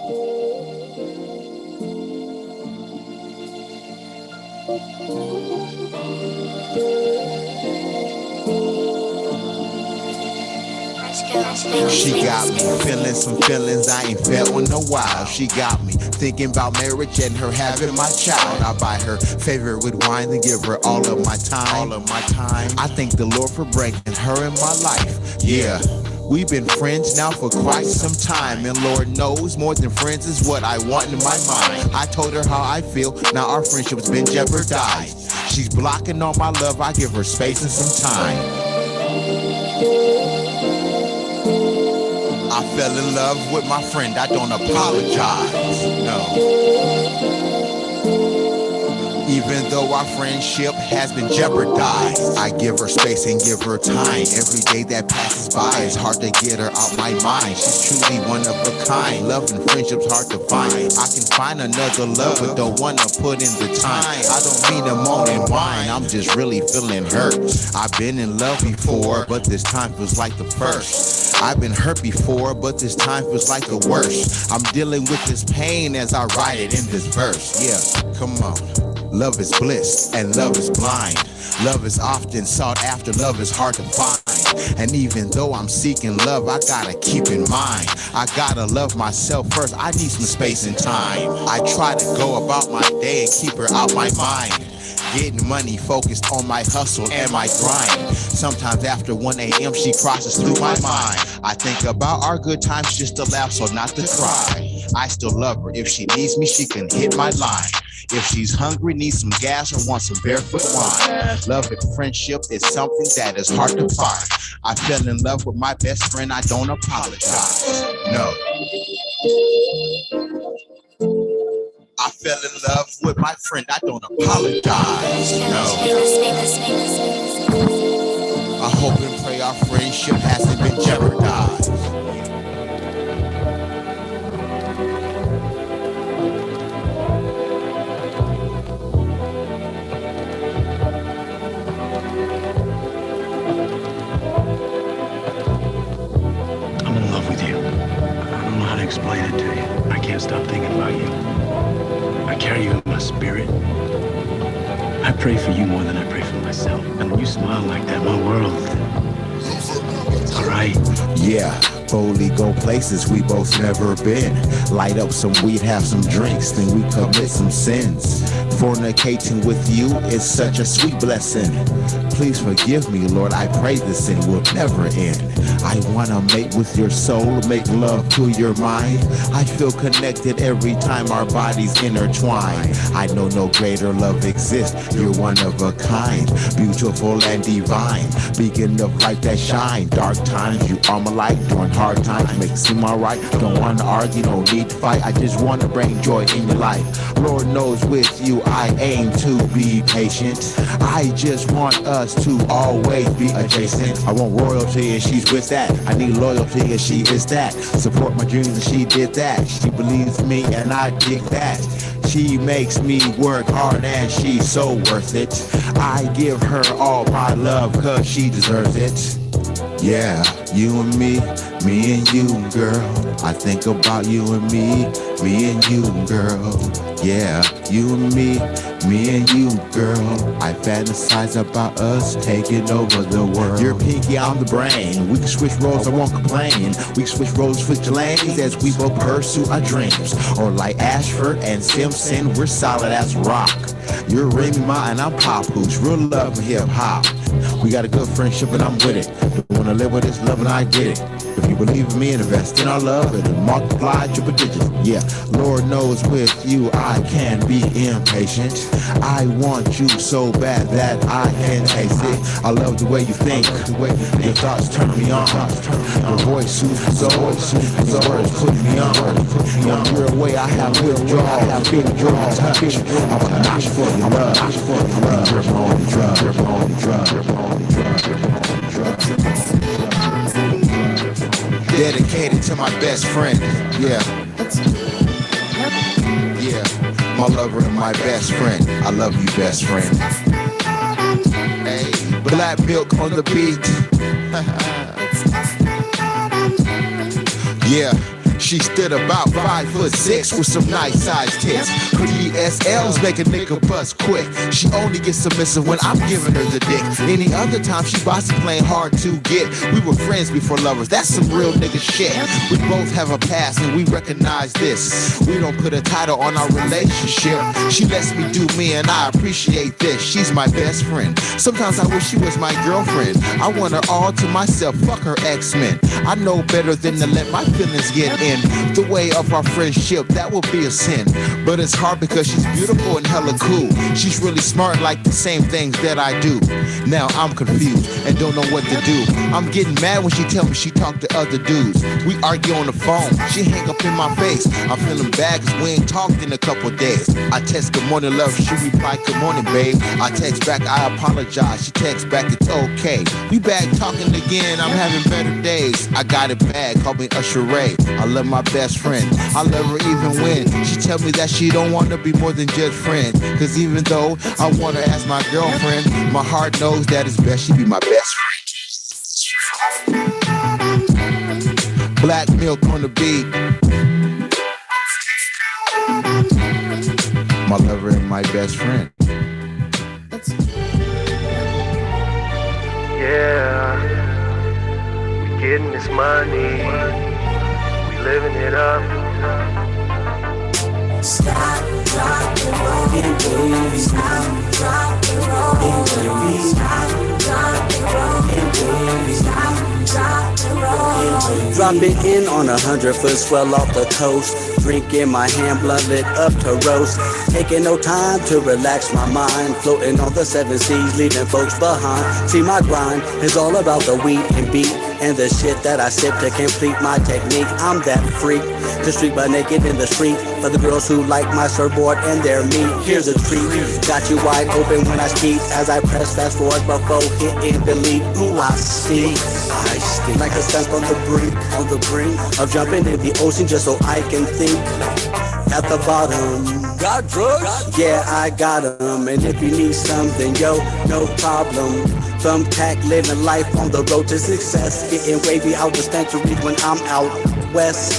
She got me feeling some feelings I ain't felt in a while. She got me thinking about marriage and her having my child. I buy her favorite with wine and give her all of my time. I thank the Lord for bringing her in my life. Yeah. We've been friends now for quite some time, and Lord knows more than friends is what I want in my mind. I told her how I feel, now our friendship's been jeopardized. She's blocking all my love, I give her space and some time. I fell in love with my friend, I don't apologize, no. Even though our friendship has been jeopardized, I give her space and give her time. Every day that passes by, it's hard to get her out my mind. She's truly one of a kind. Love and friendship's hard to find. I can find another love, but don't wanna put in the time. I don't mean to moan and whine, I'm just really feeling hurt. I've been in love before, but this time feels like the first. I've been hurt before, but this time feels like the worst. I'm dealing with this pain as I write it in this verse. Yeah, come on. Love is bliss and love is blind. Love is often sought after, love is hard to find. And even though I'm seeking love, I gotta keep in mind, I gotta love myself first, I need some space and time. I try to go about my day and keep her out my mind. Getting money, focused on my hustle and my grind. Sometimes after 1 a.m. she crosses through my mind. I think about our good times just to laugh, so not to cry. I still love her, if she needs me, she can hit my line. If she's hungry, needs some gas, or wants some barefoot wine. Love and friendship is something that is hard to find. I fell in love with my best friend, I don't apologize, no. I fell in love with my friend, I don't apologize, no. I hope and pray our friendship hasn't been jeopardized. I'm in love with you. I don't know how to explain it to you. I can't stop thinking about you. I carry you in my spirit. I pray for you more than I pray for myself. And when you smile like that, my world, it's all right. Yeah, boldly go places we both never been. Light up some weed, have some drinks, then we commit some sins. Fornicating with you is such a sweet blessing. Please forgive me, Lord, I pray this sin will never end. I wanna mate with your soul, make love to your mind. I feel connected every time our bodies intertwine. I know no greater love exists, you're one of a kind. Beautiful and divine, beacon of light that shine. Dark times, you are my light, during hard times, make it seem alright. Don't wanna argue, no need to fight, I just wanna bring joy in your life. Lord knows with you I aim to be patient. I just want us to always be adjacent. I want royalty and she's with that. I need loyalty and she is that. Support my dreams and she did that. She believes me and I dig that. She makes me work hard and she's so worth it. I give her all my love cause she deserves it. Yeah, you and me and you, girl. I think about you and me and you, girl. Yeah, you and me and you, girl. I fantasize about us taking over the world. You're pinky, I'm the brain. We can switch roles, I won't complain. We can switch roles, switch lanes as we both pursue our dreams. Or like Ashford and Simpson, we're solid as rock. You're Remy Ma and I'm Pop Hooch, real love and hip hop. We got a good friendship and I'm with it. Don't wanna live with this love and I get it. If you believe in me and invest in our love, it'll multiply triple digits. Yeah, Lord knows with you I can be impatient. I want you so bad that I can taste it. I love the way you think, your thoughts turn me on. Your voice soothes my soul, your words put me on. When you're away I have withdrawal, I feel your touch. I'm a notch for your love, you're on the drug, you're on the drug, you're on the drug, you're on the drug. Dedicated to my best friend, yeah. Yeah, my lover and my best friend. I love you, best friend. Hey, Black Milk on the beat. Yeah, She stood about 5'6" with some nice sized tits. Her DSLs make a nigga bust quick. She only gets submissive when I'm giving her the dick. Any other time she bossy playing hard to get. We were friends before lovers, that's some real nigga shit. We both have a past and we recognize this. We don't put a title on our relationship. She lets me do me and I appreciate this. She's my best friend. Sometimes I wish she was my girlfriend. I want her all to myself, fuck her X-Men. I know better than to let my feelings get in the way of our friendship, that would be a sin. But it's hard because she's beautiful and hella cool. She's really smart, like the same things that I do. Now I'm confused and don't know what to do. I'm getting mad when she tell me she talked to other dudes. We argue on the phone, she hang up in my face. I'm feeling bad cause we ain't talked in a couple days. I text good morning love, she reply good morning babe. I text back I apologize, she texts back it's okay. We back talking again, I'm having better days. I got it bad, call me Usher Ray. I love my best friend, I love her even when she tell me that she don't want to be more than just friends. Cause even though I want her as my girlfriend, my heart knows that it's best she be my best friend. Black milk on the beat. My lover and my best friend. Yeah, we getting this money, we living it up. Stop, drop, and roll. Baby. Stop, drop, and roll. Baby. Stop, drop, and roll. Baby. Stop, drop, and roll. Dropping in on 100-foot swell off the coast. Drink in my hand, blunt lit up to roast. Taking no time to relax my mind. Floating on the 7 seas, leaving folks behind. See, my grind is all about the weed and beat and the shit that I sip to complete my technique. I'm that freak, the street butt naked in the street. For the girls who like my surfboard and their meat, here's a treat. Got you wide open when I speak, as I press fast forward before hitting delete. Ooh, I see like a stamp on the brink of jumping in the ocean just so I can think. At the bottom, got drugs? Yeah, I got them. And if you need something, yo, no problem. Thumbtack, living life on the road to success. Getting wavy out dispensary when I'm out west.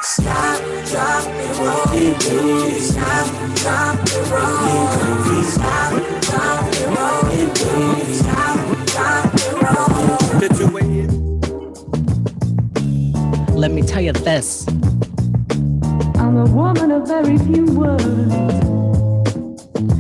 Stop, drop, and roll. Stop, drop, and roll. Stop, drop, and roll. Stop, drop, and roll. Let me tell you this. I'm a woman of very few words,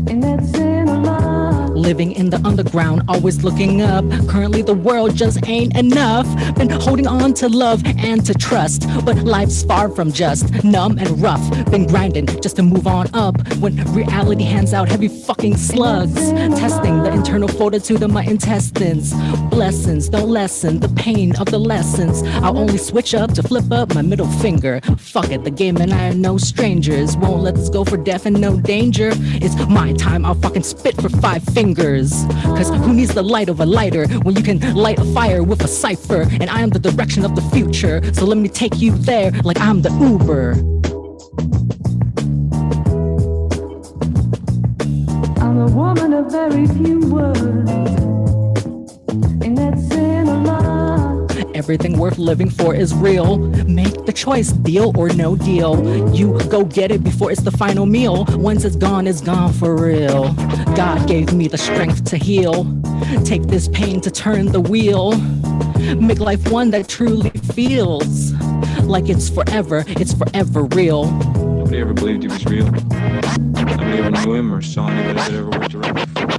and that's saying a lot. Living in the underground, always looking up. Currently the world just ain't enough. Been holding on to love and to trust, but life's far from just numb and rough. Been grinding just to move on up, when reality hands out heavy fucking slugs. Testing the internal fortitude of my intestines. Blessings don't lessen the pain of the lessons. I'll only switch up to flip up my middle finger. Fuck it, the game and I are no strangers. Won't let this go for death and no danger. It's my time, I'll fucking spit for 5 fingers. Cause who needs the light of a lighter when you can light a fire with a cipher? And I am the direction of the future, so let me take you there like I'm the Uber. I'm a woman of very few words, and that's saying a lot. Everything worth living for is real. Make the choice, deal or no deal. You go get it before it's the final meal. Once it's gone for real. God gave me the strength to heal. Take this pain to turn the wheel. Make life one that truly feels like it's forever real. Nobody ever believed he was real. Nobody ever knew him or saw anybody that ever worked around before.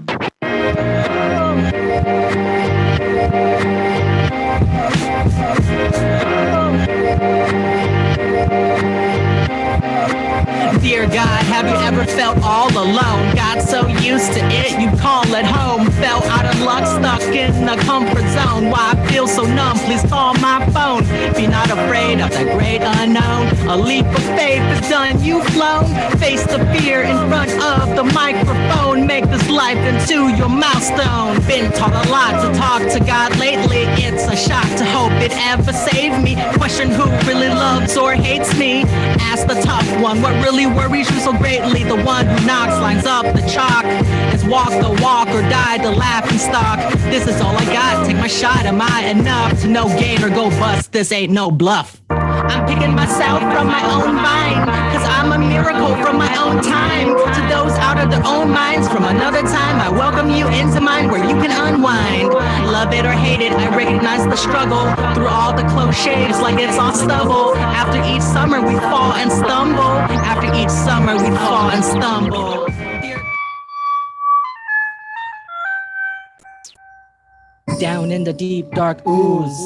Dear God, have you ever felt all alone? Got so used to it, you call it home. Felt out of luck, stuck in a comfort zone. Why I feel so numb, please call my phone. Be not afraid of the great unknown. A leap of faith has done you flown. Face the fear in front of the microphone. Make this life into your milestone. Been taught a lot to talk to God lately. It's a shock to hope it ever saved me. Question who really loves or hates me. Ask the tough one, what really worries you so greatly? The one who knocks, lines up the chalk. Has walked the walk or died the laughing stock. This is all I got, take my shot, am I enough to no gain or go bust? This ain't no bluff. I'm picking myself from my own vine, cause I'm a miracle from my own time. To those out of their own minds from another time, I welcome you into mine where you can unwind. Love it or hate it, I recognize the struggle through all the close shaves like it's all stubble. After each summer we fall and stumble. After each summer we fall and stumble. Down in the deep dark ooze,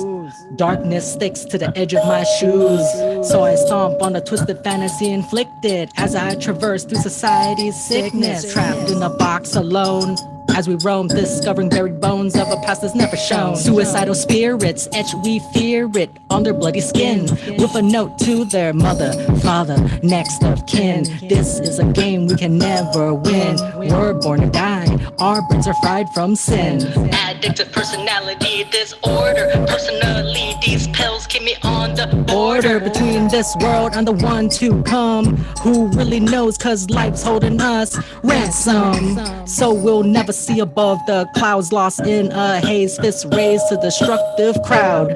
darkness sticks to the edge of my shoes. So I stomp on the twisted fantasy inflicted as I traverse through society's sickness. Trapped in a box alone as we roam, discovering buried bones of a past that's never shown. Suicidal spirits etch, we fear it on their bloody skin, with a note to their mother, father, next of kin. This is a game we can never win. We're born to die, our brains are fried from sin. Addictive personality disorder. Personally, these pills keep me on the border between this world and the one to come. Who really knows, cause life's holding us ransom. So we'll never see above the clouds, lost in a haze, fists raised to destructive crowd.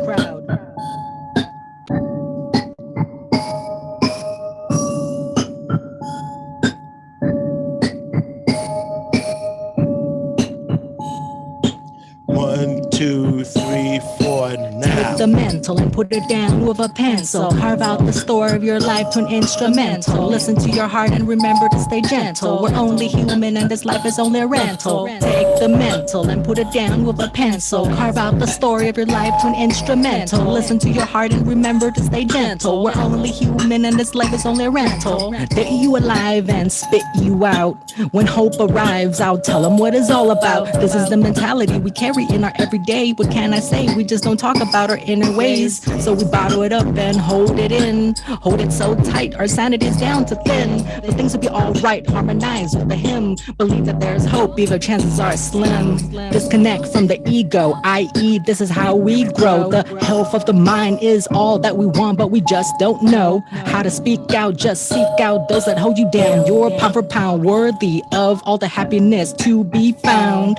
One, two, three, four, now. Take the mental and put it down with a pencil. Carve out the story of your life to an instrumental. Listen to your heart and remember to stay gentle. We're only human and this life is only a rental. Take the mental and put it down with a pencil. Carve out the story of your life to an instrumental. Listen to your heart and remember to stay gentle. We're only human and this life is only a rental. Get you alive and spit you out. When hope arrives, I'll tell them what it's all about. This is the mentality we carry in our everyday. What can I say? We just don't talk about our inner ways. So we bottle it up and hold it in. Hold it so tight, our sanity's down to thin. But things will be alright, harmonize with the hymn. Believe that there's hope, even chances are slim. Disconnect from the ego, i.e. this is how we grow. The health of the mind is all that we want, but we just don't know how to speak out. Just seek out those that hold you down. You're pound for pound worthy of all the happiness to be found.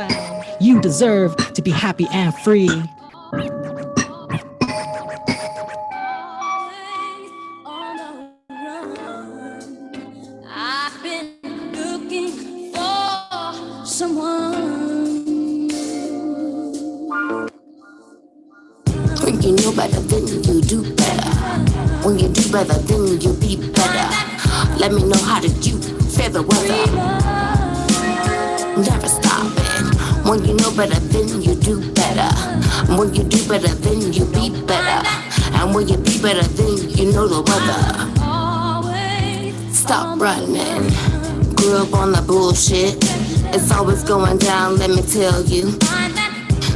You deserve to be happy and free. I've been looking for someone. When you know better, then you do better. When you do better, then you be better. Let me know, how did you feel the weather? Never stop it. When you know better, then you do better. When you do better, then you be better. And when you be better, then you know the weather. Stop running. Grew up on the bullshit. It's always going down, let me tell you.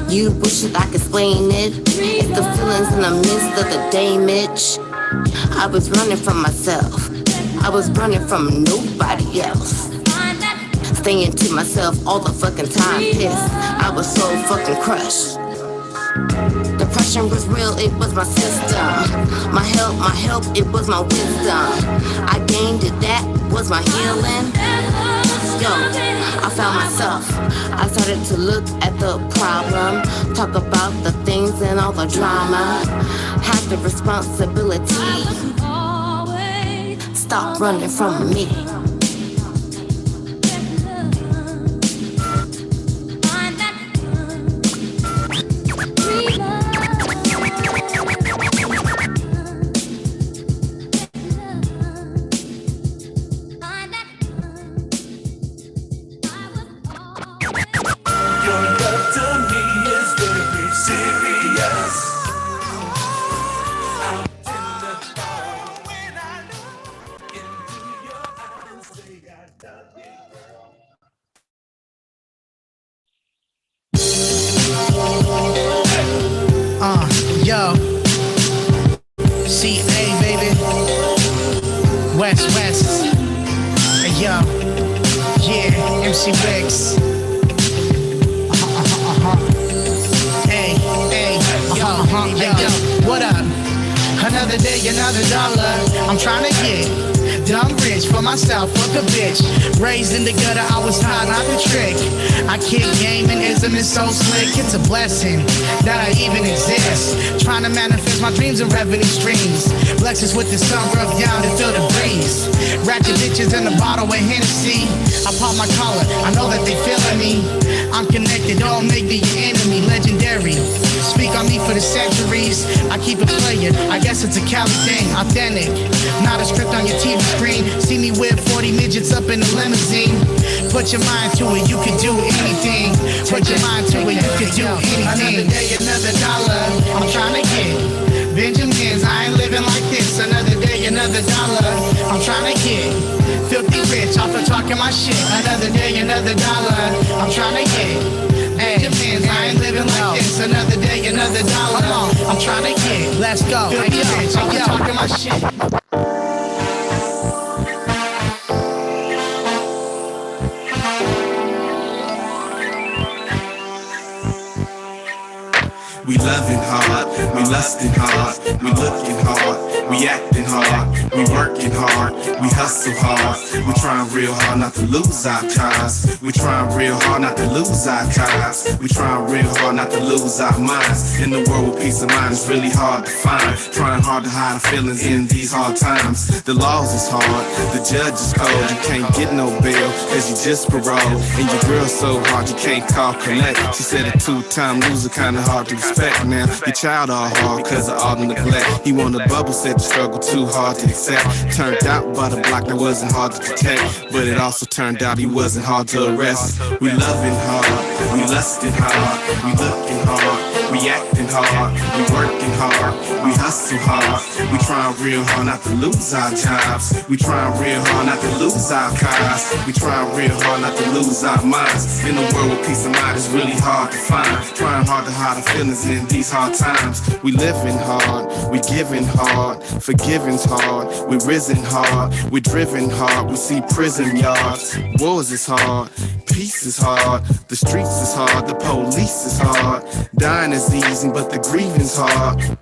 You wish that I could explain it. It's the feelings in the midst of the damage. I was running from myself. I was running from nobody else. Staying to myself all the fucking time, pissed. I was so fucking crushed. Depression was real, it was my system. My help, it was my wisdom. I gained it, that was my healing. Yo, I found myself. I started to look at the problem, talk about the things and all the drama. Have the responsibility. Stop running from me. Yo, CA baby, West, hey yo, yeah, MC Riggs, hey, yo, what up? Another day, another dollar, I'm trying to get dumb rich for myself, fuck a bitch. Raised in the gutter, I was taught not to trick. I kick game and isn't it so slick? It's a blessing that I even exist. Trying to manifest my dreams and revenue streams. Blessings with the sun rub down and feel the breeze. Ratchet bitches in a bottle with Hennessy. I pop my collar, I know that they feeling me. I'm connected, don't make me your enemy. Legendary, speak on me for the centuries. I keep it playing, I guess it's a Cali thing. Authentic, not a script on your TV screen. See me with 40 midgets up in the limousine. Put your mind to it, you can do anything. Put your mind to it, you can do anything. Another day, another dollar, I'm trying to get Benjamins, I ain't living like this. Another day, another dollar, I'm trying to get filthy rich off of talking my shit. Another day, another dollar, I'm trying to get Benjamins, I ain't living like this. Another day, another dollar, I'm trying to get. Let's go, filthy rich off of talking my shit. We loving hard, we lusting hard, we looking hard, we acting hard, we working hard, we hustle hard, we trying real hard not to lose our ties. We trying real hard not to lose our ties. We trying real hard not to lose our minds. In the world where peace of mind is really hard to find. Trying hard to hide our feelings in these hard times. The laws is hard, the judge is cold. You can't get no bail, cause you just parole. And your girl's so hard you can't call collect. She said a two-time loser kinda hard to respect now. Your child all hard cause of all the neglect. He want a bubble, said the struggle too hard to accept. Turned out by the block that wasn't hard to protect. But it also turned out he wasn't hard to arrest. We loving hard, we lusting hard, we looking hard, we acting hard, we working hard, we hustle hard. We trying real hard not to lose our jobs. We trying real hard not to lose our cars. We trying real hard not to lose our minds. In a world where peace of mind is really hard to find. Trying hard to hide our feelings in these hard times. We living hard, we giving hard, forgiving's hard, we risen hard, we driven hard, we see prison yards. Wars is hard, peace is hard, the streets is hard, the police is hard. Dying is easy, but the grieving's hard.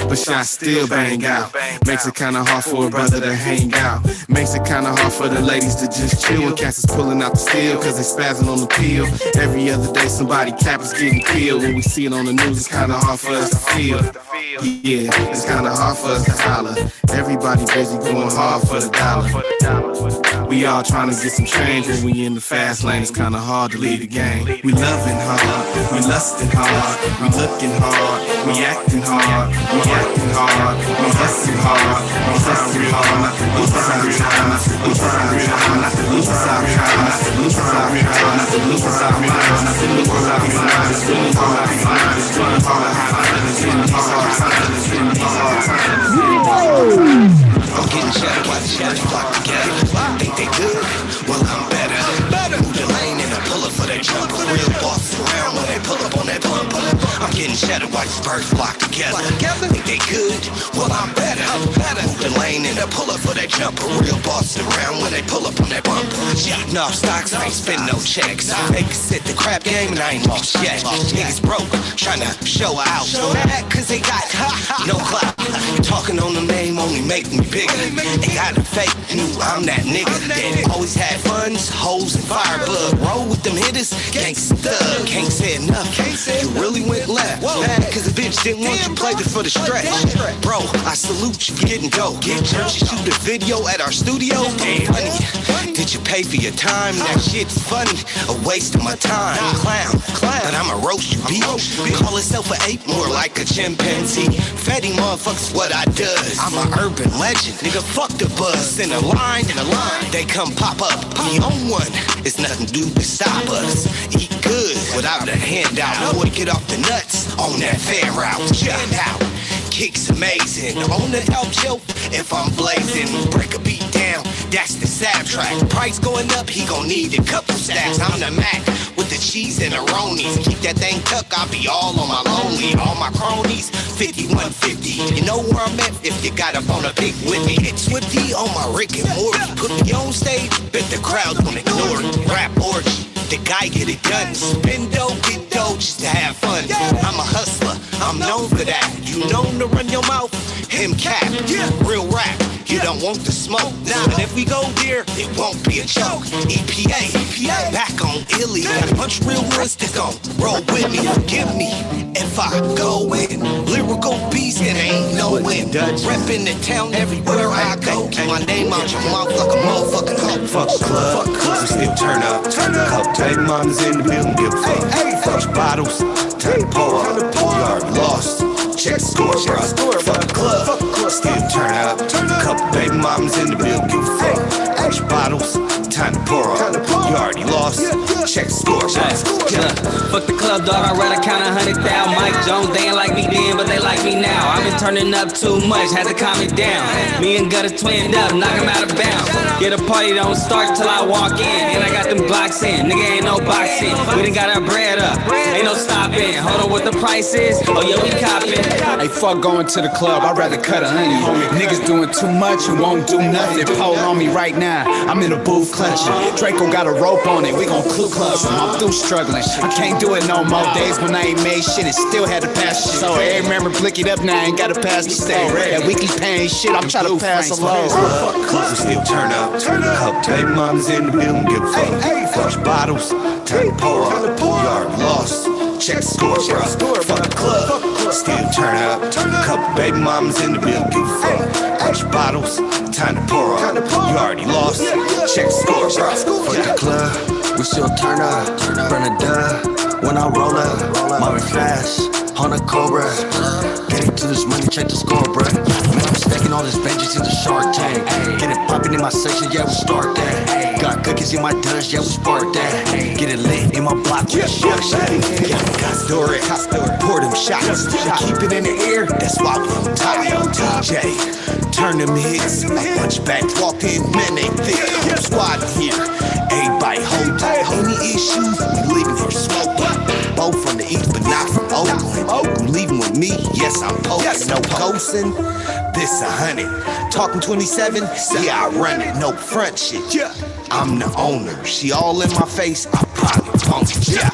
But shots still bang out. Makes it kinda hard for a brother to hang out. Makes it kinda hard for the ladies to just chill when cats is pulling out the steel, cause they spazzing on the peel. Every other day somebody cap is getting killed. When we see it on the news, it's kinda hard for us to feel. Yeah, it's kinda hard for us to holler. Everybody busy going hard for the dollar. We all trying to get some change. When we in the fast lane, it's kinda hard to lead the game. We loving hard, we lusting hard, we looking hard, we acting hard, we acting hard, we hustling hard, we hustling hard not to lose our time. We trying real hard not to lose our time, not to lose our time, not to lose our minds. Not to lose our minds. It's really hard to find. It's really hard to find. It's really hard to find. It's really hard to find. I'm getting shot while the shots flock together. Think they good? Well, I'm better. Move the lane and I pull up for that jumper. Real boss around when they pull up on that bumper. I'm getting shattered while these birds flock together. Think they good? Well, I'm better. Move the lane and I pull up for that jumper. Real boss around when they pull up on that bumper. Shooting off stocks, I ain't spend no checks. Niggas at the crap game and I ain't lost yet. Niggas broke, trying to show out. So mad cause they got no clout. Talking on the name only make me bigger. Ain't got a fake, knew I'm that nigga. That always had funds, hoes, and firebug. Roll with them hitters, gangsta thug. Can't say enough, you really went left. Mad cause the bitch didn't want you played it for the stretch. Bro, I salute you for getting dope. Get church, you shoot a video at our studio. Damn, honey, did you pay for your time? That shit's funny, a waste of my time. Clown, but I'ma roast you, B. Call itself an ape, more like a chimpanzee. Fatty motherfuckers, what I does. I'm an urban legend, nigga. Fuck the buzz. In a line, they come pop up. We on one, it's nothing to do to stop us. Eat good without a handout. Boy, get off the nuts on that fair route. Jump out. Kicks amazing. On the help show, if I'm blazing, break a beat down, that's the sad track. Price going up, he gon' need a couple stacks. I'm the Mac with the cheese and the ronies. Keep that thing tucked, I'll be all on my lonely. All my cronies, 5150. You know where I'm at if you got up on a pick with me. Hit Swifty on my Rick and Morty. Put me on stage, bet the crowd gon' ignore it. Rap orgy. The guy get it done. Spin dough, get dough just to have fun. I'm a hustler, I'm known for that. You known to run your mouth? Him cap, real rap. You don't want the smoke. Nah, but if we go there, it won't be a joke. EPA, back on Illy. Got a bunch of real ones that gon' roll with me. Forgive me if I go in. Lyrical beast and ain't no win. Reppin' the town everywhere I go. Keep my name out your mouth like a motherfucking hoe. Fuck club, we still turn up. Couple baby mamas in the building, give a fuck. Fuck bottles, time to pour up. You already lost. Check the score, bro. Fuck the club, still turn up. Couple baby mamas in the building, give a fuck. Fuck bottles, time to pour up. You already lost. Check the score, bro. Fuck the club, dog. I'd rather count 100,000. Mike Jones, they ain't like me then, but they like me now. I've been turning up too much, had to calm it down. Me and Gutter twinned up, knock him out of bounds. Get a party, don't start till I walk in. And I got them blocks in, nigga ain't no boxing. We done got our bread up, ain't no stopping. Hold on, what the price is? Oh yeah, we copping. Hey, fuck going to the club, I'd rather cut a onion. Niggas doing too much and won't do nothing. Pole on me right now, I'm in a booth clutching. Draco got a rope on it, we gon' clue club him. I'm through struggling, I can't do it no more. Days when I ain't made shit and still had to pass shit. So every member blick it up now, ain't gotta pass the stage. That weekly pain shit, I'm trying to pass along. Club, we still turn up. Couple baby mamas in the building, give a fuck. Fuck bottles, time to pour up. You already lost. Check the score, bro. Fuck the club, still turn up. Couple baby mamas in the building, give a fuck. Fuck bottles, time to pour up. You already lost. Check the score, bro. Fuck the club, we still turn up. Burn a dub when I roll up. Moving fast on a Cobra. Getting to this money, check the score, bruh. I'm stacking all this vengeance in the Shark Tank. Get it poppin' in my section, yeah, we start that. Got cookies in my dust, yeah, we spark that. Get it lit in my block, yeah, shark shot. Yeah, store it, pour them shots. Keep it in the air, that's why we on top. DJ, turn them hits. A bunch back, walked in, man, they thick. Whole squad here, everybody hold tight. Any issues, we leaving here smoking. Both from the east, but not from Oakland. You leaving with me? Yes, I'm poking. No ghosting. This 100. Talking 27? Yeah, I run it. No front shit. Yeah, I'm the owner. She all in my face. I probably punk it. Yeah.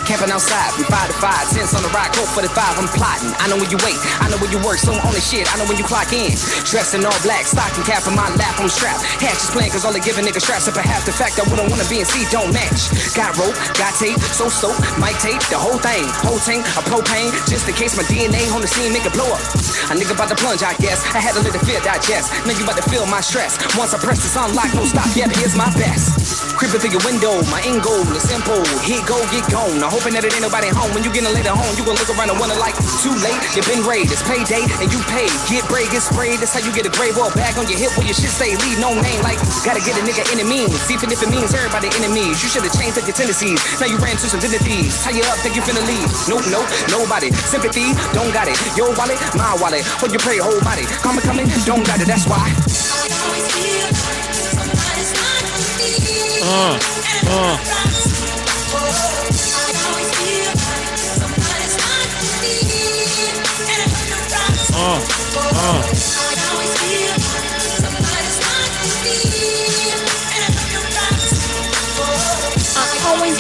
Camping outside, we 5 to 5, tents on the rock, go 45, I'm plotting. I know where you wait, I know where you work, so on the shit, I know when you clock in. Dressed in all black, stocking cap in my lap, I'm strapped. Hatch is playing cause all they giving niggas straps up a half the fact that we don't wanna be in C don't match. Got rope, got tape, so stoked, mic tape, the whole thing. Whole tank of propane, just in case my DNA on the scene make it blow up. A nigga about to plunge, I guess, I had to let the fear digest. Now you about to feel my stress. Once I press this unlock, no stop, yeah, here's my best. Creeping through your window, my end goal is simple. Hit, go, get gone. Now hoping that it ain't nobody home. When you getting later home, you gon' look around and wonder like, too late, you been raid. It's payday and you paid. Get braid, get sprayed. That's how you get a grave wall bag on your hip where your shit stay. Leave no name like, gotta get a nigga enemies. Even if it means everybody enemies. You should've changed up your tendencies. Now you ran to some dignities. Tie you up, think you finna leave. Nope, nobody. Sympathy, don't got it. Your wallet, my wallet. Hold your pray, whole body. Coming, don't got it. That's why. I always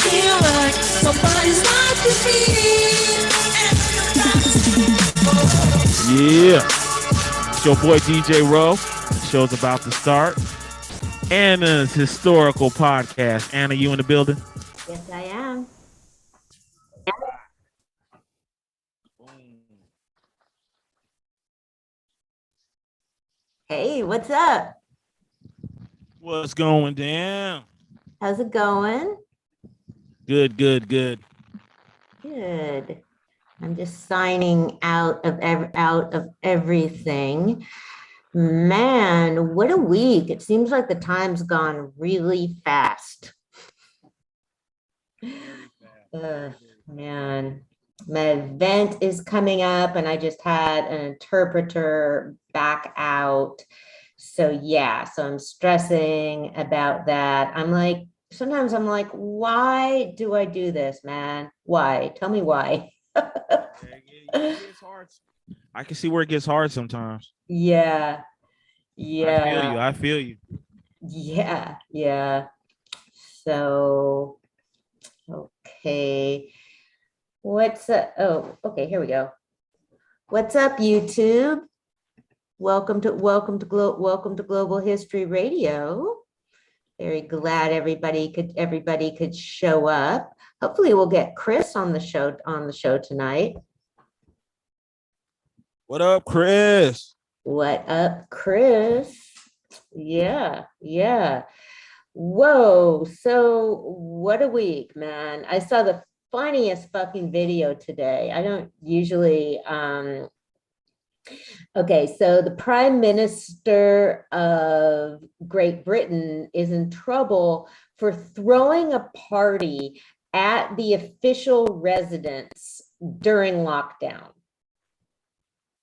feel like somebody's not to me. Yeah. It's your boy DJ Rowe. The show's about to start. Anna's Historical Podcast. Anna, you in the building? Yes, I am. Hey, what's up? What's going down? How's it going? Good. Good. I'm just signing out of everything. Man, what a week. It seems like the time's gone really fast. Man, my event is coming up and I just had an interpreter back out. So I'm stressing about that. Sometimes I'm like, why do I do this, man? Why? Tell me why. It's hard. I can see where it gets hard sometimes. Yeah. Yeah. I feel you. Yeah. So, okay. What's up? Oh, okay, here we go. What's up, YouTube? Welcome to Global History Radio. Very glad everybody could show up. Hopefully we'll get Chris on the show tonight. What up, Chris? What up, Chris? Yeah. Whoa, so what a week, man. I saw the funniest fucking video today. I don't usually okay, so the Prime Minister of Great Britain is in trouble for throwing a party at the official residence during lockdown.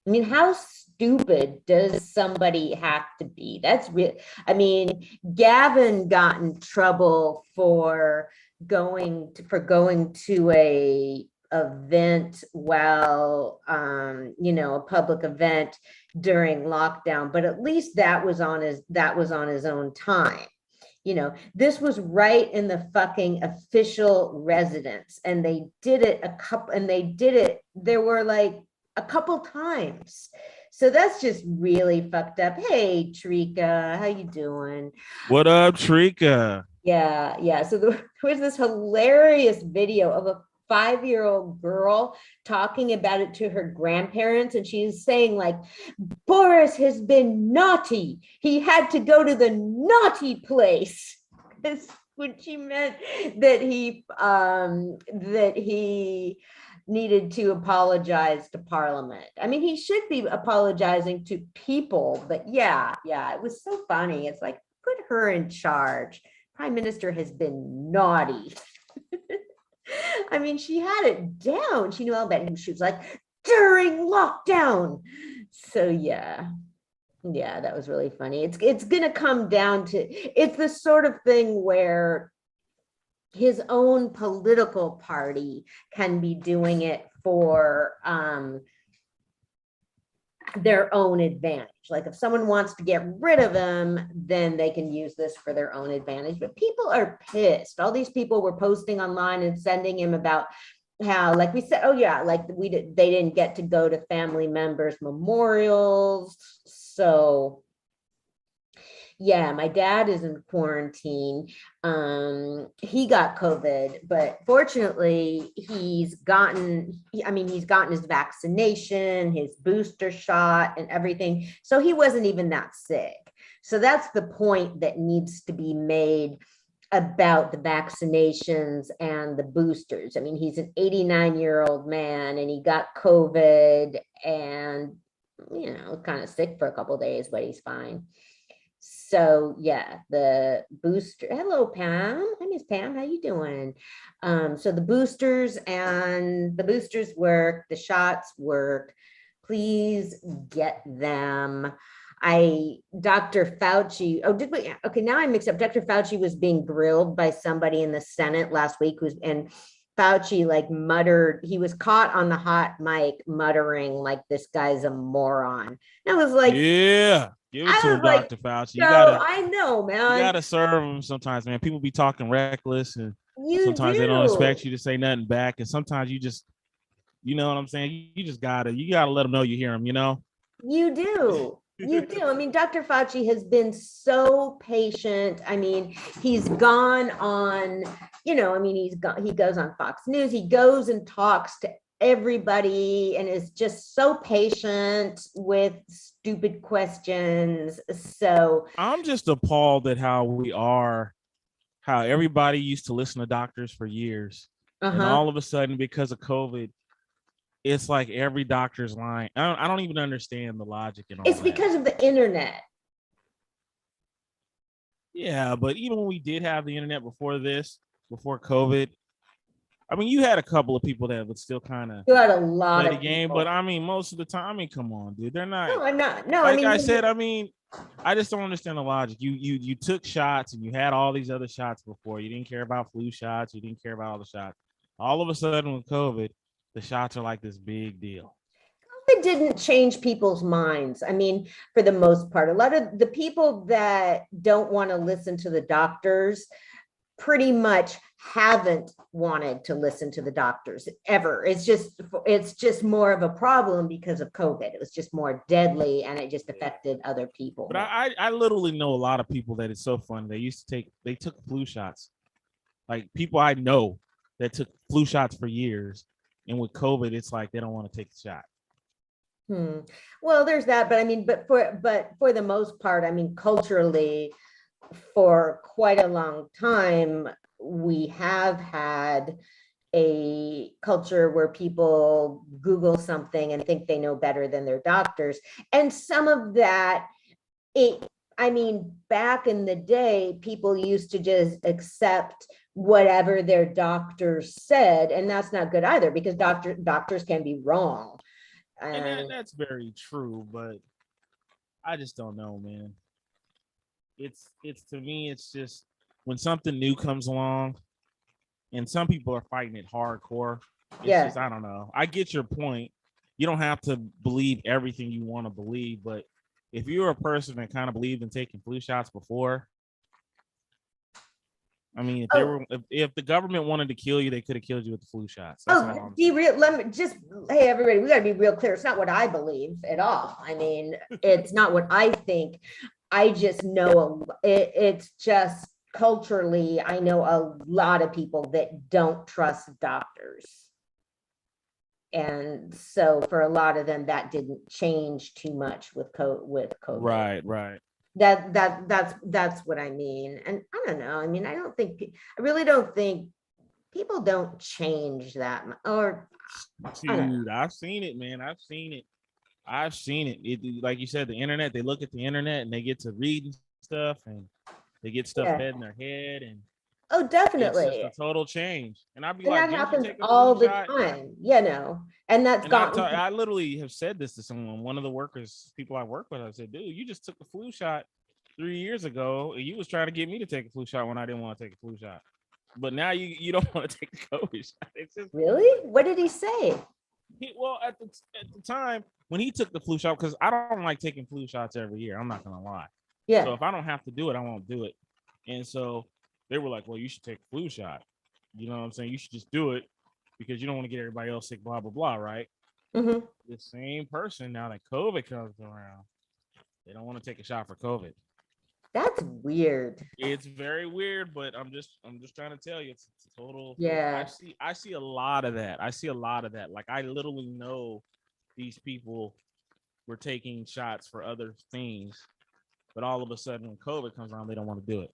I mean, how stupid does somebody have to be? That's real. I mean, Gavin got in trouble for going to a event while a public event during lockdown, but at least that was on his own time. This was right in the fucking official residence, and they did it there were like a couple times. So that's just really fucked up. Hey, Trika, how you doing? What up, Trika? Yeah. So there was this hilarious video of a 5-year-old girl talking about it to her grandparents, and she's saying like, Boris has been naughty. He had to go to the naughty place. That's when she meant that he needed to apologize to Parliament. I mean, he should be apologizing to people, but yeah, it was so funny. It's like, put her in charge. Prime Minister has been naughty. I mean, she had it down. She knew all about it. She was like, during lockdown. So yeah, that was really funny. It's gonna come down to, it's the sort of thing where his own political party can be doing it for their own advantage. Like if someone wants to get rid of him, then they can use this for their own advantage. But people are pissed. All these people were posting online and sending him about how, like we said, they didn't get to go to family members' memorials. So yeah, my dad is in quarantine. He got COVID, but fortunately he's gotten his vaccination, his booster shot and everything. So he wasn't even that sick. So that's the point that needs to be made about the vaccinations and the boosters. I mean, he's an 89-year-old man and he got COVID and, kind of sick for a couple of days, but he's fine. So yeah, the booster. Hello, Pam. Hi, Miss Pam. How you doing? So the boosters work. The shots work. Please get them. Dr. Fauci. Oh, did we? Okay, now I mixed up. Dr. Fauci was being grilled by somebody in the Senate last week, and Fauci like muttered. He was caught on the hot mic muttering like, "This guy's a moron." And I was like, "Yeah." Give it to him, Dr. Fauci. I know, man. You gotta serve them sometimes, man. People be talking reckless, and sometimes they don't expect you to say nothing back. And sometimes you just, you know what I'm saying? You gotta let them know you hear them. You do. I mean, Dr. Fauci has been so patient. I mean, he's gone on. He goes on Fox News. He goes and talks to everybody and is just so patient with stupid questions. So I'm just appalled at how everybody used to listen to doctors for years. And all of a sudden, because of COVID, it's like every doctor's lying. I don't even understand the logic and all it's because of the internet. Yeah, but even when we did have the internet before COVID, I mean, you had a couple of people that would still kind of play the game, but I mean, most of the time, I mean, come on, dude, they're not. No, I'm not. No, like I said, I mean, I just don't understand the logic. You took shots and you had all these other shots before. You didn't care about flu shots. You didn't care about all the shots. All of a sudden, with COVID, the shots are like this big deal. COVID didn't change people's minds. I mean, for the most part, a lot of the people that don't want to listen to the doctors pretty much haven't wanted to listen to the doctors ever. It's just more of a problem because of COVID. It was just more deadly and it just affected other people. But I literally know a lot of people that it's so fun. They took flu shots. Like people I know that took flu shots for years. And with COVID, it's like they don't want to take the shot. Well, there's that, but I mean, but for the most part, I mean, culturally, for quite a long time, we have had a culture where people Google something and think they know better than their doctors. And some of that, I mean, back in the day, people used to just accept whatever their doctors said, and that's not good either, because doctors can be wrong. And that's very true, but I just don't know, man. It's to me, it's just when something new comes along, and some people are fighting it hardcore. It's just, I don't know. I get your point. You don't have to believe everything you want to believe, but if you're a person that kind of believed in taking flu shots before, I mean, if the government wanted to kill you, they could have killed you with the flu shots. Let me just, hey, everybody, we got to be real clear. It's not what I believe at all. I mean, it's not what I think. I just know it's just culturally, I know a lot of people that don't trust doctors. And so for a lot of them, that didn't change too much with COVID. Right. That's what I mean. And I don't know. I mean, I really don't think people don't change that much. Or dude, I've seen it, man. I've seen it. Like you said, the internet, they look at the internet and they get to reading stuff and they get stuff fed in their head, and definitely it's just a total change. And I'd be like, that happens all the time, you know, and that's gotten. I literally have said this to someone, one of the people I work with. I said, dude, you just took the flu shot 3 years ago, and you was trying to get me to take a flu shot when I didn't want to take a flu shot. But now you don't want to take the COVID shot. It's just, really? What did he say? Well, at the time when he took the flu shot, because I don't like taking flu shots every year. I'm not gonna lie. Yeah. So if I don't have to do it, I won't do it. And so they were like, well, you should take a flu shot. You know what I'm saying? You should just do it because you don't want to get everybody else sick, blah, blah, blah, right? Mm-hmm. The same person, now that COVID comes around, they don't want to take a shot for COVID. That's weird. It's very weird, but I'm just trying to tell you, it's a total. Yeah. I see a lot of that. Like I literally know these people were taking shots for other things, but all of a sudden when COVID comes around, they don't want to do it.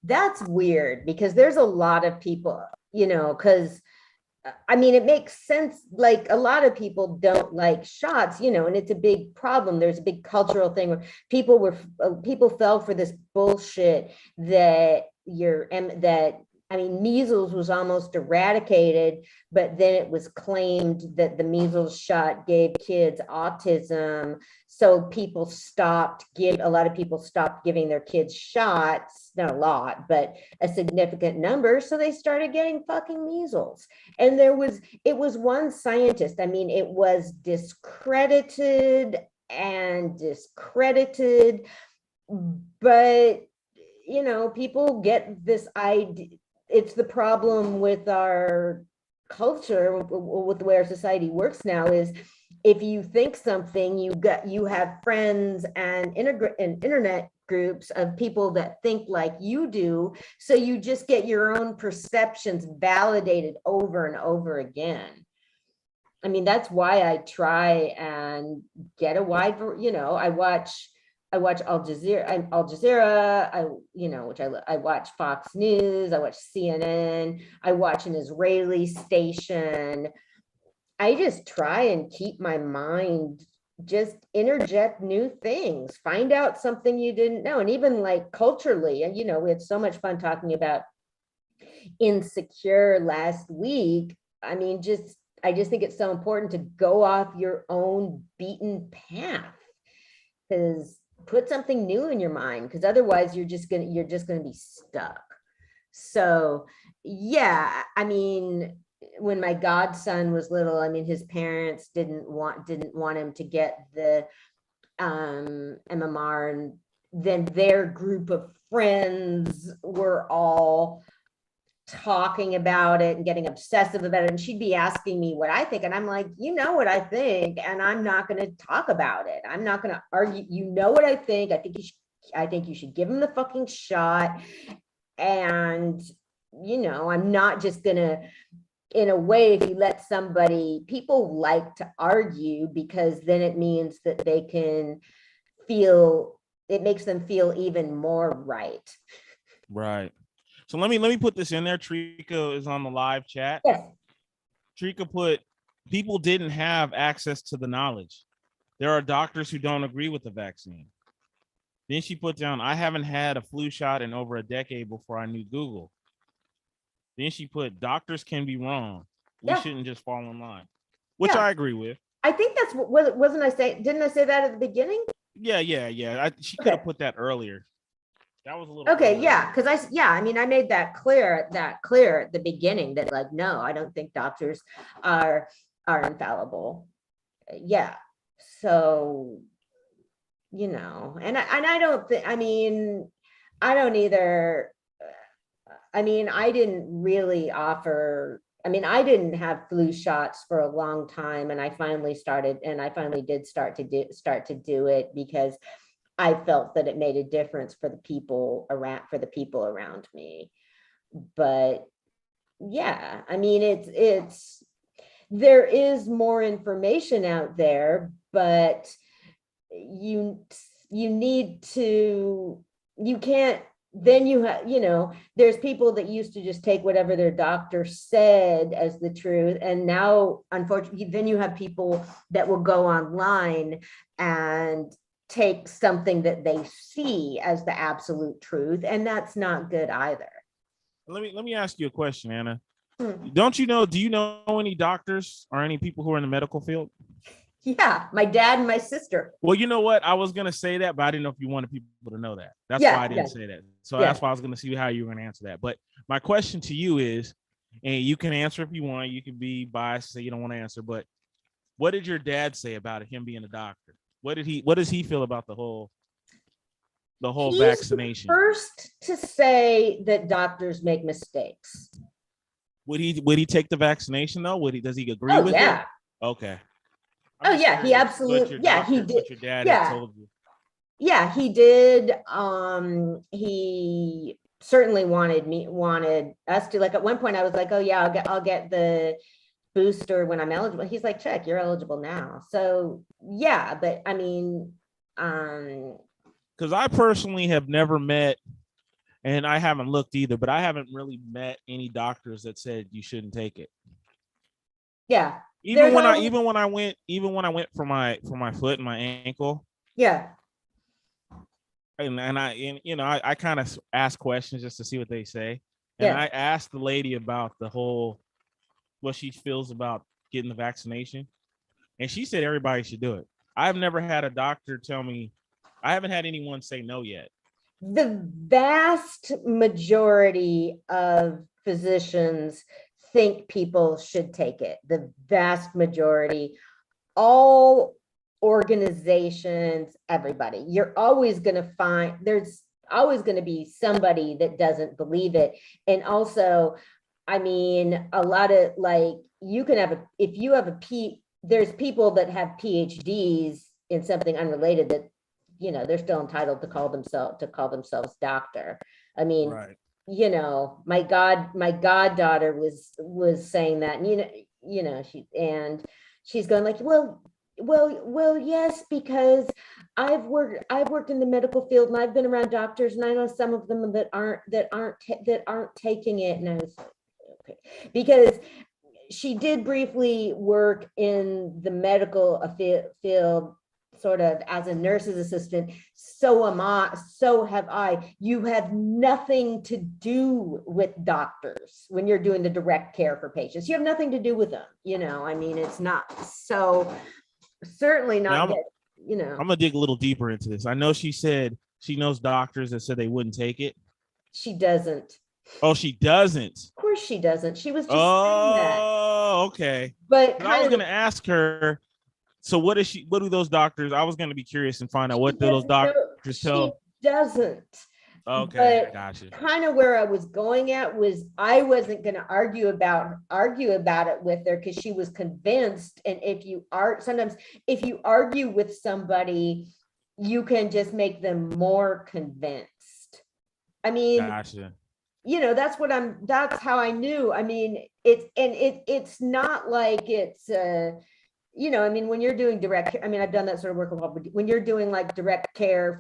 That's weird, because there's a lot of people, you know, because I mean, it makes sense. Like a lot of people don't like shots, you know, and it's a big problem. There's a big cultural thing where people fell for this bullshit that I mean, measles was almost eradicated, but then it was claimed that the measles shot gave kids autism. So a lot of people stopped giving their kids shots, not a lot, but a significant number. So they started getting fucking measles. And it was one scientist. I mean, it was discredited, but you know, people get this idea. It's the problem with our culture, with the way our society works now, is if you think something, you have friends and internet groups of people that think like you do, so you just get your own perceptions validated over and over again. I mean, that's why I try and get a wide, you know, I watch Al Jazeera, I watch Fox News, I watch CNN, I watch an Israeli station. I just try and keep my mind, just interject new things, find out something you didn't know. And even like culturally, and you know, we had so much fun talking about Insecure last week. I mean, I just think it's so important to go off your own beaten path, because put something new in your mind, because otherwise you're just gonna be stuck. So yeah, I mean, when my godson was little, I mean, his parents didn't want him to get the MMR, and then their group of friends were all talking about it and getting obsessive about it, and she'd be asking me what I think, and I'm like, you know what I think, and I'm not going to talk about it. I'm not going to argue. You know what I think. I think you should give him the fucking shot. And I'm not just going to, in a way, if you let somebody, people like to argue because then it means that they can feel, it makes them feel even more right. Right. So let me put this in there. Trika is on the live chat. Yes. Trika put, people didn't have access to the knowledge. There are doctors who don't agree with the vaccine. Then she put down, I haven't had a flu shot in over a decade before I knew Google. Then she put, doctors can be wrong. We shouldn't just fall in line, which I agree with. I think that's what, wasn't I saying? Didn't I say that at the beginning? Yeah. She could have put that earlier. That was a little okay. earlier. Yeah, because I mean, I made that clear at the beginning that, like, no, I don't think doctors are infallible. Yeah. So, and I don't think, I mean, I don't either. I mean, I didn't really offer, I mean, I didn't have flu shots for a long time, and I finally did start to do it because I felt that it made a difference for the people around me. But yeah, I mean, it's there is more information out there, but you need to, you can't, then you have, there's people that used to just take whatever their doctor said as the truth. And now, unfortunately, then you have people that will go online and take something that they see as the absolute truth. And that's not good either. Let me ask you a question, Anna. Do you know any doctors or any people who are in the medical field? Yeah, my dad and my sister. Well, you know what? I was going to say that, but I didn't know if you wanted people to know that. That's why I didn't say that. So that's why I was going to see how you were going to answer that. But my question to you is, and you can answer if you want, you can be biased, say you don't want to answer, but what did your dad say about him being a doctor? What does he feel about the whole He's vaccination? The first to say that doctors make mistakes. Would he take the vaccination though? Does he agree with it? Okay. He absolutely, he did. What your dad had told you. Yeah, he did. He certainly wanted us to, like, at one point I was like, oh yeah, I'll get the booster when I'm eligible. He's like, check, you're eligible now. So yeah, but I mean, because I personally have never met, and I haven't looked either, but I haven't really met any doctors that said you shouldn't take it. Yeah. Even when I went for my foot and my ankle. Yeah. And I kind of ask questions just to see what they say. And I asked the lady about what she feels about getting the vaccination. And she said everybody should do it. I've never had a doctor tell me, I haven't had anyone say no yet. The vast majority of physicians think people should take it. The vast majority, all organizations, everybody. You're always going to find, there's always going to be somebody that doesn't believe it. And also, I mean, a lot of, like, you can have there's people that have PhDs in something unrelated that, they're still entitled to call themselves doctor. I mean, right. My goddaughter was saying that, and she's going like, well, yes, because I've worked in the medical field and I've been around doctors, and I know some of them that aren't taking it. And I was like, okay, because she did briefly work in the medical field, sort of as a nurse's assistant. So have I. You have nothing to do with doctors when you're doing the direct care for patients. You have nothing to do with them. I mean, it's not so, certainly not. I'm gonna dig a little deeper into this. I know she said she knows doctors that said they wouldn't take it. She doesn't. Oh, she doesn't. Of course she doesn't. She was just saying that. Oh, okay. But I was kind gonna of, ask her. So what is she? What do those doctors? I was gonna be curious and find out what do those no, doctors she tell. doesn't. Okay, I But got you. kind of where I was going at was I wasn't going to argue about it with her because she was convinced. And if you are sometimes if you argue with somebody, you can just make them more convinced. I mean, Gotcha. you know, that's how I knew. I mean, it's not like it's you know, I mean, when you're doing direct, I mean, I've done that sort of work a lot, but when you're doing like direct care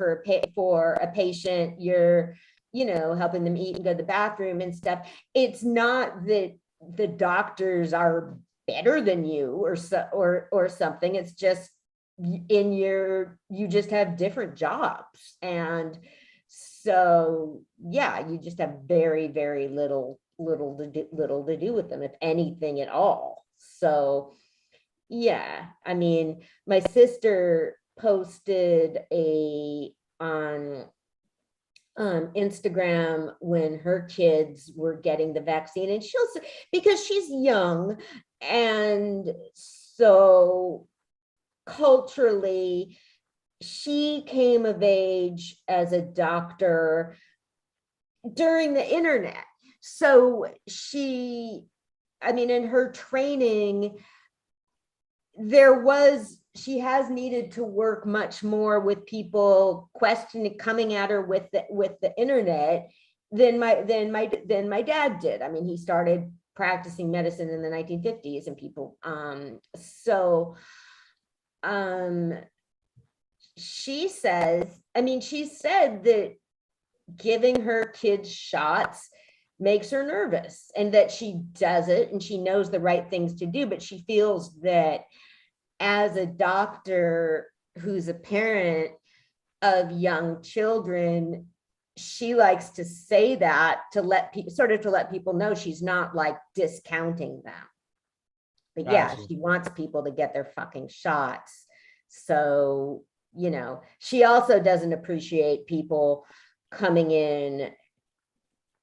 for a patient, you're, you know, helping them eat and go to the bathroom and stuff. It's not that the doctors are better than you or something. It's just you just have different jobs. And so, yeah, you just have very, very little to do with them, if anything at all. So, yeah, I mean, my sister posted on Instagram when her kids were getting the vaccine, and because she's young, and so culturally, she came of age as a doctor during the internet. So I mean, in her training, she has needed to work much more with people coming at her with the internet than my dad did. I mean, he started practicing medicine in the 1950s, and people she said that giving her kids shots makes her nervous, and that she does it and she knows the right things to do, but she feels that as a doctor who's a parent of young children, she likes to say that to let people know she's not like discounting them. But yeah, she wants people to get their fucking shots. So, you know, she also doesn't appreciate people coming in,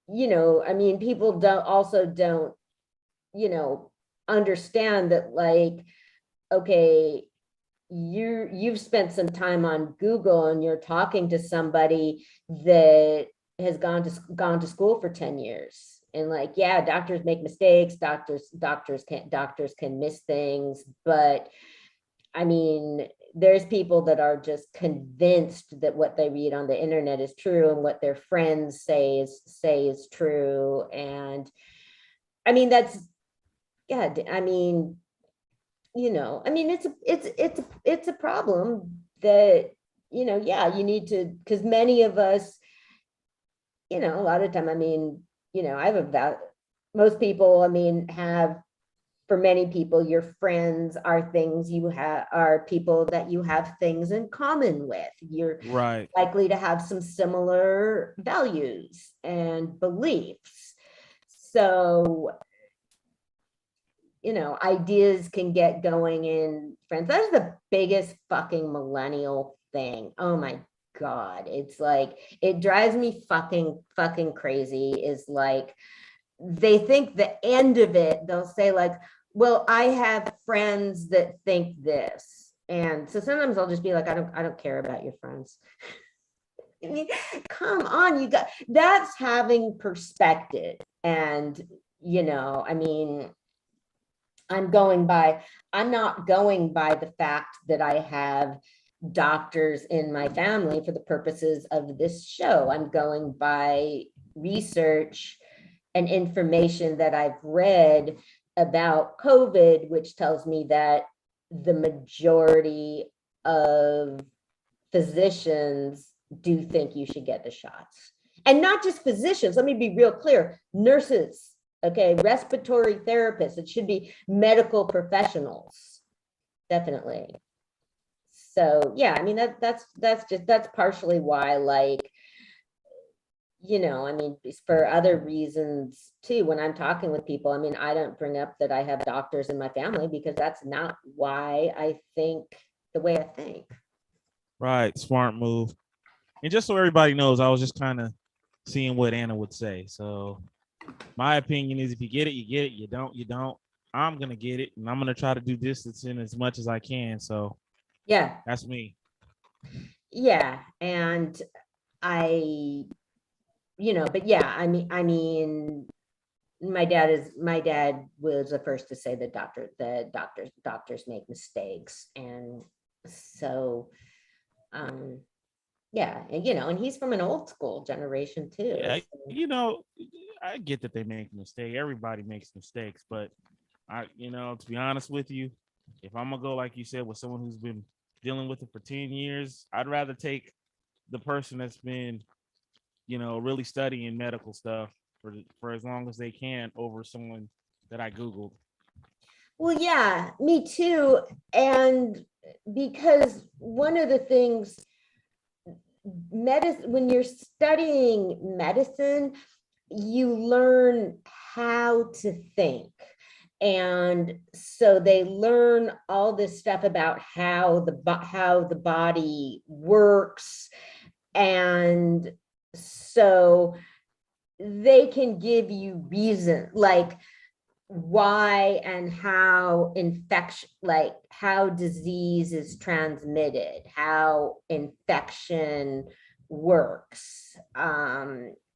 you know, I mean, people don't, you know, understand that, like, okay, you've spent some time on Google and you're talking to somebody that has gone to school for 10 years. And like, yeah, doctors make mistakes, doctors can miss things, but I mean, there's people that are just convinced that what they read on the internet is true and what their friends say is true. And I mean, I mean, you know, I mean, it's a problem that, you know, yeah, you need to, because many of us, you know, a lot of time, I mean, you know, most people, I mean, for many people, your friends are people that you have things in common with. You're likely to have some similar values and beliefs. So, you know, ideas can get going in friends. That's the biggest fucking millennial thing. Oh my God. It's like, it drives me fucking crazy, is like, they think the end of it, they'll say like, well, I have friends that think this. And so sometimes I'll just be like, I don't care about your friends. I mean, come on, that's having perspective. And, you know, I mean, I'm not going by the fact that I have doctors in my family for the purposes of this show. I'm going by research and information that I've read about COVID, which tells me that the majority of physicians do think you should get the shots. And not just physicians, let me be real clear, nurses, okay, respiratory therapists, it should be medical professionals, definitely. So yeah, I mean, that's partially why, like, you know, I mean, for other reasons too, when I'm talking with people, I mean, I don't bring up that I have doctors in my family because that's not why I think the way I think. Right. Smart move. And just so everybody knows, I was just kind of seeing what Anna would say. So My opinion is if you get it, you get it. You don't, you don't. I'm gonna get it, and I'm gonna try to do distancing as much as I can. So Yeah. that's me. Yeah. And I, but yeah, I mean, my dad was the first to say that doctors make mistakes. And so, yeah, and he's from an old school generation too. Yeah, I get that they make a mistake. Everybody makes mistakes, but to be honest with you, if I'm gonna go like you said with someone who's been dealing with it for 10 years, I'd rather take the person that's been, really studying medical stuff for as long as they can over someone that I Googled. Well, yeah, me too. And because one of the things, when you're studying medicine, you learn how to think. And so they learn all this stuff about how the body works. And so they can give you reason, like why and how infection, like how disease is transmitted, how infection works.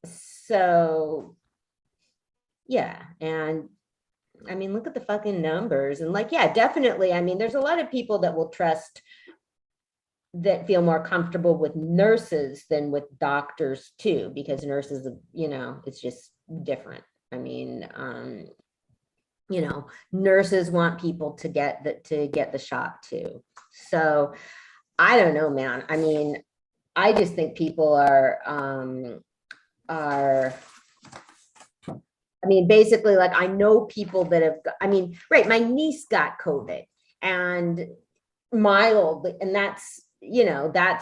So yeah, and I mean, look at the fucking numbers. And like, yeah, definitely. I mean, there's a lot of people that will trust, that feel more comfortable with nurses than with doctors too, because nurses, it's just different. I mean, nurses want people to get the shot too. So I don't know, man. I mean, I just think people basically, like, I know people that have, right, my niece got COVID and mild, and that's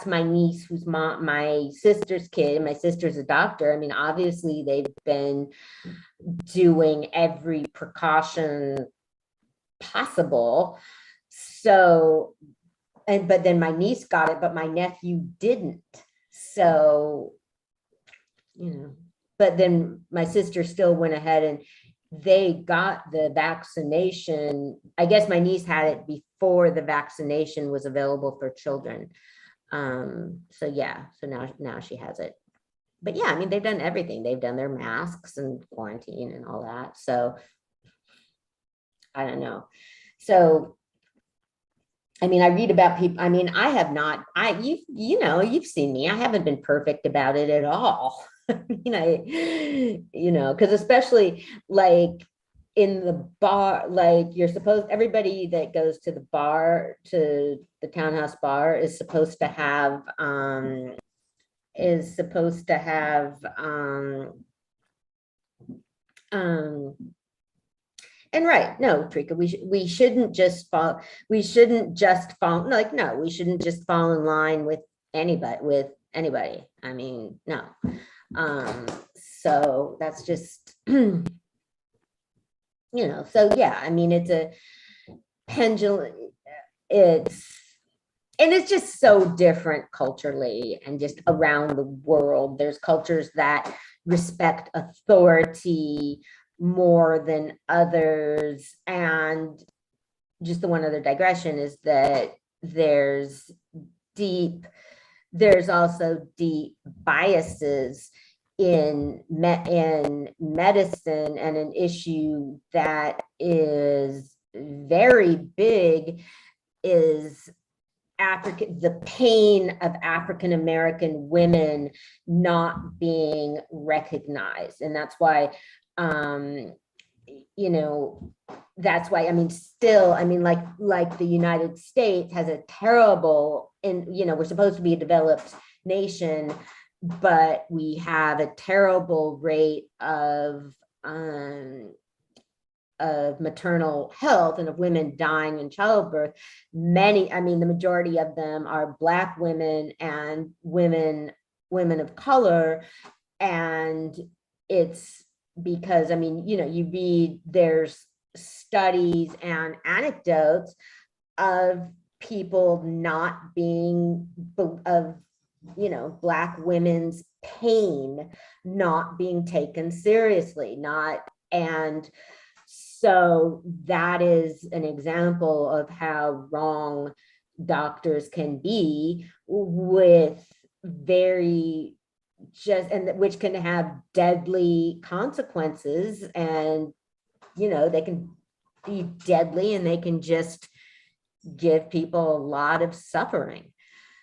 my niece who's my sister's kid. My sister's a doctor. I mean, obviously they've been doing every precaution possible. So, but then my niece got it, but my nephew didn't. So, but then my sister still went ahead and they got the vaccination. I guess my niece had it before the vaccination was available for children. So yeah, so now she has it. But yeah, I mean, they've done everything. They've done their masks and quarantine and all that. So I don't know. So, I mean, I read about people. I mean, I have not, you've seen me. I haven't been perfect about it at all. Because especially like in the bar, like everybody that goes to the bar, to the Townhouse Bar is supposed to have, and right, no, Trika, we shouldn't just fall in line with anybody. I mean, no. So that's just, so yeah, I mean, it's a pendulum. It's just so different culturally and just around the world. There's cultures that respect authority more than others. And just the one other digression is that there's also deep biases in medicine, and an issue that is very big is the pain of African American women not being recognized. And that's why, I mean, still, I mean, like the United States has a terrible, we're supposed to be a developed nation, but we have a terrible rate of maternal health and of women dying in childbirth. The majority of them are Black women and women of color. And it's because, you read, there's studies and anecdotes of people not being, Black women's pain not being taken seriously, and so that is an example of how wrong doctors can be with very and which can have deadly consequences, and they can be deadly and they can just give people a lot of suffering.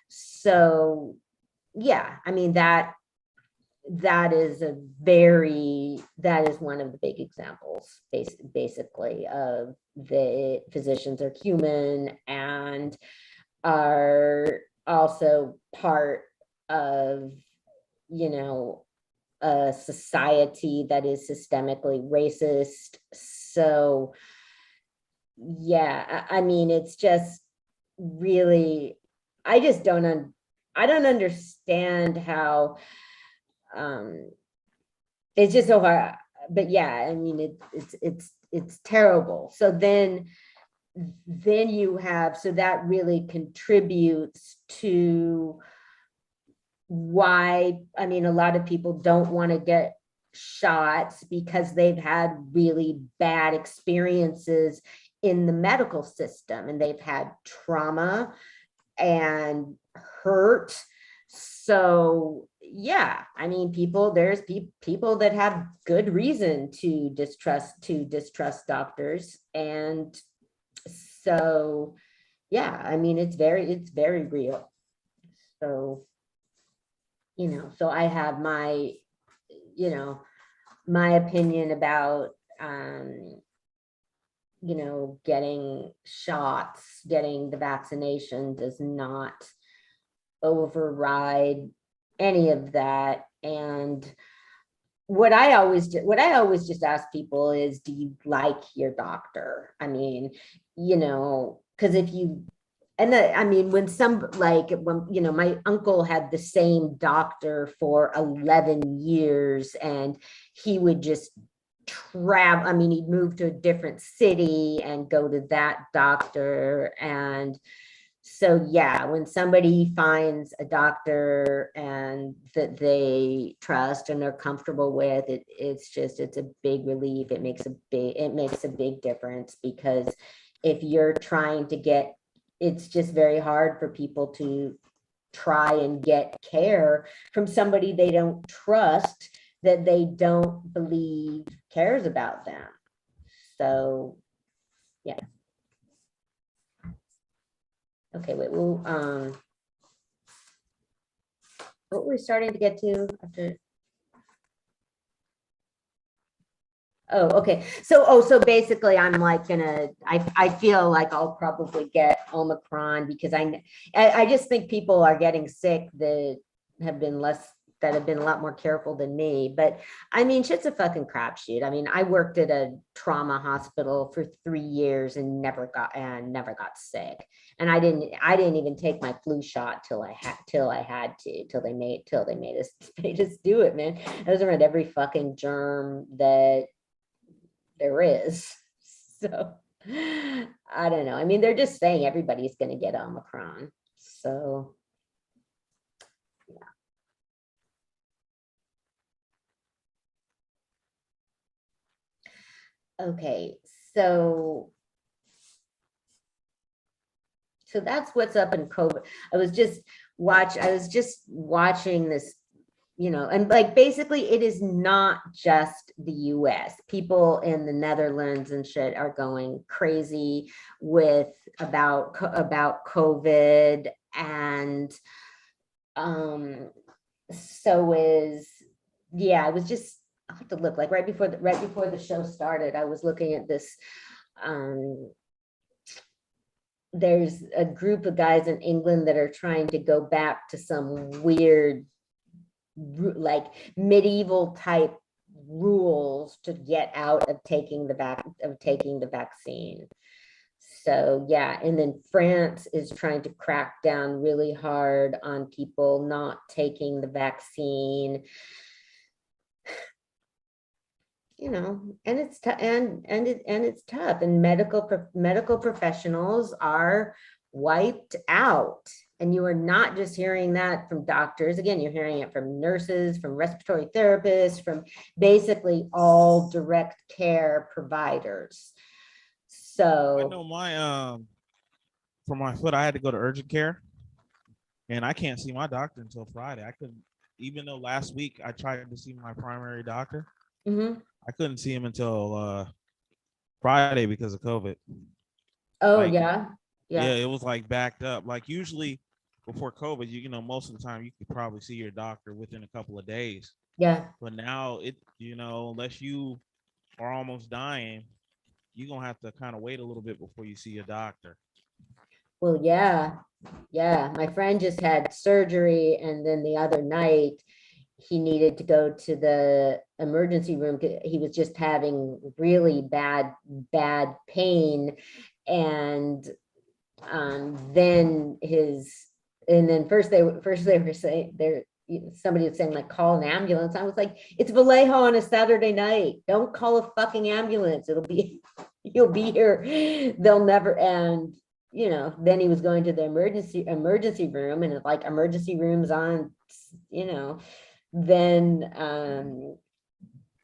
So yeah, I mean, that is one of the big examples, basically, of the physicians are human and are also part of, a society that is systemically racist. So yeah, I mean, it's just really, I don't understand how, it's just so hard. But yeah, I mean, it's terrible. So then you have, so that really contributes to why, I mean, a lot of people don't want to get shots because they've had really bad experiences in the medical system, and they've had trauma and hurt. So yeah, I mean, there's people that have good reason to distrust doctors. And so yeah, I mean, it's very real. So so I have my my opinion about getting shots, getting the vaccination does not override any of that. And what I always just ask people is, do you like your doctor? I mean, because if you, and I mean, when my uncle had the same doctor for 11 years, and he would just travel. I mean, he'd move to a different city and go to that doctor. And so, yeah, when somebody finds a doctor and that they trust and are comfortable with, it's a big relief. It makes a big difference, because if you're trying to get, it's just very hard for people to try and get care from somebody they don't trust, that they don't believe cares about them. So yeah. Okay, wait, what were we starting to get to after? Oh, okay. So basically I'm like I feel like I'll probably get Omicron, because I just think people are getting sick that have been a lot more careful than me. But I mean, shit's a fucking crapshoot. I mean, I worked at a trauma hospital for 3 years and never got sick. And I didn't even take my flu shot till they made us do it, man. I was around every fucking germ that there is. So I don't know. I mean, they're just saying everybody's going to get Omicron. So okay, so that's what's up in COVID. I was just watching this, and like, basically it is not just the US. People in the Netherlands and shit are going crazy about COVID, and so is, yeah, I was just, I'll have to look, like right before the show started, I was looking at this. There's a group of guys in England that are trying to go back to some weird, like medieval type rules to get out of taking the vaccine. So yeah, and then France is trying to crack down really hard on people not taking the vaccine. And it's it's tough, and medical professionals are wiped out. And you are not just hearing that from doctors. Again, you're hearing it from nurses, from respiratory therapists, from basically all direct care providers. So I know for my foot, I had to go to urgent care, and I can't see my doctor until Friday. I couldn't, even though last week I tried to see my primary doctor, I couldn't see him until Friday because of COVID. Oh, Like, yeah. Yeah, it was like backed up. Like usually before COVID, you know, most of the time you could probably see your doctor within a couple of days. Yeah. But now unless you are almost dying, you're gonna have to kind of wait a little bit before you see your doctor. Well, yeah. Yeah. My friend just had surgery, and then the other night he needed to go to the emergency room. He was just having really bad pain. And then first they were saying somebody was saying, like, call an ambulance. I was like, it's Vallejo on a Saturday night. Don't call a fucking ambulance. You'll be here. They'll never. And then he was going to the emergency room, and like emergency rooms on, then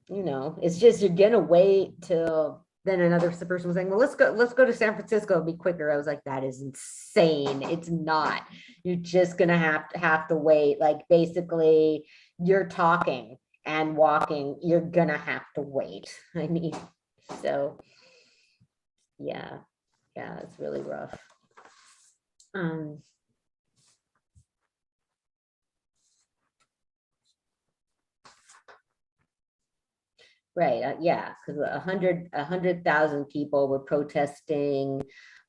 it's just, you're gonna wait till. Then another person was saying, well, let's go to San Francisco, it'll be quicker. I was like, that is insane. It's not. You're just gonna have to wait. Like, basically, you're talking and walking, you're gonna have to wait. I mean, so yeah, it's really rough. Right, yeah, because 100,000 people were protesting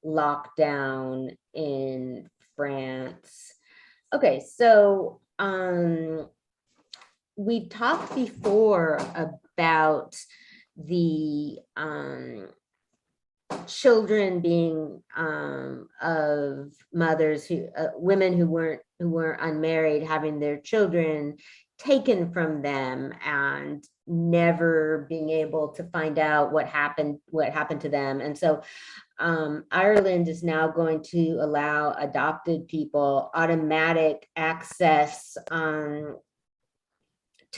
lockdown in France. Okay, so we talked before about the children being of mothers women who weren't unmarried, having their children taken from them and never being able to find out what happened to them. And so Ireland is now going to allow adopted people automatic access to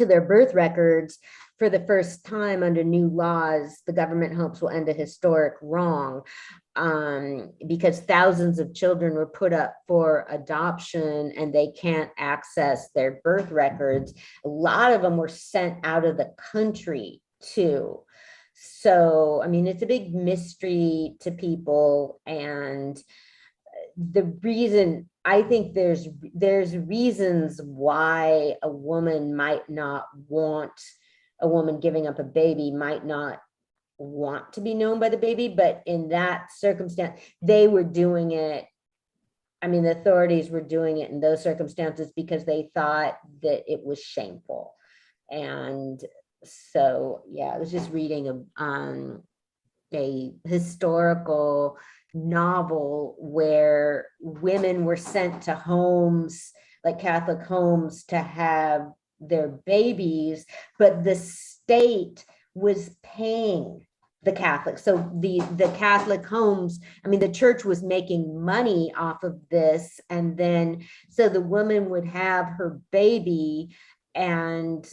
their birth records for the first time under new laws. The government hopes will end a historic wrong, because thousands of children were put up for adoption and they can't access their birth records. A lot of them were sent out of the country too. So, I mean, it's a big mystery to people. And the reason, I think there's reasons why a woman giving up a baby might not want to be known by the baby, but in that circumstance, they were doing it. I mean, the authorities were doing it in those circumstances because they thought that it was shameful. And so, yeah, I was just reading a historical novel where women were sent to homes, like Catholic homes, to have their babies, but the state was paying the Catholics. So the Catholic homes, I mean, the church was making money off of this. And then, so the woman would have her baby and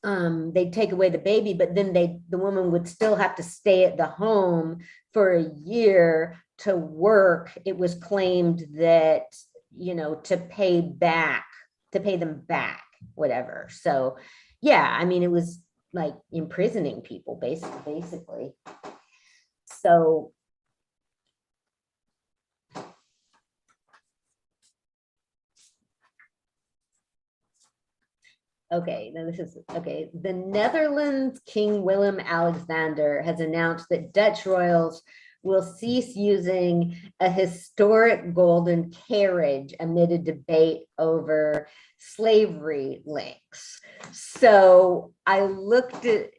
they'd take away the baby, but then the woman would still have to stay at the home for a year to work. It was claimed that, to pay them back, whatever. So yeah, I mean, it was like imprisoning people, basically. So okay, now this is okay. The Netherlands King Willem-Alexander has announced that Dutch royals will cease using a historic golden carriage amid a debate over slavery links. So I looked at,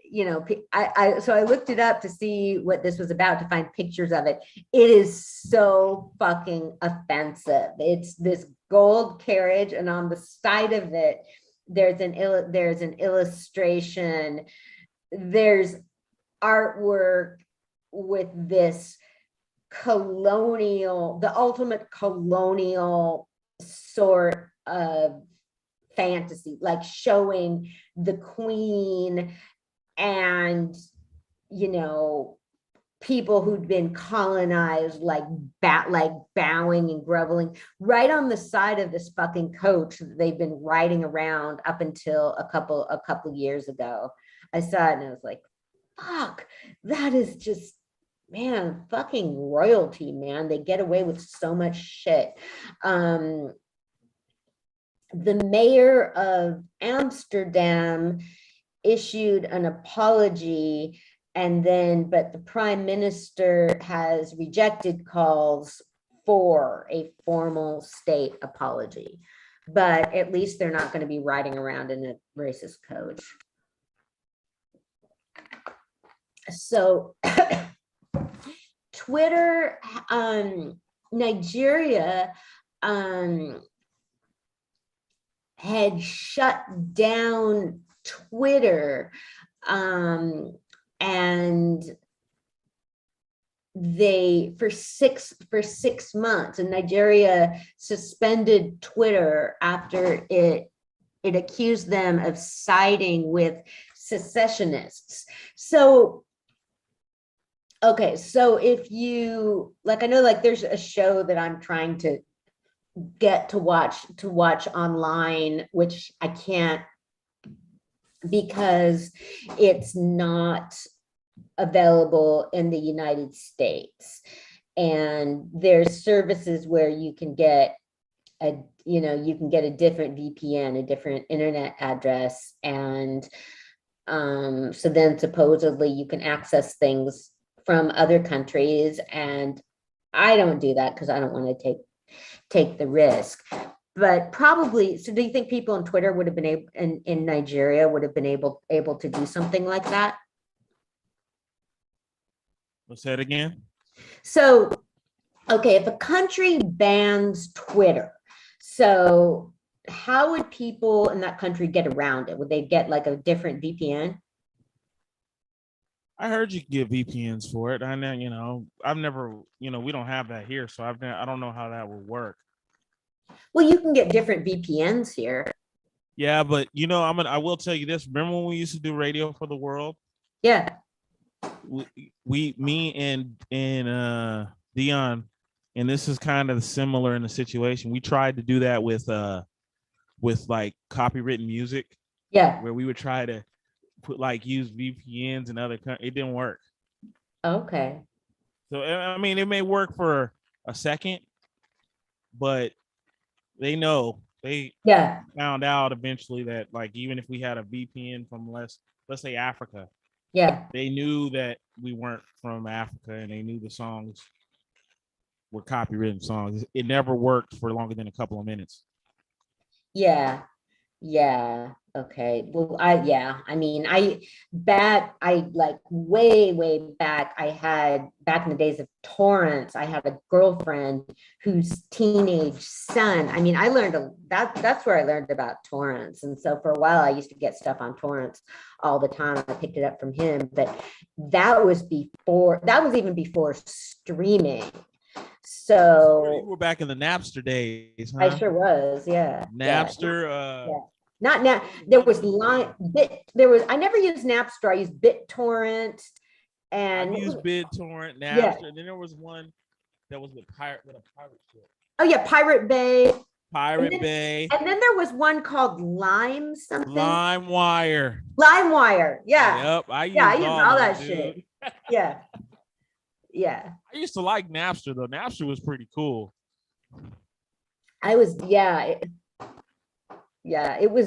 I looked it up to see what this was about, to find pictures of it. It is so fucking offensive. It's this gold carriage, and on the side of it, there's an illustration. There's artwork with this the ultimate colonial sort of fantasy, like showing the queen and, you know, people who'd been colonized, like bowing and groveling right on the side of this fucking coach that they've been riding around up until a couple years ago. I saw it and I was like, fuck, that is just, man, fucking royalty, man. They get away with so much shit. The mayor of Amsterdam issued an apology, and then, but the prime minister has rejected calls for a formal state apology. But at least they're not going to be riding around in a racist coach. So Twitter, Nigeria had shut down Twitter, and they for six months, and Nigeria suspended Twitter after it accused them of siding with secessionists. So okay, so if you like, I know like there's a show that I'm trying to get to watch online, which I can't because it's not available in the United States. And there's services where you can get a different VPN, a different internet address, and so then supposedly you can access things from other countries, and I don't do that because I don't want to take the risk. But probably, so do you think people on Twitter would have been able, in Nigeria would have been able to do something like that? What's that again? So, okay, if a country bans Twitter, so how would people in that country get around it? Would they get like a different VPN? I heard you can get VPNs for it. I know, I've never, we don't have that here, so I don't know how that would work. Well, you can get different VPNs here. Yeah, but I will tell you this. Remember when we used to do Radio for the World? Yeah. Me and Dion, and this is kind of similar in the situation. We tried to do that with like copywritten music. Yeah. Where we would try to use VPNs and other countries. It didn't work. Okay. So I mean, it may work for a second, but they found out eventually that even if we had a VPN from let's say Africa, yeah, they knew that we weren't from Africa, and they knew the songs were copywritten songs. It never worked for longer than a couple of minutes. Yeah. Okay. Well, way back, back in the days of torrents, I had a girlfriend whose teenage son, I learned that's where I learned about torrents. And so for a while I used to get stuff on torrents all the time. I picked it up from him, but that was even before streaming. So you were back in the Napster days, huh? I sure was, yeah. Napster, yeah. Not now. There was I never used Napster. I used BitTorrent, and I used BitTorrent, Napster. Yeah. And then there was one that was with a pirate ship. Oh yeah, Pirate Bay. Bay. And then there was one called Lime something. LimeWire. Yeah. Yep. I used all that shit. Yeah. Yeah. I used to like Napster though. Napster was pretty cool. It was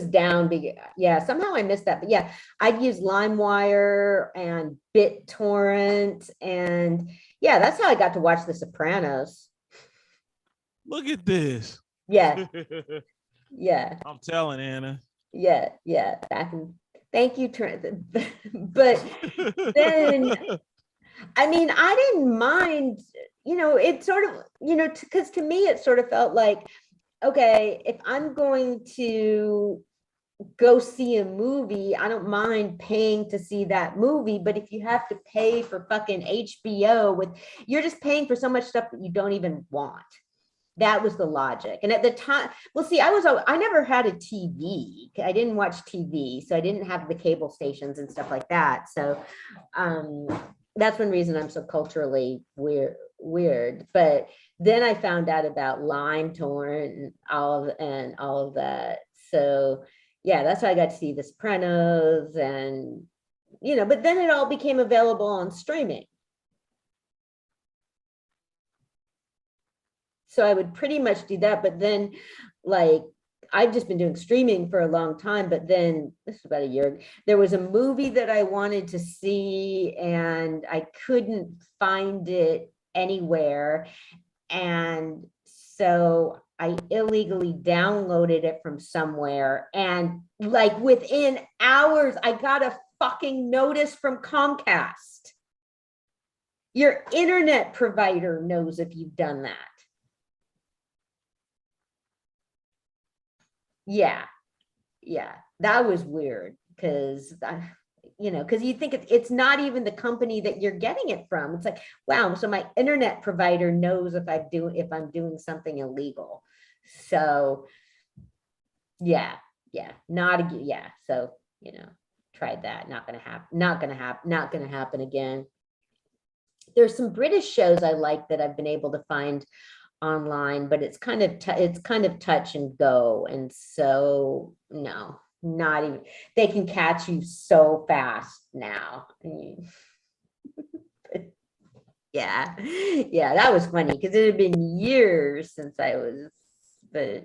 down. Yeah, somehow I missed that. But yeah, I'd use LimeWire and BitTorrent, and yeah, that's how I got to watch The Sopranos. Look at this. Yeah. Yeah. I'm telling Anna. Yeah. Thank you, but then I didn't mind, it sort of, because to me it sort of felt like, okay, if I'm going to go see a movie, I don't mind paying to see that movie. But if you have to pay for fucking HBO you're just paying for so much stuff that you don't even want. That was the logic. And at the time, well, see, I never had a TV. I didn't watch TV, so I didn't have the cable stations and stuff like that. So that's one reason I'm so culturally weird. But then I found out about Lime Torrent and all of that. So yeah, that's how I got to see The Sopranos, and but then it all became available on streaming. So I would pretty much do that. But then, like, I've just been doing streaming for a long time. But then, this is about a year, there was a movie that I wanted to see and I couldn't find it anywhere. And so I illegally downloaded it from somewhere. And like within hours, I got a fucking notice from Comcast. Your internet provider knows if you've done that. Yeah, that was weird because because you think it's not even the company that you're getting it from. It's like, wow, so my internet provider knows if I'm doing something illegal. So yeah. So tried that. Not gonna happen again. There's some British shows I like that I've been able to find online, but it's kind of touch and go, and so no, not even. They can catch you so fast now. Yeah, that was funny because it had been years since I was, but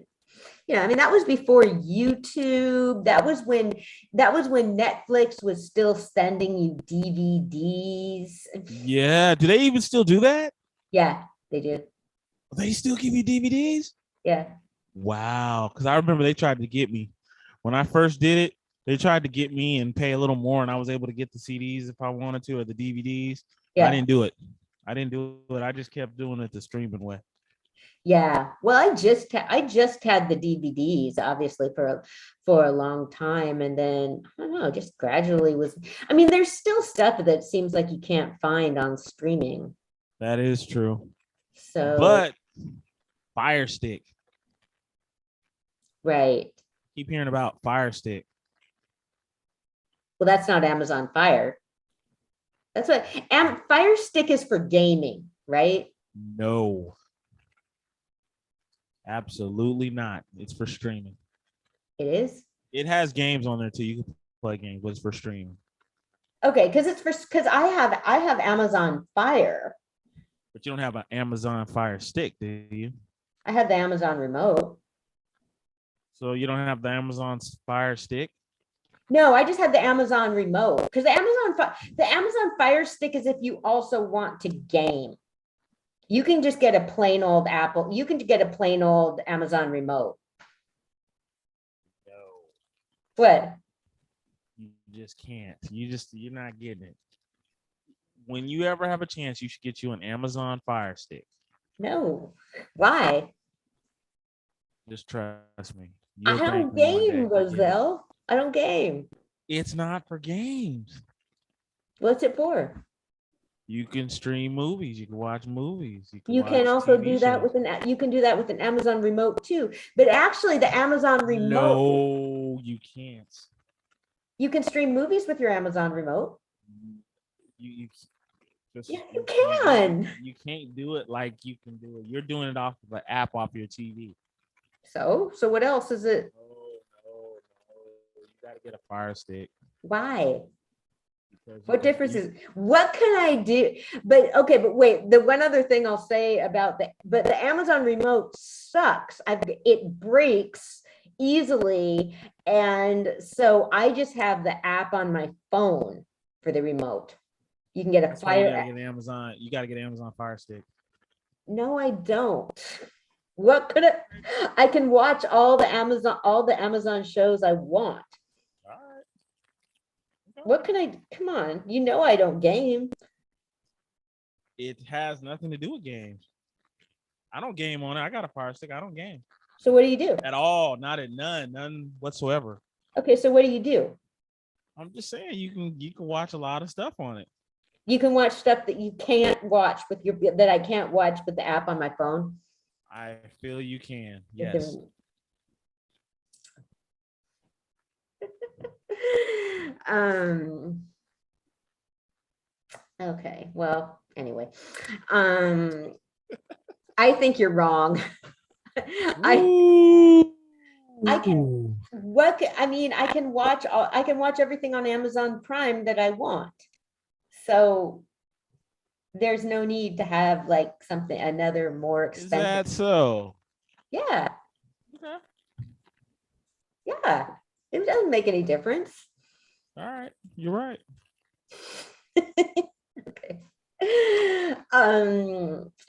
that was before YouTube. That was when Netflix was still sending you DVDs. Yeah, do they even still do that? Yeah, they do. They still give you DVDs? Yeah. Wow. Because I remember they tried to get me. When I first did it, they tried to get me and pay a little more, and I was able to get the CDs if I wanted to, or the DVDs. Yeah. I didn't do it. I just kept doing it the streaming way. Yeah. Well, I just had the DVDs, obviously, for a long time. And then, I don't know, just gradually there's still stuff that seems like you can't find on streaming. That is true. So, but Fire Stick. Right. Keep hearing about Fire Stick. Well, that's not Amazon Fire. That's what Fire Stick is for gaming, right? No. Absolutely not. It's for streaming. It is? It has games on there too. You can play games, but it's for streaming. Okay, because I have Amazon Fire. But you don't have an Amazon Fire Stick, do you? I have the Amazon remote. So you don't have the Amazon Fire Stick? No, I just have the Amazon remote. Because the Amazon Fire Stick is if you also want to game. You can just get a plain old Apple. You can get a plain old Amazon remote. No. What? You just can't. You're not getting it. When you ever have a chance, you should get you an Amazon Fire Stick. No. Why? Just trust me. I don't game, Roselle. I don't game. It's not for games. What's it for? You can stream movies. You can watch movies. You can also do that with you can do that with an Amazon remote too. But actually the Amazon remote. No, you can't. You can stream movies with your Amazon remote. You can. You can't do it like you can do it. You're doing it off of an app off your TV. So what else is it? No. You got to get a Fire Stick. Why? What difference is? What can I do? But wait. The one other thing I'll say about the Amazon remote sucks. It breaks easily, and so I just have the app on my phone for the remote. You can get a Fire. You got to get Amazon Fire Stick. No, I don't. What could I can watch all the Amazon shows I want. All right. What can I? Come on, I don't game. It has nothing to do with games. I don't game on it. I got a Fire Stick. I don't game. So what do you do? At all? Not at none whatsoever. Okay, so what do you do? I'm just saying you can watch a lot of stuff on it. You can watch stuff that you can't watch with your that I can't watch with the app on my phone. I feel you can. With Yes. Um. Okay. Well, anyway, I think you're wrong. I can I mean I can watch everything on Amazon Prime that I want. So there's no need to have like something another more expensive. Is that so? Yeah. Okay. Yeah. It doesn't make any difference. All right. You're right.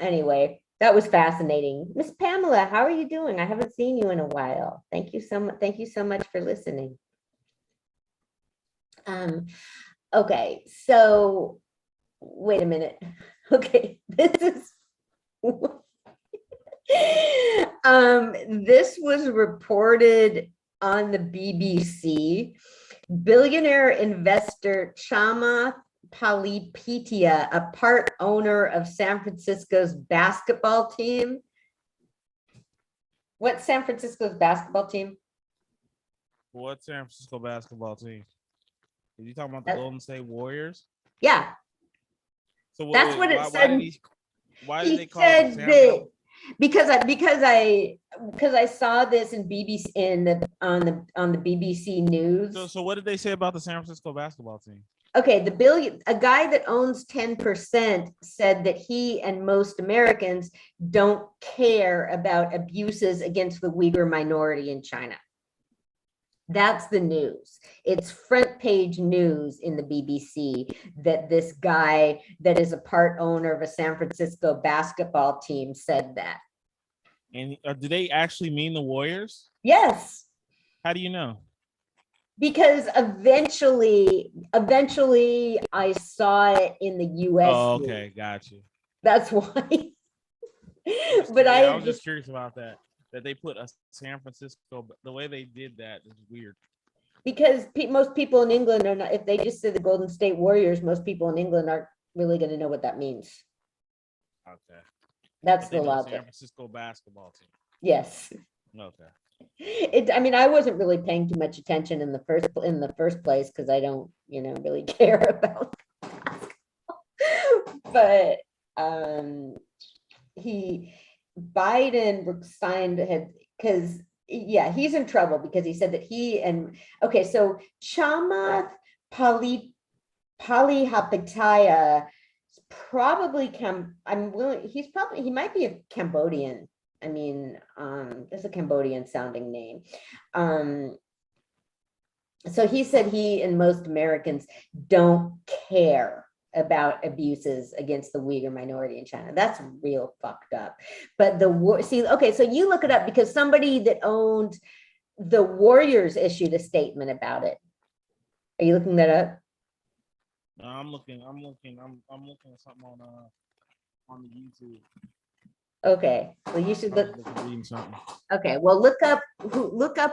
Anyway, that was fascinating. Miss Pamela, how are you doing? I haven't seen you in a while. Thank you so much. Thank you so much for listening. Okay, so wait a minute. Okay, this is this was reported on the BBC. Billionaire investor Chamath Palihapitiya, a part owner of San Francisco's basketball team. What's San Francisco's basketball team? What San Francisco basketball team? Are you talking about the Golden State Warriors? Yeah. So that's what it said. Why did they call it that? Because I saw this in BBC on the BBC News. So what did they say about the San Francisco basketball team? Okay, a guy that owns 10% said that he and most Americans don't care about abuses against the Uyghur minority in China. That's the news. It's front page news in the BBC that this guy that is a part owner of a San Francisco basketball team said that. And do they actually mean the Warriors? Yes. How do you know? Because eventually I saw it in the US. Oh, okay, got you. That's why. But I was just curious about that they put a San Francisco, the way they did that is weird. Because most people in England are not, if they just say the Golden State Warriors, most people in England aren't really going to know what that means. Okay. That's the logic. San Francisco basketball team. Yes. Okay. I mean, I wasn't really paying too much attention in the first place because I don't, really care about basketball. But Biden signed because he's in trouble because he said that so Chamath Palihapitiya probably he might be a Cambodian. I mean, that's a Cambodian sounding name. So he said he and most Americans don't care about abuses against the Uyghur minority in China. That's real fucked up. But so you look it up because somebody that owned the Warriors issued a statement about it. Are you looking that up? No, I'm looking at something on the YouTube. Okay, well you should look. Okay, well look up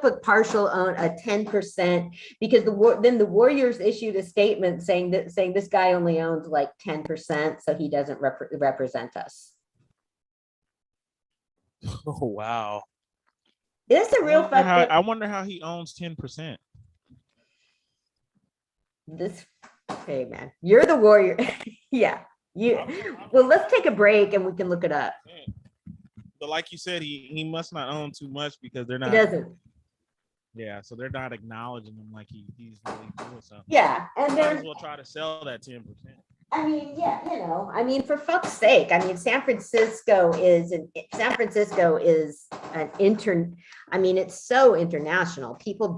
a partial own a 10% because then the Warriors issued a statement saying this guy only owns like 10%, so he doesn't represent us. Oh wow, it's a real fucked up. I wonder how he owns 10%. Okay, man, you're the Warrior. Yeah. Well, let's take a break and we can look it up. But like you said, he must not own too much because they're not. He doesn't. Yeah, so they're not acknowledging him like he's really doing something. Yeah, and might as well try to sell that 10%. I mean, yeah, for fuck's sake. I mean, San Francisco is it's so international. People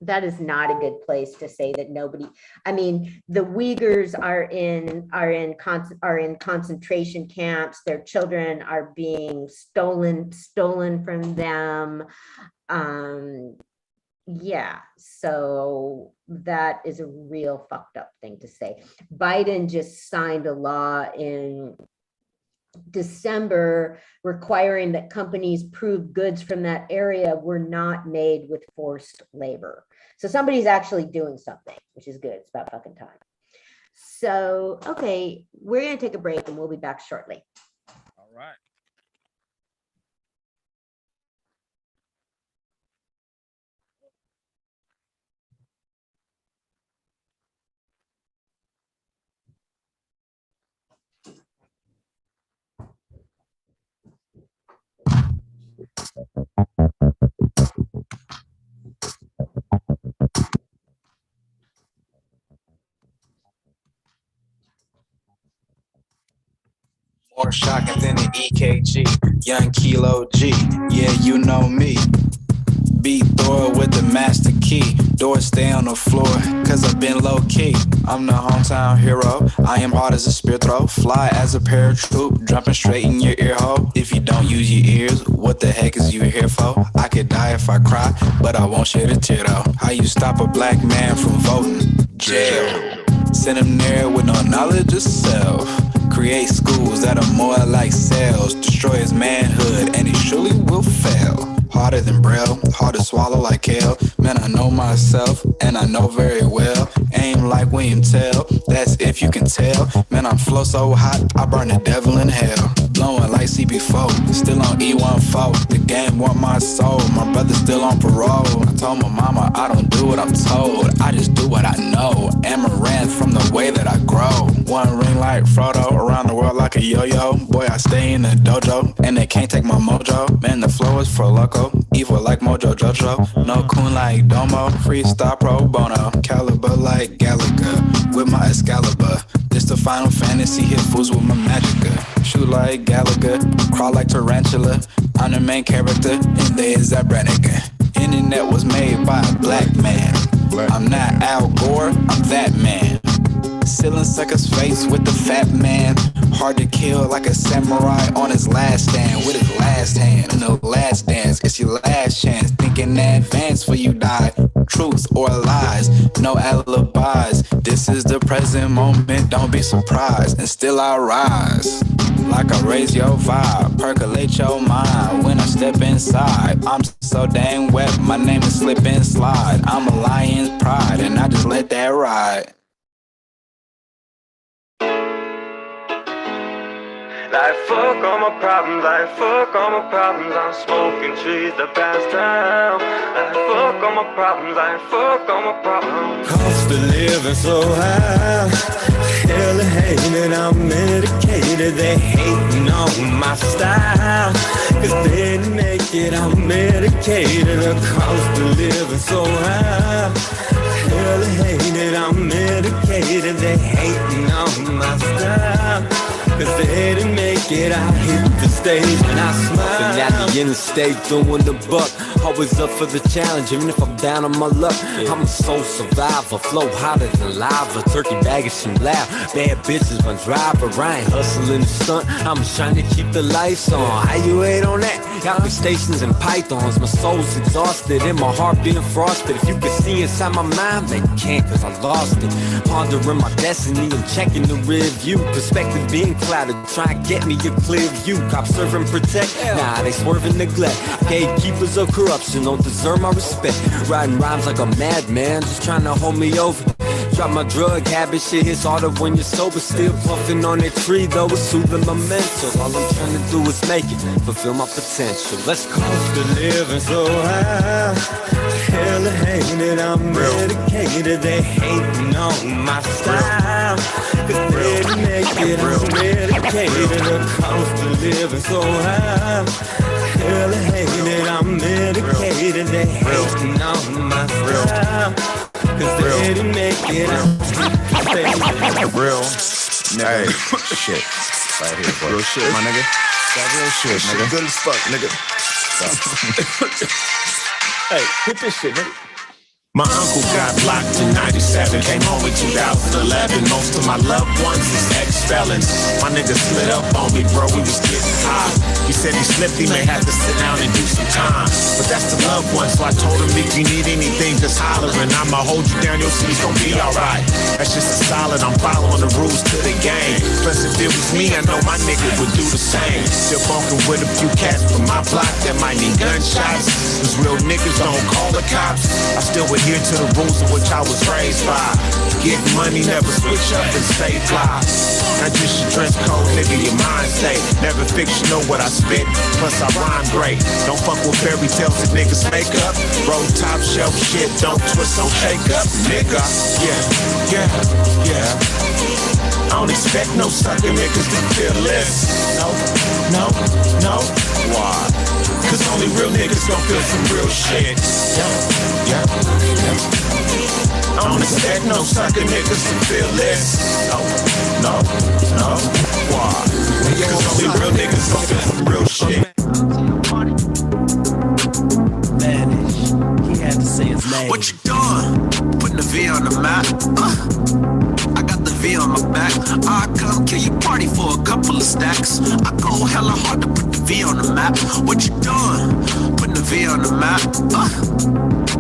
that is not a good place to say that nobody. I mean, the Uyghurs are in concentration camps. Their children are being stolen from them. Yeah, so that is a real fucked up thing to say. Biden just signed a law December requiring that companies prove goods from that area were not made with forced labor. So somebody's actually doing something, which is good. It's about fucking time. So, okay, we're going to take a break and we'll be back shortly. All right. More shocking than an EKG. Young Kilo G, yeah, you know me. Beat Thor with the master key. Doors stay on the floor, cause I've been low key. I'm the hometown hero. I am hard as a spear throw. Fly as a paratroop, jumping straight in your ear hole. If you don't use your ears, what the heck is you here for? I could die if I cry, but I won't shed a tear though. How you stop a black man from voting? Jail. Send him there with no knowledge of self. Create schools that are more like cells. Destroy his manhood and he surely will fail. Harder than Braille, hard to swallow like kale. Man, I know myself, and I know very well. Aim like William Tell, that's if you can tell. Man, I'm flow so hot, I burn the devil in hell. Blowing like CB4, still on E14. The game want my soul, my brother's still on parole. I told my mama I don't do what I'm told, I just do what I know. Amaranth from the way that I grow. One ring like Frodo, around the world like a yo-yo. Boy, I stay in the dojo, and they can't take my mojo. Man, the flow is for loco, evil like Mojo Jojo. No coon like Domo, freestyle pro bono. Caliber like Gallagher, with my Excalibur. This the Final Fantasy, hit fools with my Magica. Shoot like Gallagher, crawl like Tarantula. I'm the main character, and there's that Brannigan. Internet was made by a black man. I'm not Al Gore, I'm that man. Sealing sucker's face with the fat man. Hard to kill like a samurai on his last stand. With his last hand in the last dance. It's your last chance. Thinking in advance for you die. Truth or lies, no alibis. This is the present moment, don't be surprised. And still I rise. Like I raise your vibe, percolate your mind. When I step inside, I'm so dang wet. My name is slip and slide. I'm a lion's pride, and I just let that ride. Like fuck all my problems, like fuck all my problems. I'm smoking trees to pass time. Like fuck all my problems, like fuck all my problems. Cost of living so high, hell hating, I'm medicated. They hating on my style, cause they didn't make it, I'm medicated. The cost of living so high, hell hating, I'm medicated. They hating on my style, cause they didn't make it. I hit the stage and I smile. And at the interstate doing the buck, always up for the challenge, even if I'm down on my luck. I'm a soul survivor, flow hotter than lava. Turkey baggage seem loud, bad bitches run driver. I ain't hustling the stunt, I'm just trying to keep the lights on. How you hate on that? Got me stations and pythons, my soul's exhausted and my heart being frosted. If you could see inside my mind, they can't cause I lost it. Pondering my destiny and checking the rear view. Perspective being clouded, try and get me a clear view. Cops serve and protect, nah, they swerve and neglect. Gatekeepers of corruption don't deserve my respect. Writing rhymes like a madman, just trying to hold me over. Drop my drug habit, shit hits harder when you're sober. Still puffing on that tree though, it's soothing my mental. All I'm trying to do is make it, fulfill my potential. Let's go. Cost of living so high, hell hating, I'm medicated. They hating on my style, cause they didn't make it, I'm medicated. The cost of living so high, hell hating, I'm medicated. They hating on my style, cause they didn't make it, I'm real. Hey, shit. Right here, boy. Real shit, my nigga. That real shit, nigga. Good as fuck, nigga. Hey, hit this shit, nigga. My uncle got blocked in 97, came home in 2011. Most of my loved ones is ex-felons. My nigga slid up on me, bro, we was getting high. He said he slipped, he may have to sit down and do some time. But that's the loved one, so I told him if you need anything, just holler. And I'ma hold you down, your seat's gonna be alright. That's just a solid, I'm following the rules to the game. Plus if it was me, I know my nigga would do the same. Still bunking with a few cats from my block that might need gunshots. Cause real niggas don't call the cops. I still adhere to the rules in which I was raised by. Get money, never switch up and stay fly. Not just your dress code, nigga, your mind state. Never fictional what I spit, plus I rhyme great. Don't fuck with fairy tales that niggas make up. Roll top shelf shit, don't twist, don't shake up, nigga. Yeah. I don't expect no sucker niggas to feel this. No. Why? Cause only real niggas gon' feel some real shit. Yeah. I don't expect no sucker niggas to feel this. No. Why? Cause only real niggas gon' feel some real shit. He had to say his name. What you doing? Putting the V on the map. I got the V on my back. I come kill your party for a couple of stacks. I go hella hard to put the V on the map. What you doing? Putting the V on the map.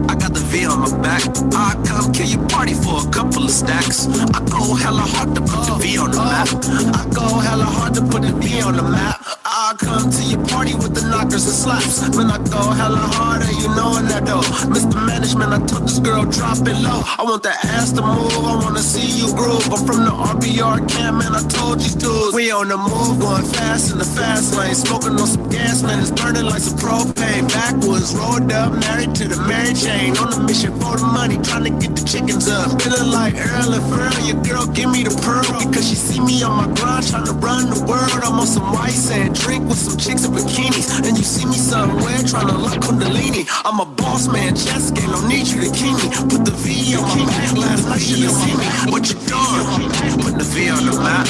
I got the V on my back. I come kill your party for a couple of stacks. I go hella hard to put the V on the map. I go hella hard to put the V on the map. I come to your party with the knockers and slaps. When I go hella harder, you knowin' that though. Mr. Management, I told this girl drop it low. I want that ass to move, I wanna see you groove. I'm from the RBR camp, man, I told you dudes. We on the move, going fast in the fast lane. Smoking on some gas, man, it's burning like some propane. Backwoods, rolled up, married to the Mary Jane. On a mission for the money, trying to get the chickens up. Feeling like Earl and Furl, your girl give me the pearl. Because she see me on my grind, trying to run the world. I'm on some white sand, drink with some chicks in bikinis. And you see me somewhere, trying to lock Kundalini. I'm a boss man, chest game, don't need you to keep me. Put the V on my back, last night you didn't see me. What you doing? Put the V on the map.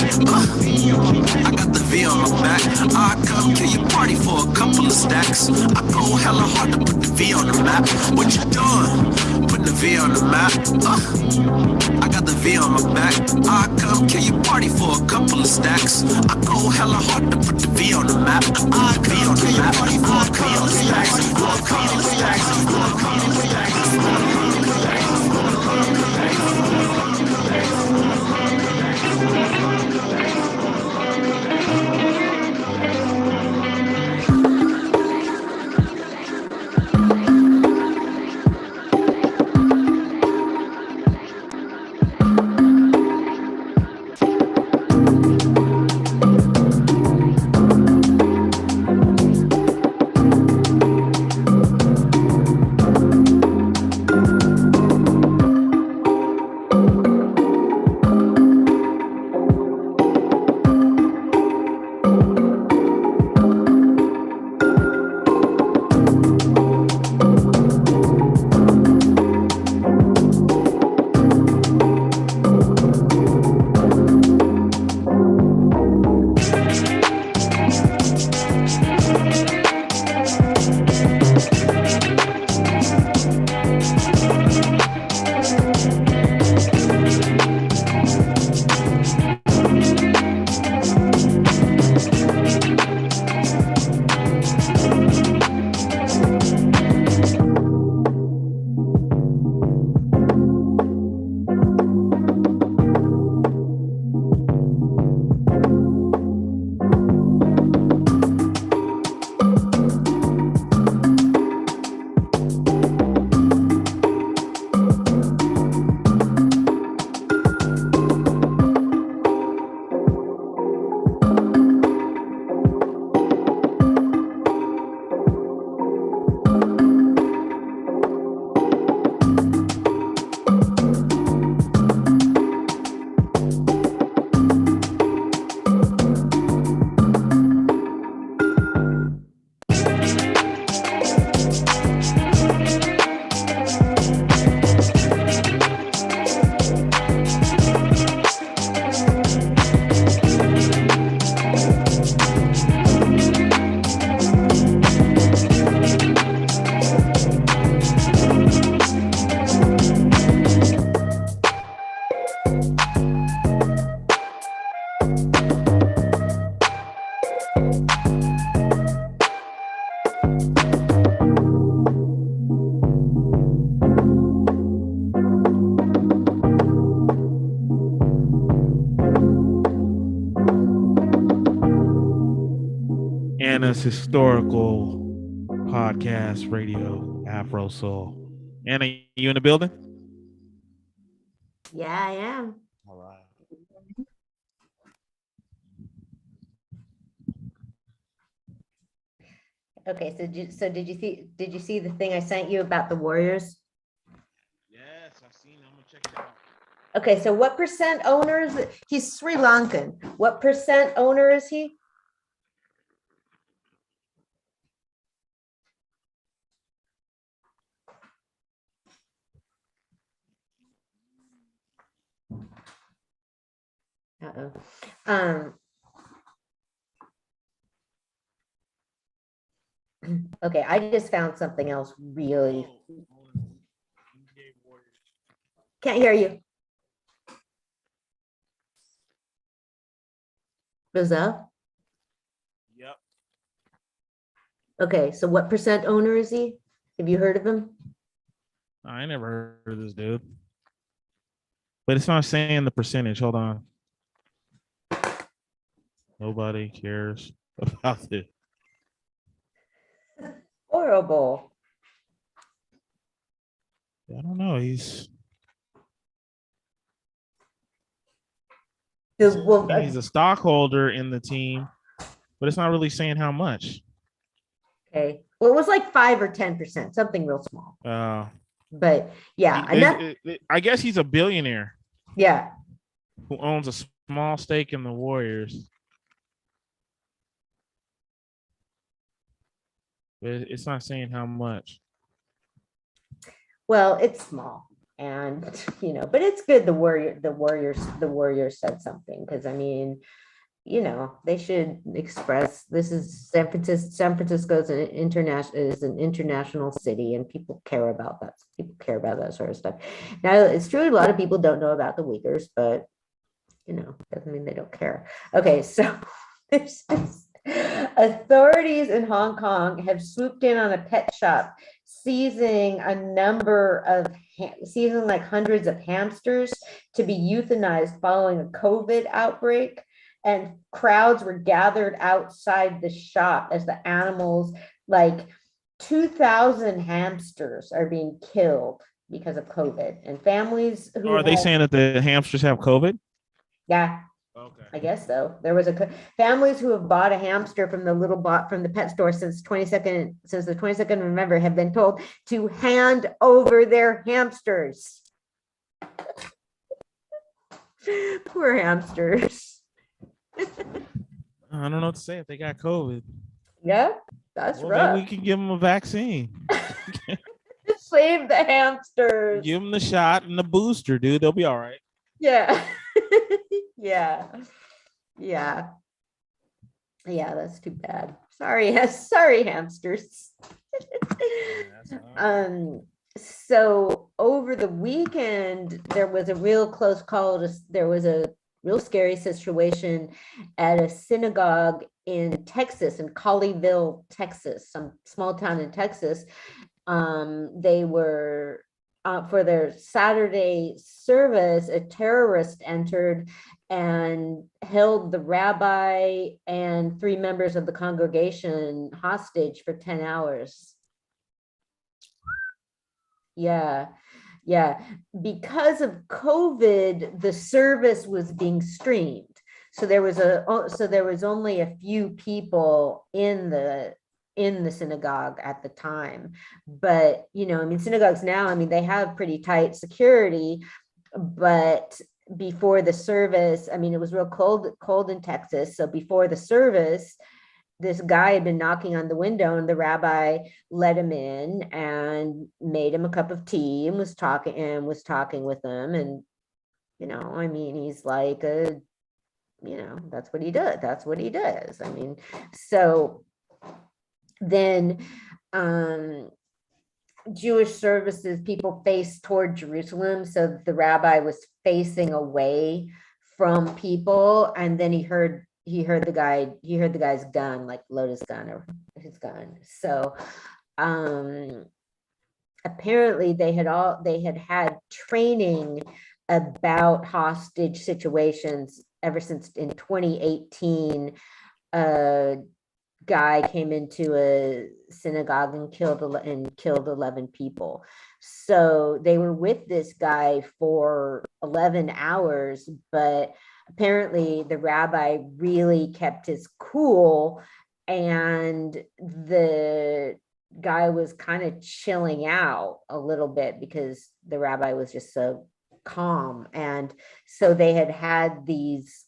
I got the V on my back. I come kill your party for a couple of stacks. I go hella hard to put the V on the map. What you doing? Put the V on the map. I got the V on my back. I come kill your party for a couple of stacks. I go hella hard to put the V on the map. I come kill your party for a couple of stacks. I couple of stacks. Couple of stacks. Atlanta's historical podcast radio, Afro Soul. Anna, you in the building? Yeah, I am. All right. Okay, so did you see the thing I sent you about the Warriors? Yes, I've seen it. I'm gonna check it out. Okay, so what percent owner is it? He's Sri Lankan. What percent owner is he? Uh-oh. Okay, I just found something else really. Can't hear you. Roselle? Yep. Okay, so what percent owner is he? Have you heard of him? I never heard of this dude. But it's not saying the percentage. Hold on. Nobody cares about it. Horrible. I don't know. He's a stockholder in the team, but it's not really saying how much. Okay. Well, it was like 5 or 10%, something real small. But yeah, I guess he's a billionaire. Yeah. Who owns a small stake in the Warriors. But it's not saying how much. Well, it's small, and but it's good. The Warriors said something, because I mean, they should express. This is San Francisco. San Francisco is an international city, and people care about that. People care about that sort of stuff. Now, it's true a lot of people don't know about the Uyghurs, but doesn't mean they don't care. Okay, so there's authorities in Hong Kong have swooped in on a pet shop, seizing like hundreds of hamsters to be euthanized following a COVID outbreak. And crowds were gathered outside the shop as the animals, like 2,000 hamsters, are being killed because of COVID. And families who are they saying that the hamsters have COVID? Yeah. Okay. I guess so. There was families who have bought a hamster from the pet store since the 22nd of November have been told to hand over their hamsters. Poor hamsters. I don't know what to say if they got COVID. Yeah, that's rough. Maybe we can give them a vaccine. Save the hamsters. Give them the shot and the booster, dude. They'll be all right. Yeah. Yeah. That's too bad. Sorry hamsters. So over the weekend there was a real close call. There was a real scary situation at a synagogue in Texas, in Colleyville, Texas, some small town in Texas. They were for their Saturday service, a terrorist entered and held the rabbi and 3 members of the congregation hostage for 10 hours. Yeah. Because of COVID, the service was being streamed. So there was only a few people in the synagogue at the time. But synagogues now, they have pretty tight security. But before the service, it was real cold in Texas. So before the service, this guy had been knocking on the window, and the rabbi let him in and made him a cup of tea and was talking with him. And he's like that's what he does. So then Jewish services, people faced toward Jerusalem, so the rabbi was facing away from people, and then he heard the guy's gun, like load his gun or his gun. So apparently they had training about hostage situations ever since in 2018. guy came into a synagogue and killed 11 people. So they were with this guy for 11 hours, but apparently the rabbi really kept his cool, and the guy was kind of chilling out a little bit because the rabbi was just so calm. And so they had these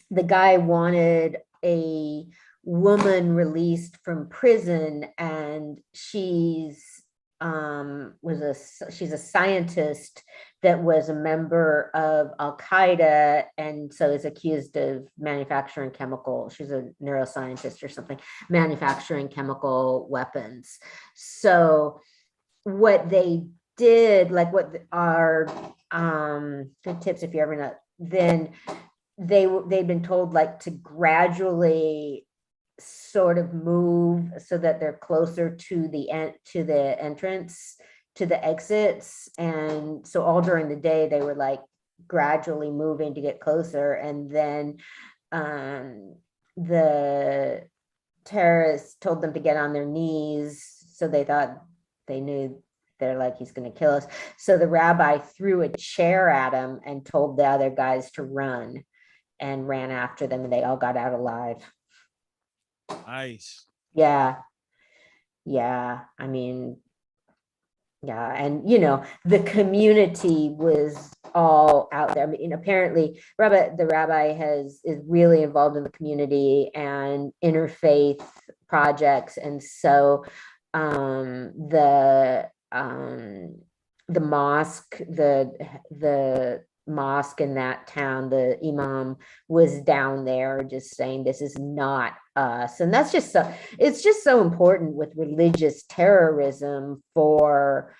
the guy wanted a woman released from prison, and she's a scientist that was a member of Al-Qaeda, and so is accused of manufacturing she's a neuroscientist or something, manufacturing chemical weapons. So what they did, like what are good tips if you ever know, then they've been told like to gradually sort of move so that they're closer to the entrance, to the exits. And so all during the day they were like gradually moving to get closer, and then the terrorists told them to get on their knees, so they knew they're like, he's going to kill us. So the rabbi threw a chair at him and told the other guys to run, and ran after them, and they all got out alive. Nice. Yeah. I mean, yeah. And, the community was all out there. I mean, apparently the rabbi is really involved in the community and interfaith projects. And so the mosque, the mosque in that town, the imam was down there just saying, this is not us. And that's just it's just so important with religious terrorism for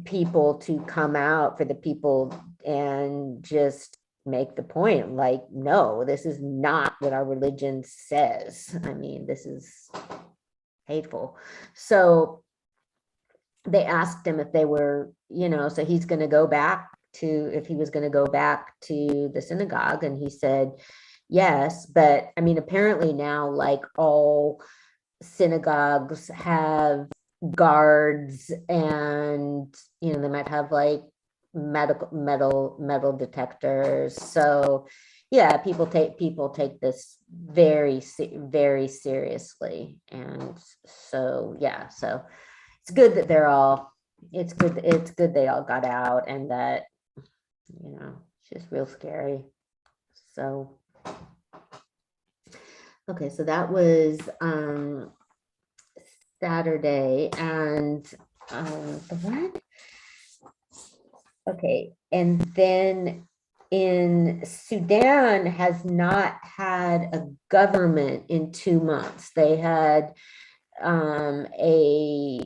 people to come out, for the people, and just make the point, like, no, this is not what our religion says. I mean, this is hateful. So they asked him if they were, so he's going to go back if he was going to go back to the synagogue, and he said yes. But I mean, apparently now, like, all synagogues have guards, and they might have like metal detectors. So yeah, people take this very, very seriously. And so yeah, so it's good that it's good they all got out, and that it's just real scary. So okay, so that was Saturday. And what? Okay, and then in Sudan has not had a government in 2 months. They had a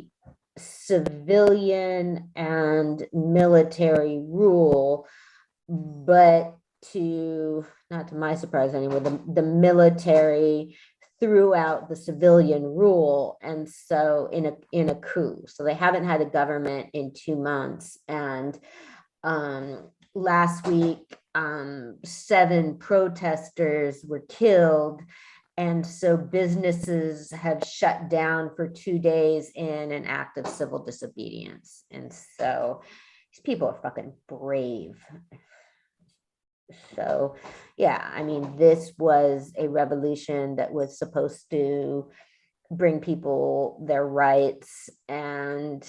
civilian and military rule, but not to my surprise anyway, the military threw out the civilian rule, and so in a coup. So they haven't had a government in 2 months. And last week 7 protesters were killed, and so businesses have shut down for 2 days in an act of civil disobedience. And so these people are fucking brave. So yeah, I mean, this was a revolution that was supposed to bring people their rights, and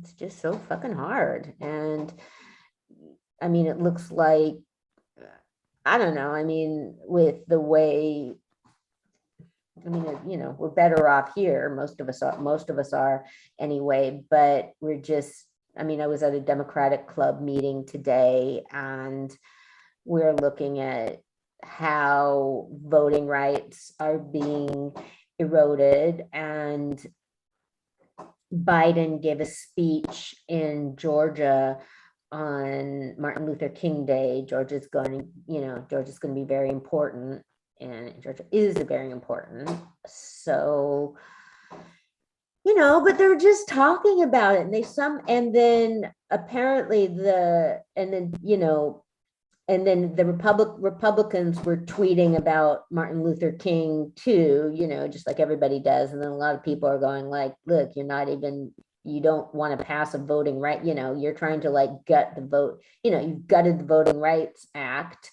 it's just so fucking hard. And I mean, it looks like, I don't know, I mean, with the way, I mean, we're better off here. Most of us are anyway, but we're just, I mean, I was at a Democratic Club meeting today, and we're looking at how voting rights are being eroded. And Biden gave a speech in Georgia on Martin Luther King Day. Georgia's going to be very important, and Georgia is very important. So, but they're just talking about it, and then apparently and then the Republicans were tweeting about Martin Luther King too, you know, just like everybody does. And then a lot of people are going like, look, you don't want to pass a voting right, you know, you're trying to like gut the vote, you know, you've gutted the Voting Rights Act,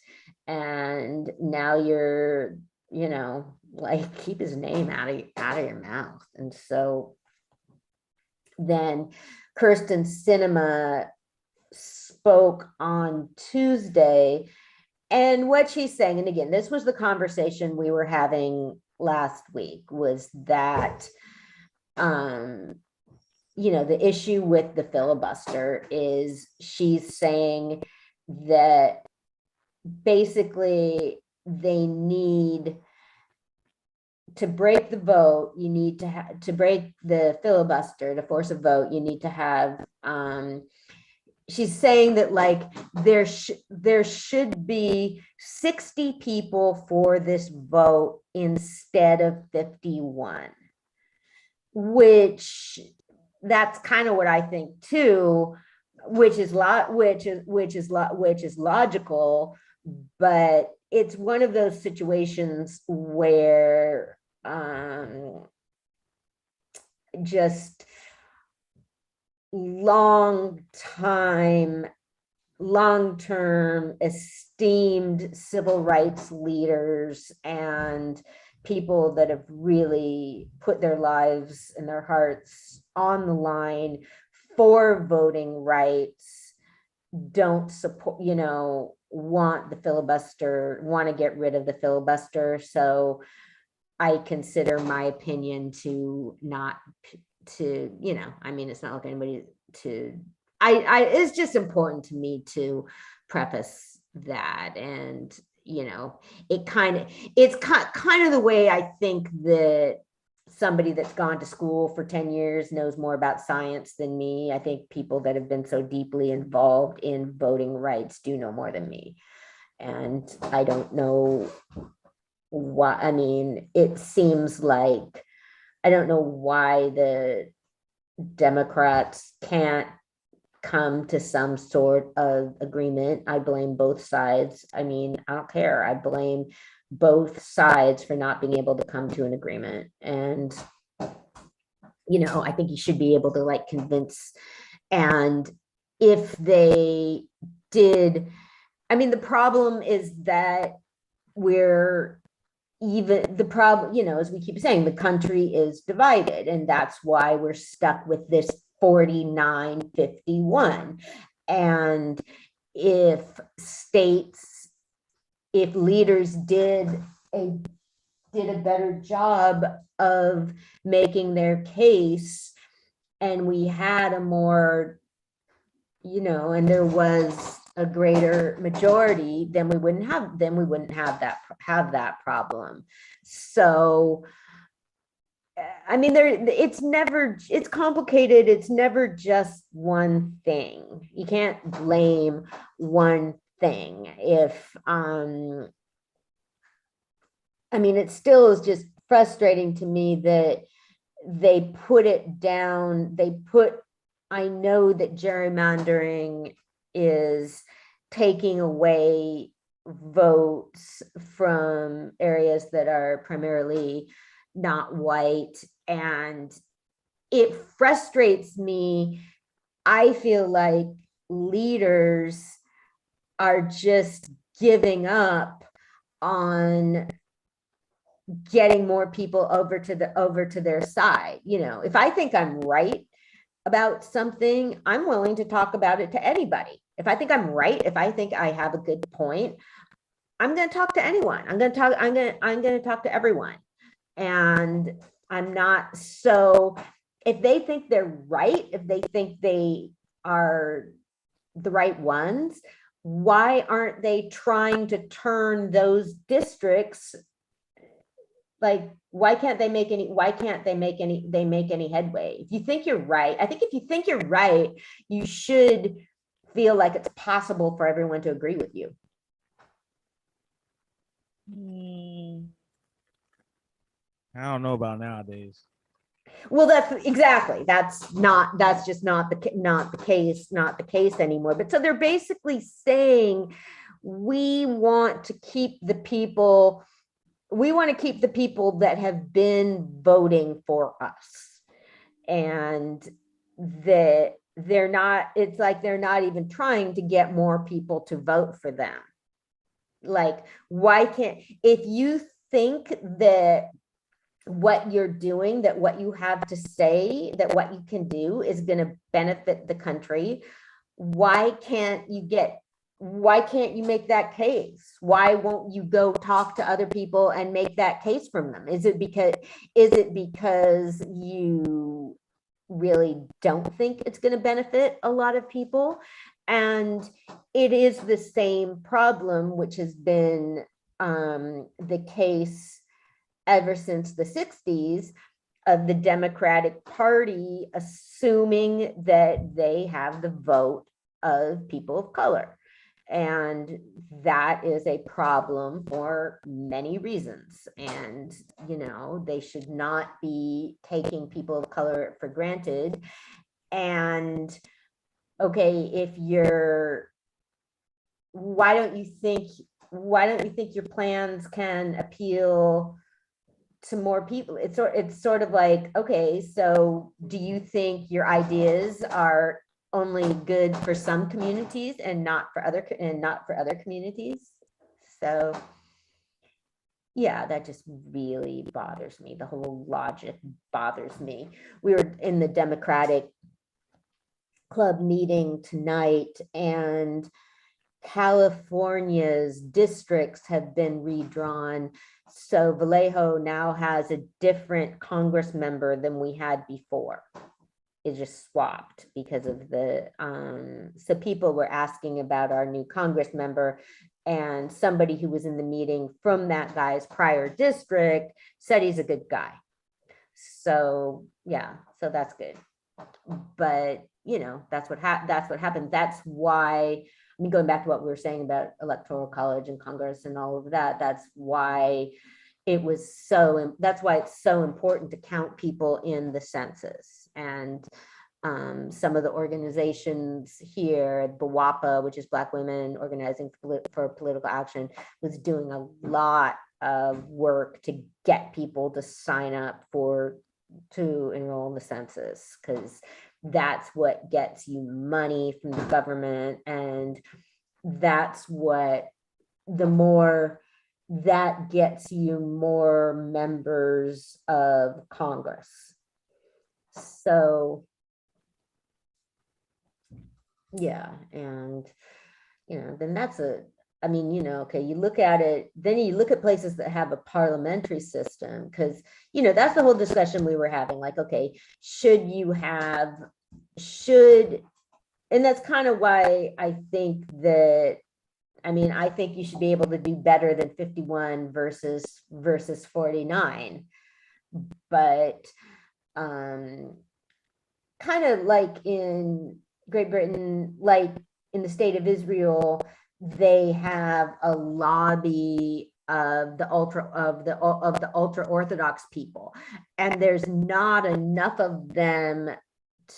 and now you're, you know, like, keep his name out of your mouth. And so then Kirsten Sinema spoke on Tuesday, and what she's saying, and again, this was the conversation we were having last week, was that you know, the issue with the filibuster is she's saying that basically they need to break the vote, you need to break the filibuster, to force a vote, you need to have she's saying that like there should be 60 people for this vote instead of 51, which that's kind of what I think too, which is logical, but it's one of those situations where just long-term esteemed civil rights leaders and people that have really put their lives and their hearts on the line for voting rights don't support, you know, want the filibuster, want to get rid of the filibuster. So I consider my opinion to not to, you know, I mean, it's not like anybody to, it's just important to me to preface that. And, you know, it's kind of the way I think that somebody that's gone to school for 10 years knows more about science than me. I think people that have been so deeply involved in voting rights do know more than me. And I don't know why, I mean, it seems like, I don't know why the Democrats can't come to some sort of agreement. I blame both sides. I mean, I don't care. I blame both sides for not being able to come to an agreement. And, you know, I think you should be able to like convince, and if they did, I mean, the problem is that the problem, you know, as we keep saying, the country is divided, and that's why we're stuck with this 49-51. And if leaders did a better job of making their case, and we had a more, you know, and there was a greater majority, then we wouldn't have that problem. So I mean, it's complicated. It's never just one thing. You can't blame one thing. I mean, it still is just frustrating to me that they put it down. I know that gerrymandering is taking away votes from areas that are primarily not white, and it frustrates me. I feel like leaders are just giving up on getting more people over to their side. You know, if I think I'm right about something, I'm willing to talk about it to anybody. If I think I'm right, if I think I have a good point, I'm going to talk to anyone. I'm going to talk to everyone. And I'm not, so if they think they're right, if they think they are the right ones, why aren't they trying to turn those districts? Like, why can't they make any headway? If you think you're right, I think if you think you're right, you should feel like it's possible for everyone to agree with you. I don't know about nowadays. Well, that's just not the case anymore. But so they're basically saying we want to keep the people that have been voting for us, and that they're not, it's like they're not even trying to get more people to vote for them. Like, why can't, if you think that what you're doing, that what you have to say, that what you can do is going to benefit the country, why can't you make that case? Why won't you go talk to other people and make that case from them? Is it because you really don't think it's going to benefit a lot of people? And it is the same problem, which has been the case ever since the 60s, of the Democratic Party assuming that they have the vote of people of color. And that is a problem for many reasons. And, you know, they should not be taking people of color for granted. And okay, why don't you think your plans can appeal to more people? It's sort of like, okay, so do you think your ideas are only good for some communities and not for other communities? So yeah, that just really bothers me. The whole logic bothers me. We were in the Democratic Club meeting tonight, and California's districts have been redrawn. So Vallejo now has a different Congress member than we had before. It just swapped because of the, so people were asking about our new Congress member, and somebody who was in the meeting from that guy's prior district said he's a good guy. So yeah, so that's good. But you know, that's what happened. That's why, I mean, going back to what we were saying about Electoral College and Congress and all of that, that's why it's so important to count people in the census. And some of the organizations here, BWAPA, which is Black Women Organizing for Political Action, was doing a lot of work to get people to sign up to enroll in the census, because that's what gets you money from the government, and that's what, the more that gets you more members of Congress. So yeah, and you know, then I mean, you know, okay, you look at it, then you look at places that have a parliamentary system, because, you know, that's the whole discussion we were having, like, okay, and that's kind of why I think that, I mean, I think you should be able to do better than 51 versus 49, but kind of like in Great Britain, like in the state of Israel, they have a lobby of the ultra Orthodox people, and there's not enough of them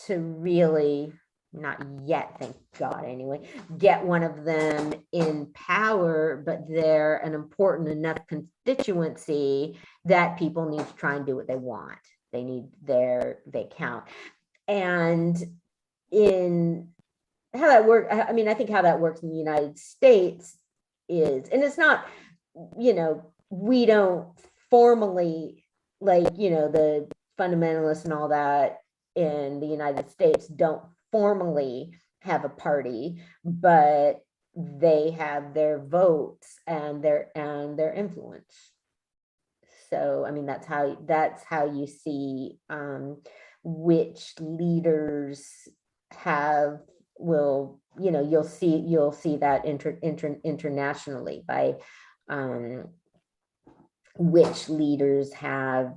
to really, not yet, thank God anyway, get one of them in power, but they're an important enough constituency that people need to try and do what they want. They count. And in how that works, I mean, I think how that works in the United States is, and it's not, you know, we don't formally, like, you know, the fundamentalists and all that in the United States don't formally have a party, but they have their votes and their influence. So I mean, that's how you see which leaders will, you know, you'll see that internationally by which leaders have,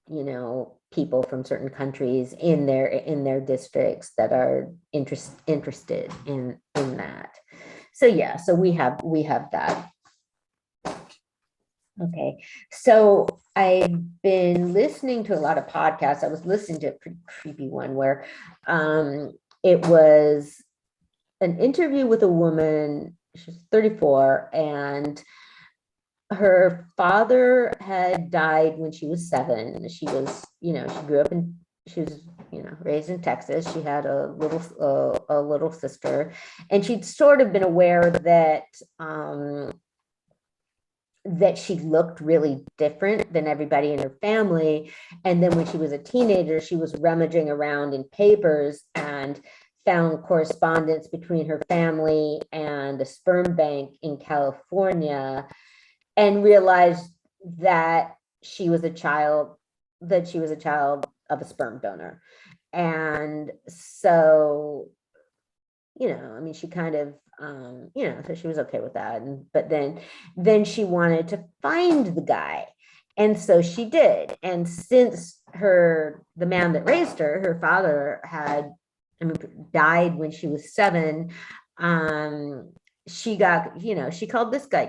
you know, people from certain countries in their districts that are interested in that. So yeah, so we have that. Okay, so I've been listening to a lot of podcasts. I was listening to a pretty creepy one where it was an interview with a woman she's 34, and her father had died when she was 7. She was, she grew up in, she was, raised in Texas. She had a little sister, and she'd sort of been aware that that she looked really different than everybody in her family. And then when she was a teenager, she was rummaging around in papers and found correspondence between her family and a sperm bank in California, and realized that she was a child of a sperm donor. And so, she kind of, so she was okay with that. But then she wanted to find the guy. And so she did. And since the man that raised her, her father died when she was 7, she got, she called this guy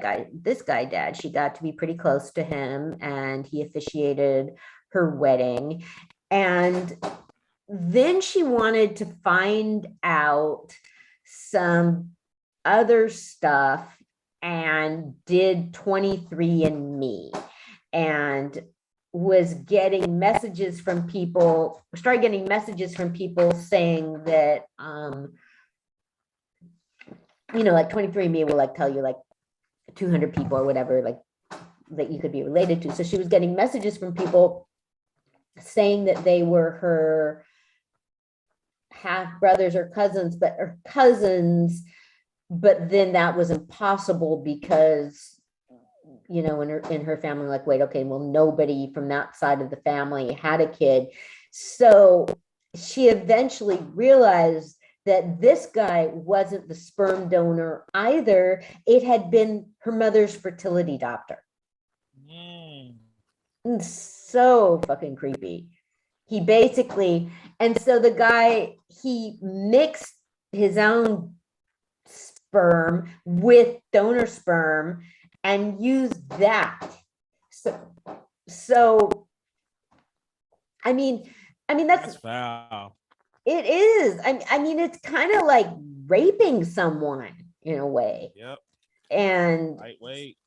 dad. She got to be pretty close to him, and he officiated her wedding. And then she wanted to find out some other stuff and did 23andMe, and was getting messages from people, started getting messages from people saying that, like 23andMe will like tell you like 200 people or whatever, like that you could be related to. So she was getting messages from people saying that they were her half brothers or cousins, but then that was impossible because, in her family, like, wait, okay, well, nobody from that side of the family had a kid. So she eventually realized that this guy wasn't the sperm donor either. It had been her mother's fertility doctor. So fucking creepy. He basically, and so the guy, he mixed his own sperm with donor sperm and used that. So I mean that's foul. It is. I mean, it's kind of like raping someone in a way. Yep. And lightweight.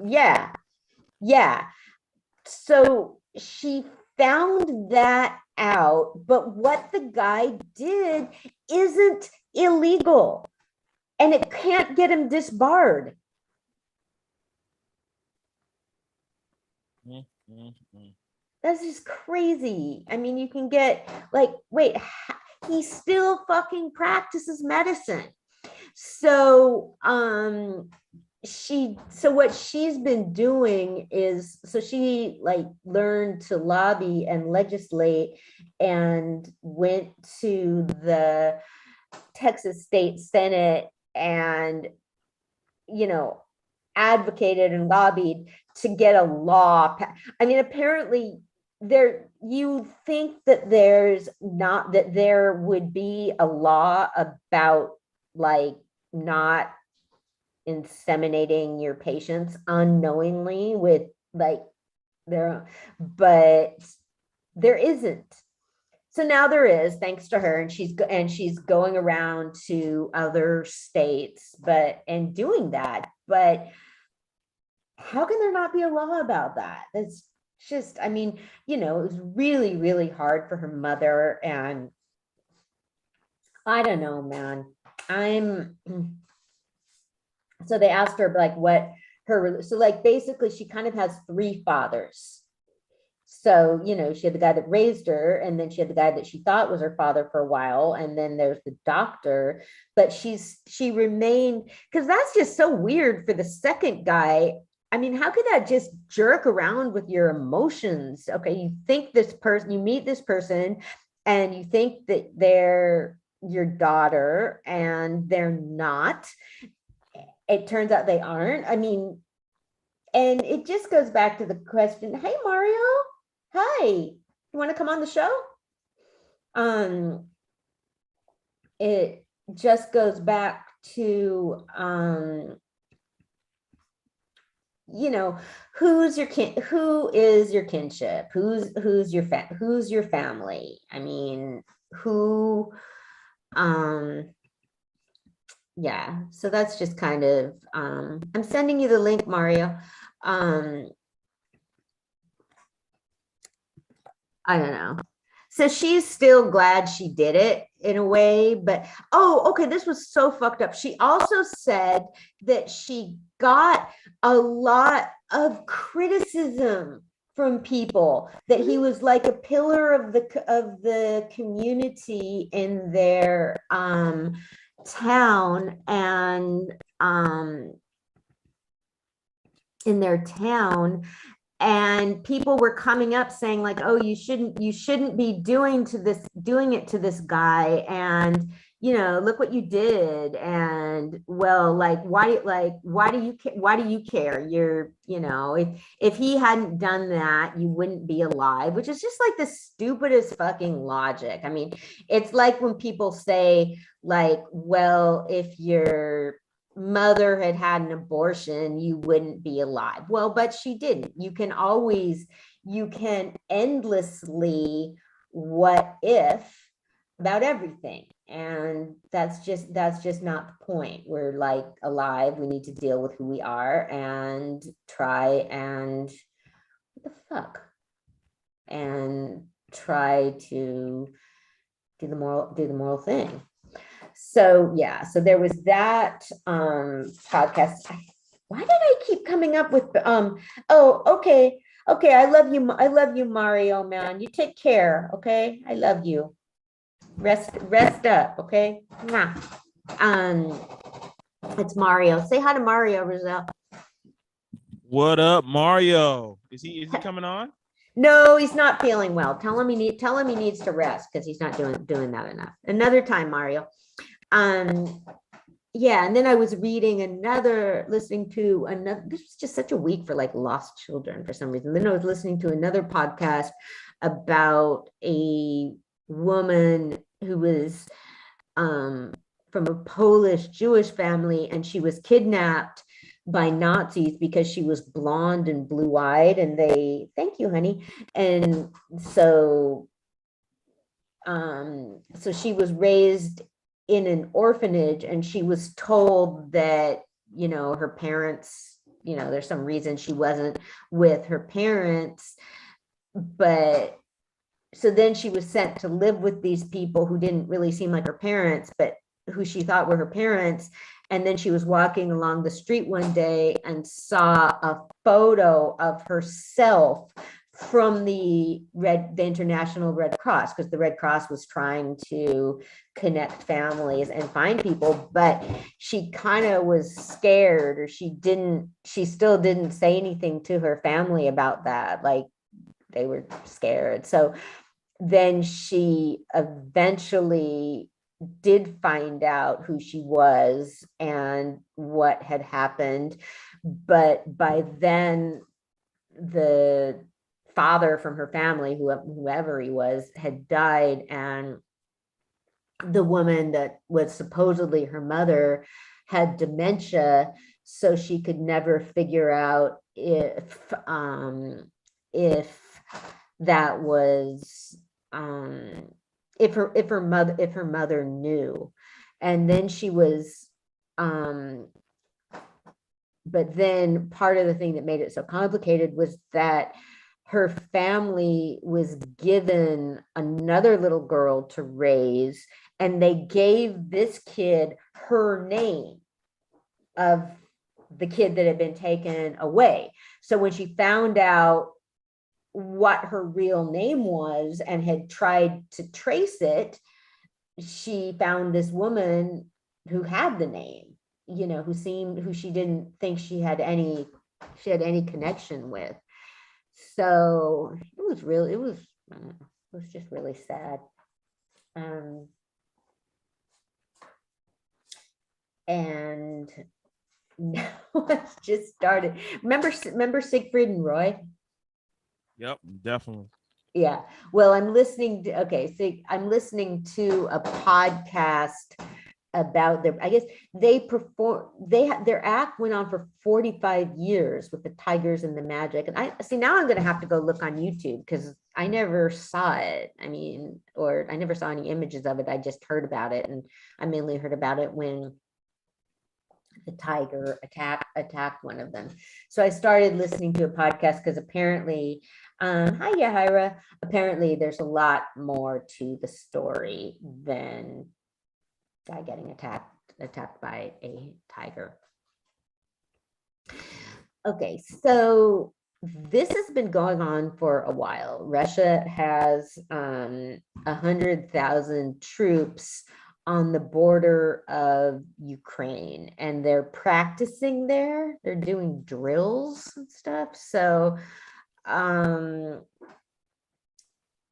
Yeah. So she found that out, but what the guy did isn't illegal, and it can't get him disbarred. That's just crazy. I mean, you can get like, wait, he still fucking practices medicine. So what she's been doing is, so she like learned to lobby and legislate, and went to the Texas State Senate and advocated and lobbied to get a law. I mean, apparently you think that there would be a law about like not inseminating your patients unknowingly with like but there isn't. So now there is, thanks to her, and she's going around to other states and doing that. But how can there not be a law about that? That's just, I mean, it was really, really hard for her mother, and I don't know, man. So they asked her like so like basically she kind of has 3 fathers. So, she had the guy that raised her, and then she had the guy that she thought was her father for a while, and then there's the doctor. But she remained, because that's just so weird for the second guy. I mean, how could that just jerk around with your emotions? Okay, you think you meet this person, and you think that they're your daughter, and they're not. It turns out they aren't. I mean, and it just goes back to the question, hey, Mario, hi, you want to come on the show? It just goes back to, who is your kinship? Who's your family? I mean, who, yeah, so that's just kind of, I'm sending you the link, Mario. I don't know. So she's still glad she did it in a way, but oh, okay, this was so fucked up. She also said that she got a lot of criticism from people, that he was like a pillar of the community in their town, and in their town, and people were coming up saying like, oh, you shouldn't be doing it to this guy, and look what you did, and well, like why do you care? You're, if he hadn't done that, you wouldn't be alive, which is just like the stupidest fucking logic. I mean, it's like when people say like, well, if your mother had had an abortion, you wouldn't be alive. Well, but she didn't. You can endlessly what if about everything, and that's just not the point. We're like alive, we need to deal with who we are and try and what the fuck, and try to do the moral thing. So yeah, so there was that podcast. Why did I keep coming up with oh, okay, I love you, Mario, man. You take care, okay? I love you. Rest up, okay? It's Mario. Say hi to Mario, Roselle. What up, Mario? Is he coming on? No, he's not feeling well. Tell him he needs to rest, because he's not doing that enough. Another time, Mario. Yeah, and then I was listening to another, this was just such a week for like lost children for some reason. Then I was listening to another podcast about a woman who was from a Polish Jewish family, and she was kidnapped by Nazis because she was blonde and blue-eyed, and thank you, honey. And so so she was raised in an orphanage, and she was told that, her parents, there's some reason she wasn't with her parents, but so then she was sent to live with these people who didn't really seem like her parents, but who she thought were her parents. And then she was walking along the street one day and saw a photo of herself from the International Red Cross, because the Red Cross was trying to connect families and find people, but she kind of was scared, or she still didn't say anything to her family about that. Like, they were scared. So then she eventually did find out who she was and what had happened. But by then, the father from her family, whoever he was, had died, and the woman that was supposedly her mother had dementia, so she could never figure out if that was if her mother knew. And then she was but then part of the thing that made it so complicated was that her family was given another little girl to raise, and they gave this kid her name of the kid that had been taken away. So when she found out what her real name was and had tried to trace it, she found this woman who had the name, who she didn't think she had any connection with. So it was just really sad. And now it's just started. Remember Siegfried and Roy? Yep, definitely. Yeah. Well, I'm listening to a podcast about their act went on for 45 years with the Tigers and the Magic. And now I'm going to have to go look on YouTube, because I never saw it. I never saw any images of it. I just heard about it. And I mainly heard about it when the tiger attacked one of them. So I started listening to a podcast because apparently, hi Yahira, apparently there's a lot more to the story than guy getting attacked by a tiger. Okay, so this has been going on for a while. Russia has 100,000 troops on the border of Ukraine, and they're practicing there. They're doing drills and stuff. So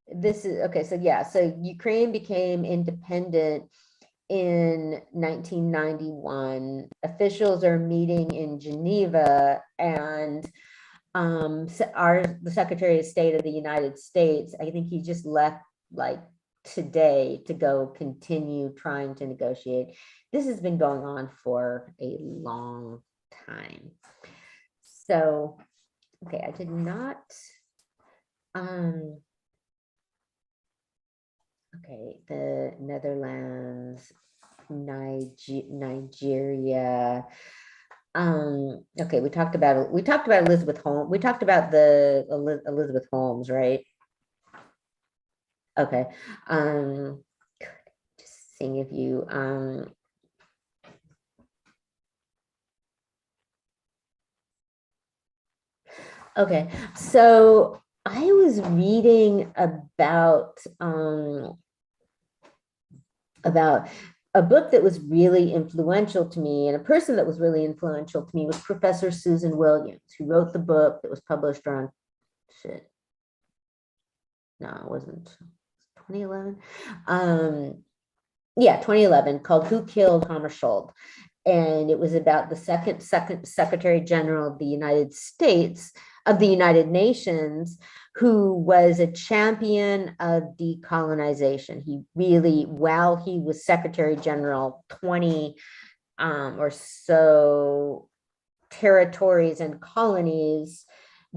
this is okay. So yeah, so Ukraine became independent in 1991. Officials are meeting in Geneva, and the Secretary of State of the United States, I think he just left like today to go continue trying to negotiate. This has been going on for a long time. So, okay, I did not, okay, the Netherlands, Nigeria. Okay, we talked about Elizabeth Holmes. We talked about the Elizabeth Holmes, right? Okay. Just seeing if you okay, so I was reading about a book that was really influential to me, and a person that was really influential to me was Professor Susan Williams, who wrote the book that was published around no, it wasn't 2011. Yeah, 2011, called Who Killed Hammarskjöld? And it was about the second Secretary General of the United States, of the United Nations, who was a champion of decolonization. He really, while he was Secretary General, 20 or so territories and colonies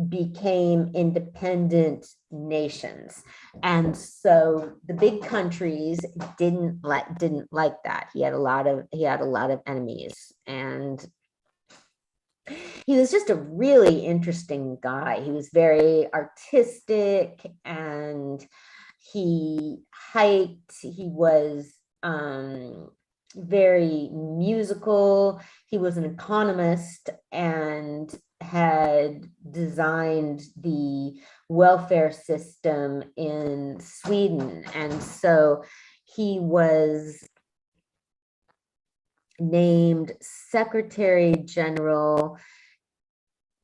became independent nations, and so the big countries didn't like that. He had a lot of enemies, and he was just a really interesting guy. He was very artistic, and he hiked. He was very musical. He was an economist and had designed the welfare system in Sweden. And so he was named Secretary General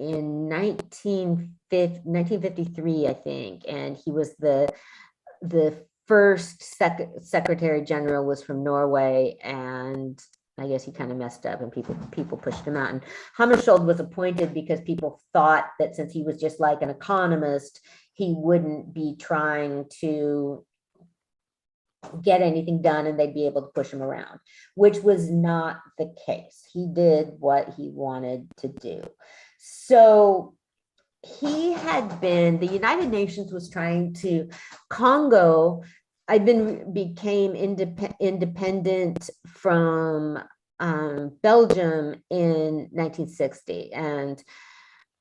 in 1953, I think. And he was the first Secretary General was from Norway, and I guess he kind of messed up and people pushed him out. And Hammarskjöld was appointed because people thought that since he was just like an economist, he wouldn't be trying to get anything done and they'd be able to push him around, which was not the case. He did what he wanted to do. So the United Nations was trying to, Congo became independent from Belgium in 1960, and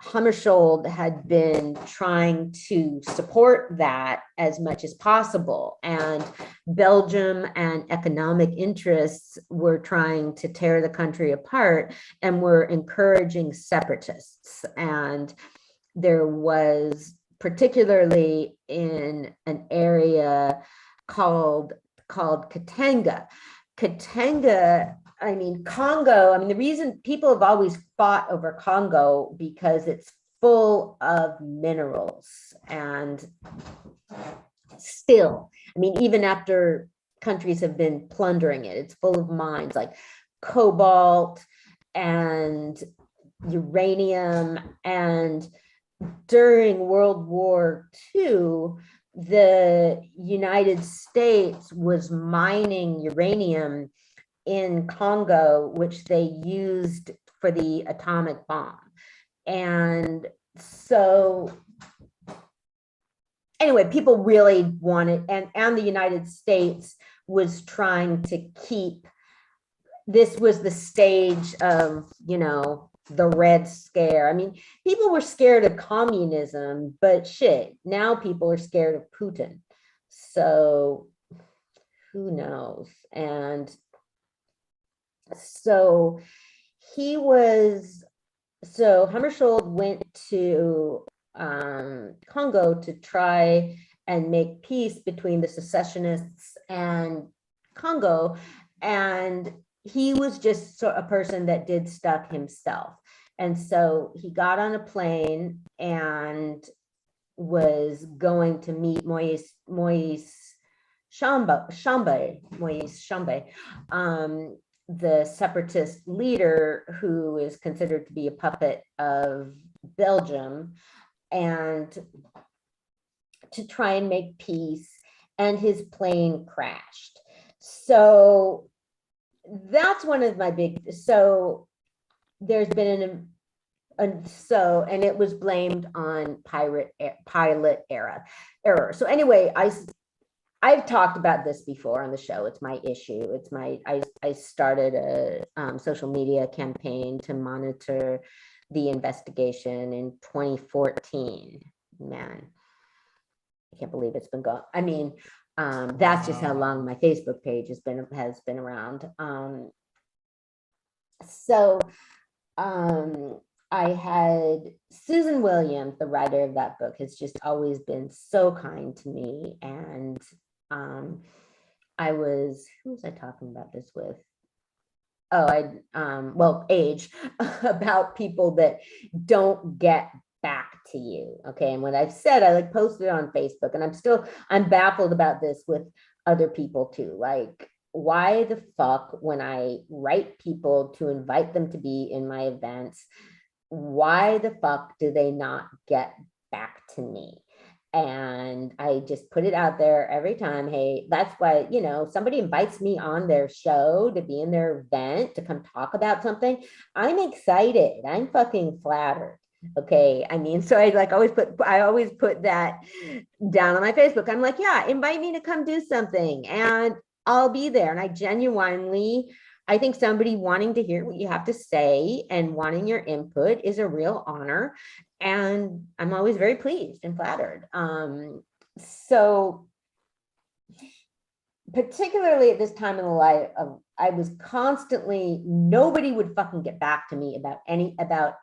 Hammarskjöld had been trying to support that as much as possible, and Belgium and economic interests were trying to tear the country apart and were encouraging separatists. And there was, particularly in an area called Katanga. Congo, the reason people have always fought over Congo because it's full of minerals, and still, even after countries have been plundering it, it's full of mines like cobalt and uranium. And during World War II, the United States was mining uranium in Congo, which they used for the atomic bomb. And so anyway, people really wanted, and the United States was trying to keep this was the stage of, you know, the Red Scare. I mean, people were scared of communism, but shit, now people are scared of Putin. So who knows? And so Hammarskjöld went to Congo to try and make peace between the secessionists and Congo. And he was just a person that did stuff himself. And so he got on a plane and was going to meet Moise Tshombe, the separatist leader who is considered to be a puppet of Belgium, and to try and make peace, and his plane crashed. So that's one of my so there's been and it was blamed on pilot error. So anyway, I've talked about this before on the show. It's my issue. I started a social media campaign to monitor the investigation in 2014. Man, I can't believe it's been gone. I mean, that's just how long my Facebook page has been around. I had Susan Williams, the writer of that book, has just always been so kind to me. And who was I talking about this with? Age, about people that don't get back to you. Okay. And what I've said, I posted on Facebook, and I'm baffled about this with other people too. Like, why the fuck, when I write people to invite them to be in my events, why the fuck do they not get back to me? And I just put it out there every time. Hey, that's why, somebody invites me on their show to be in their event, to come talk about something, I'm excited. I'm fucking flattered. Okay. I mean, so I always put that down on my Facebook. I'm like, yeah, invite me to come do something and I'll be there. And I think somebody wanting to hear what you have to say and wanting your input is a real honor. And I'm always very pleased and flattered. So particularly at this time in the life of, I was constantly, nobody would fucking get back to me about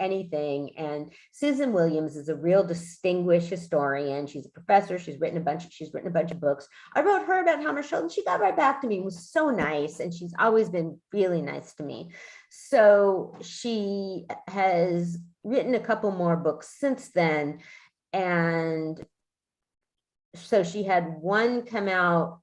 anything. And Susan Williams is a real distinguished historian. She's a professor. She's written a bunch of books. I wrote her about Hammarskjöld and she got right back to me. It was so nice. And she's always been really nice to me. So she has written a couple more books since then. And so she had one come out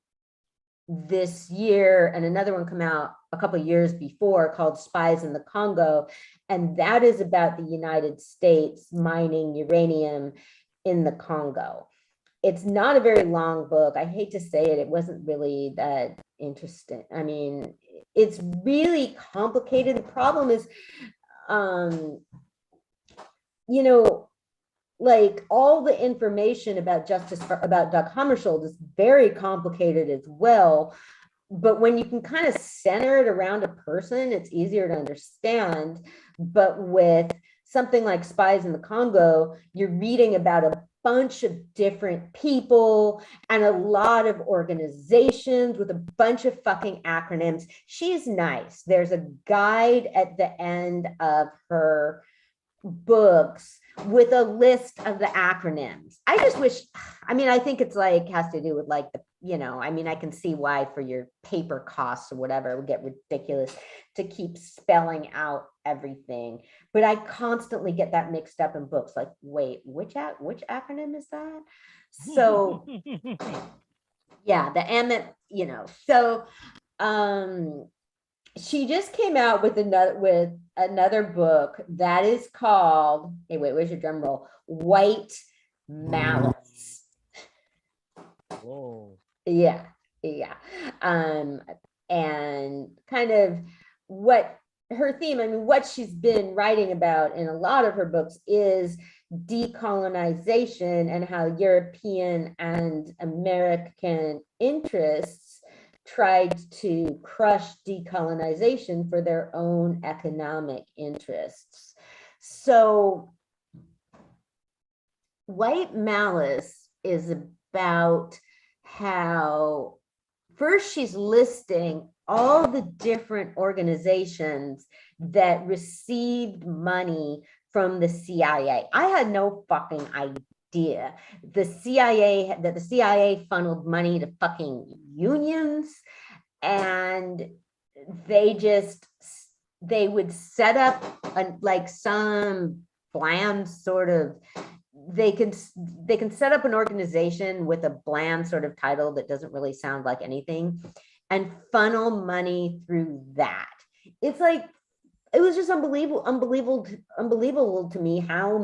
this year and another one come out a couple of years before, called Spies in the Congo. And that is about the United States mining uranium in the Congo. It's not a very long book. I hate to say it, it wasn't really that interesting. I mean, it's really complicated. The problem is, like, all the information about Dag Hammarskjöld is very complicated as well. But when you can kind of center it around a person, it's easier to understand. But with something like Spies in the Congo, you're reading about a bunch of different people and a lot of organizations with a bunch of fucking acronyms. She's nice. There's a guide at the end of her books with a list of the acronyms. I just wish, I think it's has to do with I can see why for your paper costs or whatever, it would get ridiculous to keep spelling out everything. But I constantly get that mixed up in books. Like, wait, which acronym is that? So yeah, the M, so she just came out with another book that is called, hey, wait, where's your drum roll? White Malice. Whoa. Yeah. And kind of what her theme, what she's been writing about in a lot of her books is decolonization and how European and American interests tried to crush decolonization for their own economic interests. So White Malice is about how first she's listing all the different organizations that received money from the CIA. I had no fucking idea the CIA funneled money to fucking unions, and they would set up like some bland sort of, they can set up an organization with a bland sort of title that doesn't really sound like anything and funnel money through that. It's like, it was just unbelievable to me how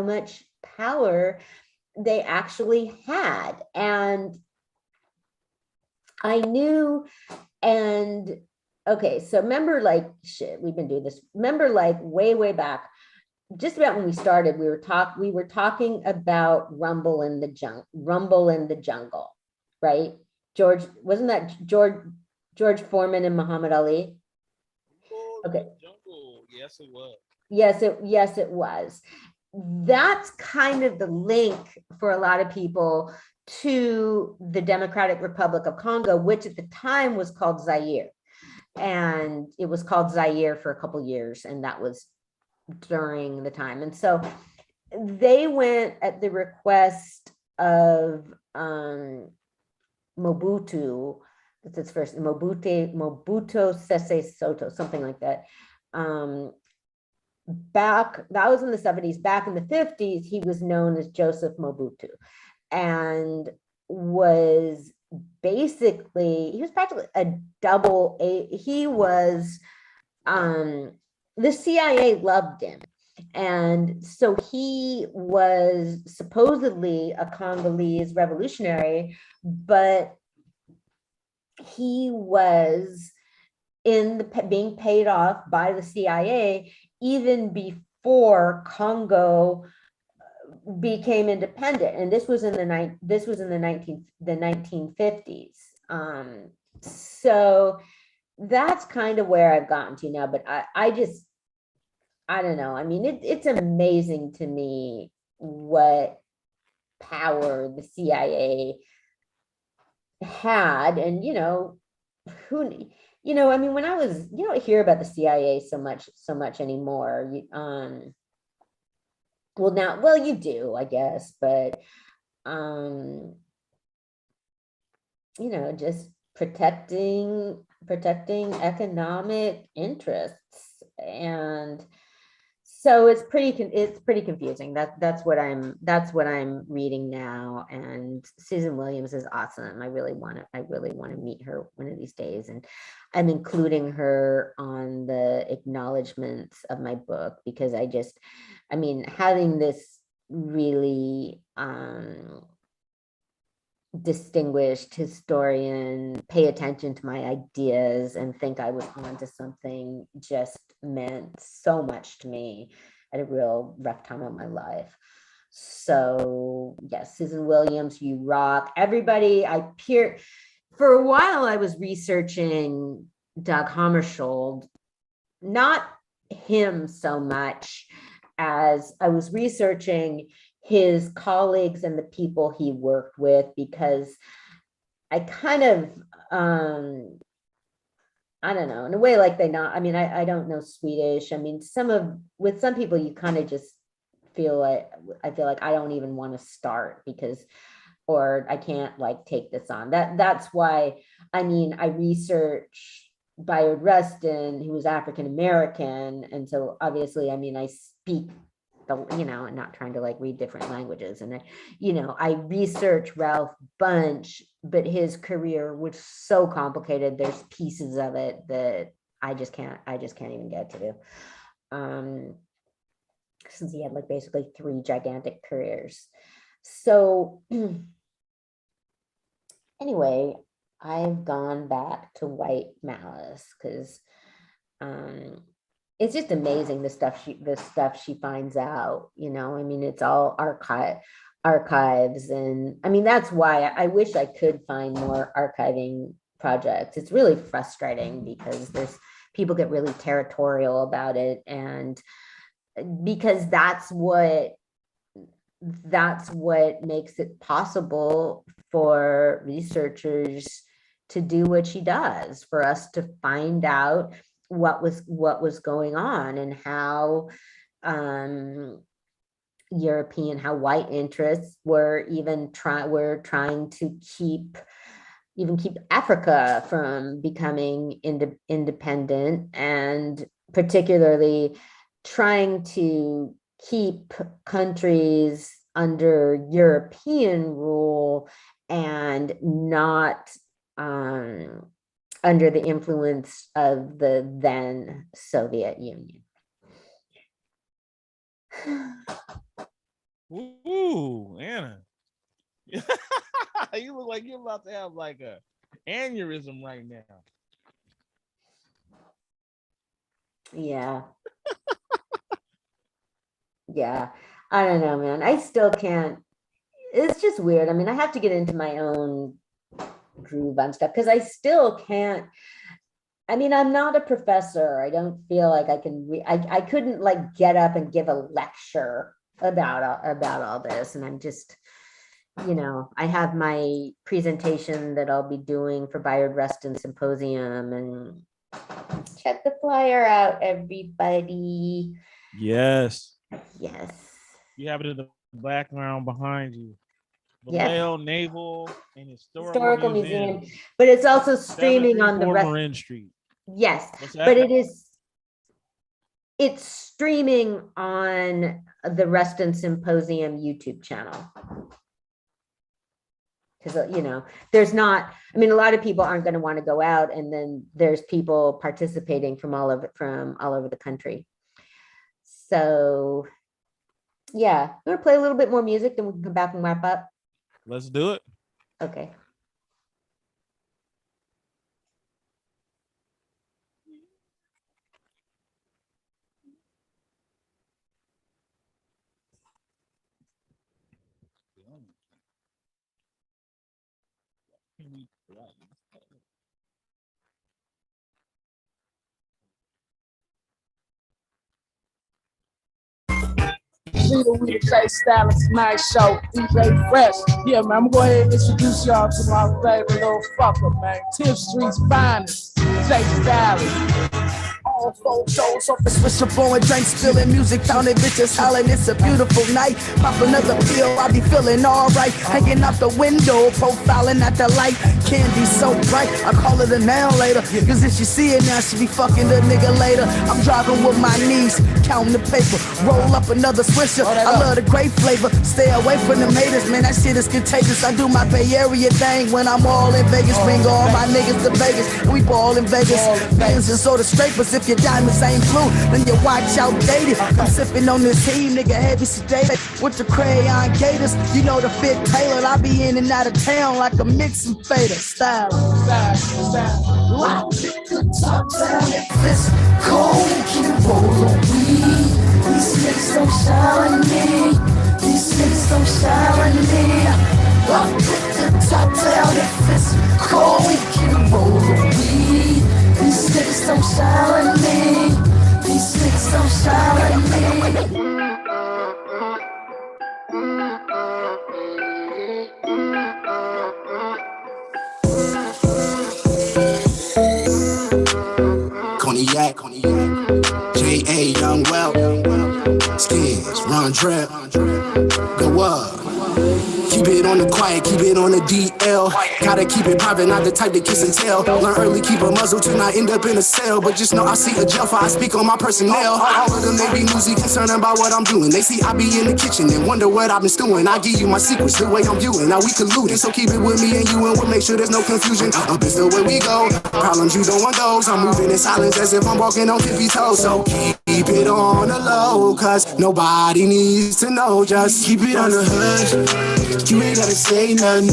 much power they actually had. And I knew, and okay, so remember, like, shit, we've been doing this. Remember, like, way back, just about when we started, we were talking about Rumble in the Jungle, right? Wasn't that George Foreman and Muhammad Ali? Okay. Yes, it was. Yes, it was. That's kind of the link for a lot of people to the Democratic Republic of Congo, which at the time was called Zaire. And it was called Zaire for a couple years, and that was during the time. And so they went at the request of Mobutu, that's his first, Mobutu Sese Soto, something like that. Back, that was in the 70s. Back in the 50s, he was known as Joseph Mobutu, and was basically, he was practically a double A. He was, the CIA loved him. And so he was supposedly a Congolese revolutionary, but he was being paid off by the CIA even before Congo became independent. And this was in the 1950s. So that's kind of where I've gotten to now, but I don't know. I mean, it's amazing to me what power the CIA had. And, I mean, when I was, you don't hear about the CIA so much anymore. Well, you do, I guess, but, just protecting economic interests. And so it's pretty confusing. That's what I'm reading now. And Susan Williams is awesome. I really want to meet her one of these days, and I'm including her on the acknowledgements of my book, because having this really distinguished historian pay attention to my ideas and think I was onto something just meant so much to me at a real rough time of my life. So yes, Susan Williams, you rock. Everybody, for a while I was researching Dag Hammarskjöld, not him so much as I was researching his colleagues and the people he worked with, because I kind of, I don't know, in a way, like I don't know Swedish. I mean, with some people, you kind of just feel like I don't even want to start or I can't take this on. That's why, I research Bayard Rustin, who was African-American. And so obviously, I speak and not trying to read different languages. And I researched Ralph Bunche, but his career was so complicated. There's pieces of it that I just can't even get to. Since he had basically 3 gigantic careers. So anyway, I've gone back to White Malice because it's just amazing the stuff she finds out. It's all archives. And I mean, that's why I wish I could find more archiving projects. It's really frustrating because people get really territorial about it, and because that's what makes it possible for researchers to do what she does, for us to find out what was going on, and how how white interests were trying to keep Africa from becoming independent, and particularly trying to keep countries under European rule and not under the influence of the then Soviet Union. Ooh, Anna. You look like you're about to have like a aneurysm right now. Yeah. Yeah. I don't know, man. I still can't. It's just weird. I mean, I have to get into my own groove on stuff because I still can't. I mean, I'm not a professor. I don't feel like I can. I couldn't like get up and give a lecture about all this, and I'm just, I have my presentation that I'll be doing for Bayard Rustin Symposium, and check the flyer out, everybody. Yes. Yes. You have it in the background behind you. Yes. Vallejo Naval and Historical Museum, but it's also streaming on the Marin Street. Yes, but it's streaming on the Rustin Symposium YouTube channel. Because, there's not, I mean, a lot of people aren't going to want to go out, and then there's people participating from all over the country. So, yeah, I'm going to play a little bit more music, then we can come back and wrap up. Let's do it. Okay. We the J Stylist Night Show, DJ Fresh. Yeah, man, I'm gonna go ahead and introduce y'all to my favorite little fucker, man. Tip Street's finest, J Stylist. All 4 shows off the switch up on drink, spilling music, pounding bitches, hollering. It's a beautiful night. Pop another pill, I be feeling alright. Hanging out the window, profiling at the light. Candy so bright, I call it a now later. Cause if she see it now, she be fucking the nigga later. I'm driving with my knees, counting the paper. Roll up another swisher. I love the great flavor. Stay away from the haters, man. That shit is contagious. I do my Bay Area thing when I'm all in Vegas. Bring all my niggas to Vegas. We ball in Vegas. Bands and soda scrapers. If your diamonds ain't blue, then you watch outdated. I'm sipping on this heat, nigga, heavy sedated with the crayon gators. You know the fit tailored. I be in and out of town like a mixing fader. Style. Wow. Top down if it's cold, can roll a weed. These niggas don't shine on me. These niggas don't shine on me. Up with the top down if it's cold, we can roll a weed. These niggas don't shine on me. These niggas don't shine on me. Cognac, J.A. Young Well, Skins, Run Drip, go up. Keep it on the quiet, keep it on the DL. Gotta keep it private, not the type to kiss and tell. Learn early, keep a muzzle to not end up in a cell. But just know I see a jail for I speak on my personnel. All of them, they be nosy, concerned about what I'm doing. They see I be in the kitchen and wonder what I've been stewing. I give you my secrets, the way I'm viewing. Now we colluding, so keep it with me and you, and we'll make sure there's no confusion. Up is the way we go. Problems, you don't want those. I'm moving in silence as if I'm walking on 50 toes. So keep it on the low, cause nobody needs to know. Just keep it on the hush. You ain't gotta say nothing.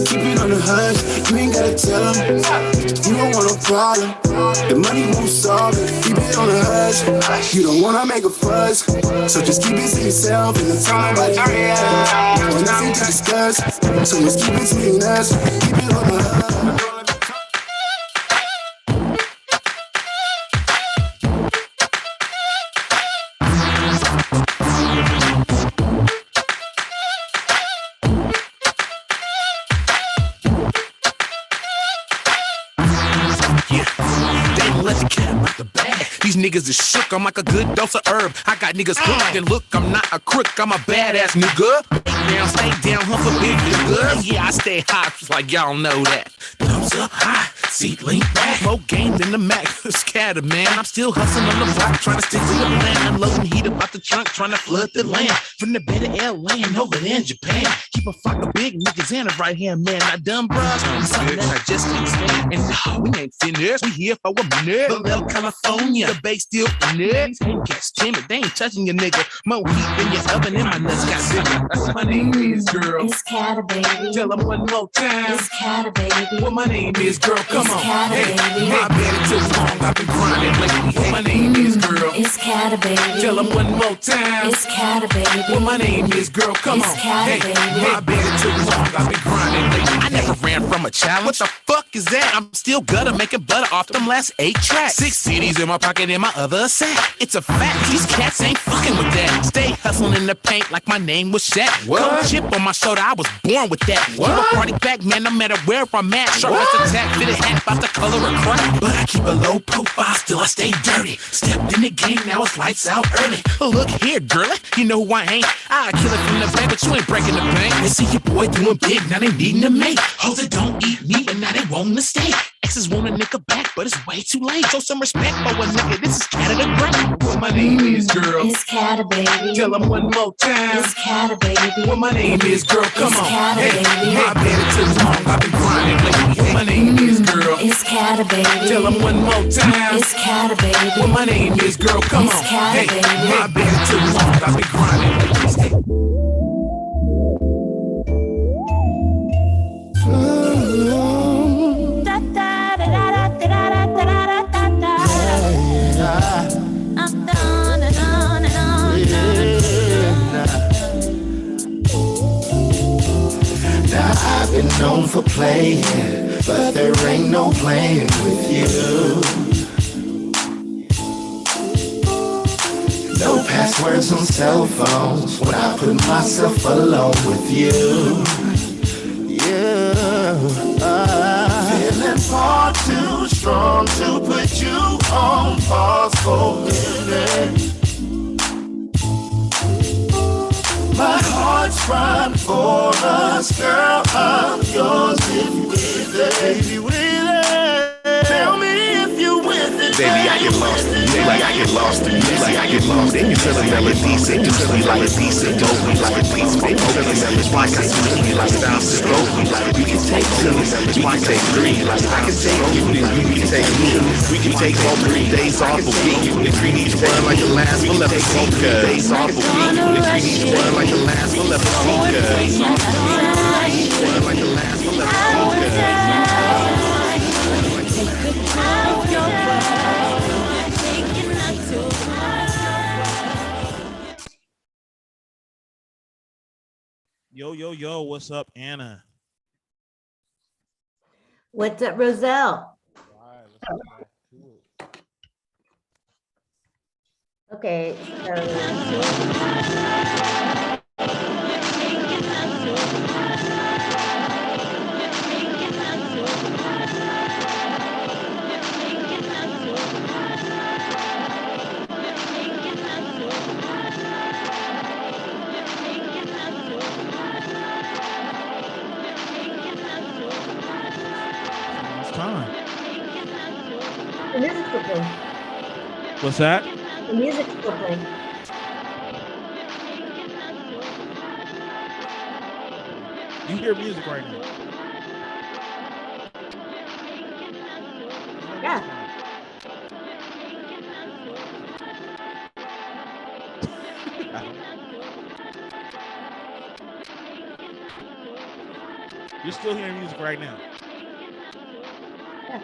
Keep it on the hush. You ain't gotta tell them. You don't want no problem. The money won't solve it. Keep it on the hush. You don't wanna make a fuss. So just keep it to yourself and don't tell nobody else. Nothing to discuss. So just keep it between us. Keep it on the hush. These niggas is shook, I'm like a good dose of herb. I got niggas hooked and look, I'm not a crook, I'm a badass nigga. Down, stay down, hump a big nigga. Yeah, I stay high, just like y'all know that. Thumbs up high, seat lean back. More game than the Mac, scatter man. I'm still hustling on the block, trying to stick to the plan. Unloading heat up out the trunk, trying to flood the land. From the better LA and over there in Japan. Keep a flock of big niggas and a right hand man. Not dumb bros, something that I just can't stand. And no, we ain't finished, we here for a minute. Vallejo, California, the base still in it. Ain't cats timid, they ain't touching your nigga. More heat than your oven and my nuts got bigger. My name is girl. It's Cata, baby. Tell them one more time. It's Cata, baby. What my name is, girl, come It's on. Cata, Hey, baby. my bed it took long, I've been grinding lately. What my name is, girl. It's Cata, baby. Tell them one more time. It's Cata, baby. What my name is, girl, come It's on. Cata, Hey, baby. my bed it took long, I've been grinding lately. I never ran from a challenge. What the fuck is that? I'm still gutter making butter off them last 8 tracks. 6 CDs in my pocket in my other sack. It's a fact, these cats ain't fucking with that. Stay hustling in the paint like my name was Shaq. Come chip on my shoulder, I was born with that. Keep a party back, man, no matter where I'm at. Sharp as attack, fitted hat, about the color of crack. But I keep a low profile, still I stay dirty. Stepped in the game, now it's lights out early. Look here, girlie, you know who I ain't. I kill it from the back, but you ain't breaking the bank. They see your boy doing big, now they needing a mate. Hoes that don't eat me, but now they want to stay. Exes want a nigga back, but it's way too late. Show some respect for a nigga, this is Canada Great. What my name is, girl. It's Cata, baby. Tell them one more time. It's Cata, baby. What my name is, girl, come It's on. Cata, Hey, baby. my bed it took long, I've been grinding lately. What my name is, girl. It's Cata, baby. Tell them one more time. It's Cata, baby. What my name is, girl, come It's on. Cata, Hey, baby. my bed it took long, I've been grinding lately. Now I've been known for playing, but there ain't no playing with you. No passwords on cell phones when I put myself alone with you. Yeah, feeling far too strong to put you on pause for a minute. My heart's run for us, girl, I'm yours if you with it. Baby, with it. Tell me if you with it. Baby, I get lost in you, like I get lost in you, like I get lost in you. Tell the melody, sing to me like a decent dope, we like a piece, baby. Tell the melody, why can't you me like a down to go? We can take 2, we can take 3. I can take you, then you can take me. We can take all 3 days off a week. And treat each one like the last one left a week. Days off a week. And treat each one like the last one left a week. Days off a week. One like the last one left a week. Yo, what's up, Anna? What's up, Roselle? Okay, Time. the music's still playing. What's that? The music's still playing. You hear music right now? Yeah. You're still hearing music right now. Yeah.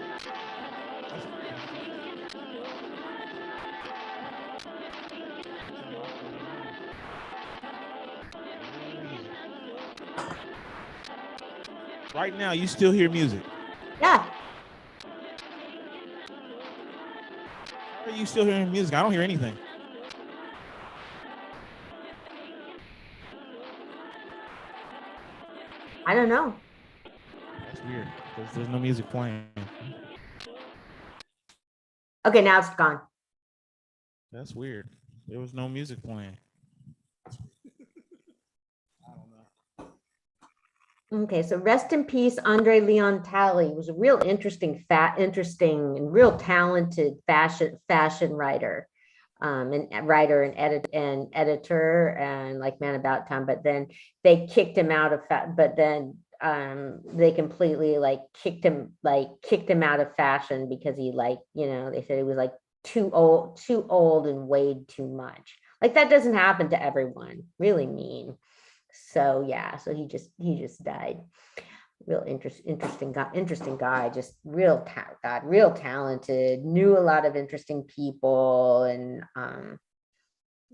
Right now, you still hear music. Yeah. How are you still hearing music? I don't hear anything. I don't know. That's weird because there's no music playing. Okay, now it's gone. That's weird. There was no music playing. Okay, so rest in peace, Andre Leon Talley was a real interesting and real talented fashion writer, and writer and editor and like Man About Town. But then they kicked him out of they completely kicked him out of fashion because he they said he was like too old and weighed too much. Like that doesn't happen to everyone. Really mean. So yeah, so he just died. Real interesting guy, just real talented, knew a lot of interesting people, and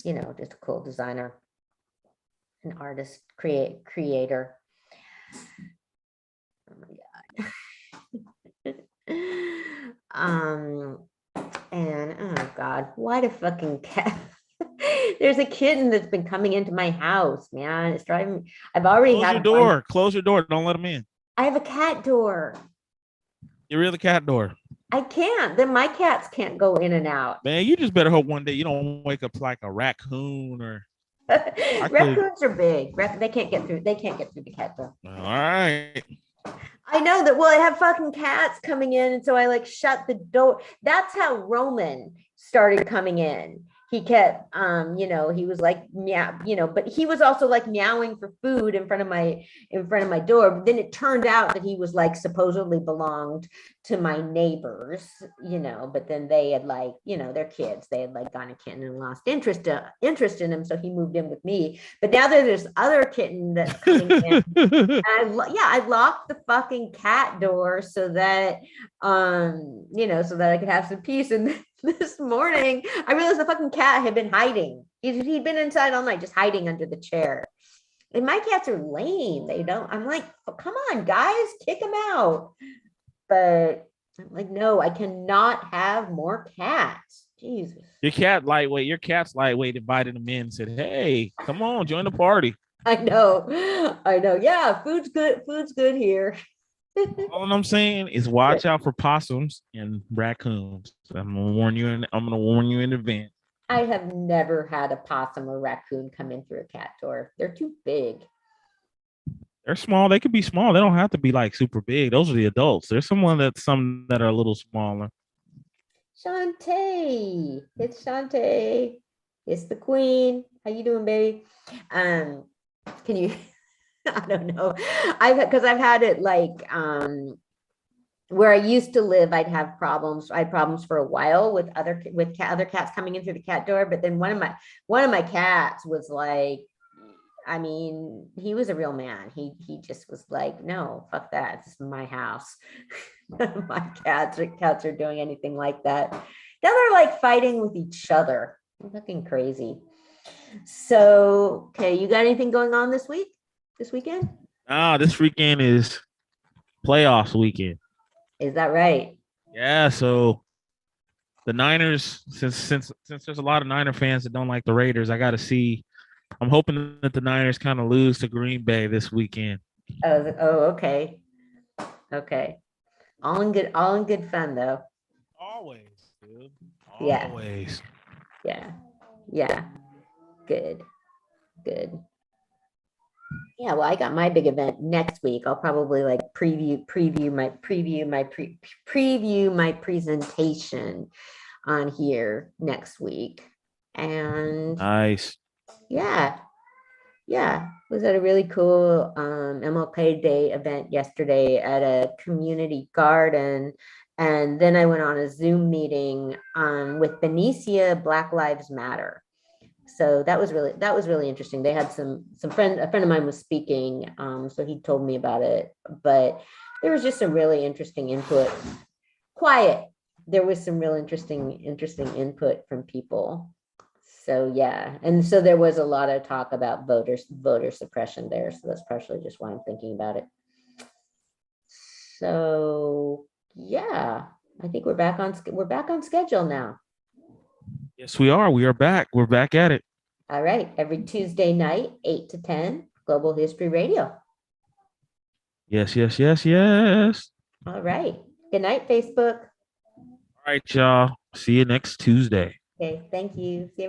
just a cool designer, an artist, creator. Oh my god. And oh god, why the fucking cat? There's a kitten that's been coming into my house, man. It's driving me. I've already Close had your door. Close your door. Don't let him in. I have a cat door. You're in the cat door. I can't. Then my cats can't go in and out. Man, you just better hope one day you don't wake up like a raccoon or. Raccoons are big. They can't get through. They can't get through the cat door. All right. I know that. Well, I have fucking cats coming in, and so I shut the door. That's how Roman started coming in. He kept, he was like meow, but he was also like meowing for food in front of my door. But then it turned out that he was like supposedly belonged to my neighbors, but then they had they're kids. They had gone a kitten and lost interest in him, so he moved in with me. But now there's this other kitten that's coming in. And I locked the fucking cat door so that so that I could have some peace. And this morning, I realized the fucking cat had been hiding. He'd been inside all night, just hiding under the chair. And my cats are lame. They don't. I'm like, come on, guys, kick them out. But I'm like, no, I cannot have more cats. Jesus. Your cat's lightweight invited him in and said, hey, come on, join the party. I know. Yeah, food's good here. All I'm saying is watch out for possums and raccoons. I'm gonna warn you in advance. I have never had a possum or raccoon come in through a cat door. They're too big. They're small. They could be small. They don't have to be super big. Those are the adults. There's some that are a little smaller. Shantae. It's Shantae. It's the queen. How you doing, baby? Can you I don't know. Because I've had it where I used to live, I'd have problems. I had problems for a while with other cats coming in through the cat door. But then one of my cats was he was a real man. He just was like, no, fuck that. This is my house. My cats are doing anything like that. Now they're fighting with each other. I'm fucking crazy. So, okay, you got anything going on this weekend? This weekend is playoffs weekend. Is that right? Yeah, so the Niners, since there's a lot of Niner fans that don't like the Raiders, I'm hoping that the Niners kind of lose to Green Bay this weekend. Oh, okay. Okay. All in good fun though. Always, dude. Always. Yeah. Yeah. Good. Yeah, well, I got my big event next week. I'll probably preview my presentation on here next week. And nice. Yeah. Was at a really cool MLK Day event yesterday at a community garden. And then I went on a Zoom meeting with Benicia Black Lives Matter. So that was really interesting. They had a friend of mine was speaking, so he told me about it, but there was just some really interesting input. Quiet. There was some real interesting input from people. So yeah, and so there was a lot of talk about voter suppression there. So that's partially just why I'm thinking about it. So yeah, I think we're back on schedule now. Yes, we are. We are back. We're back at it. All right, every Tuesday night, 8 to 10, Global History Radio. Yes, yes, yes, yes. All right. Good night, Facebook. All right, y'all. See you next Tuesday. Okay, thank you. See you.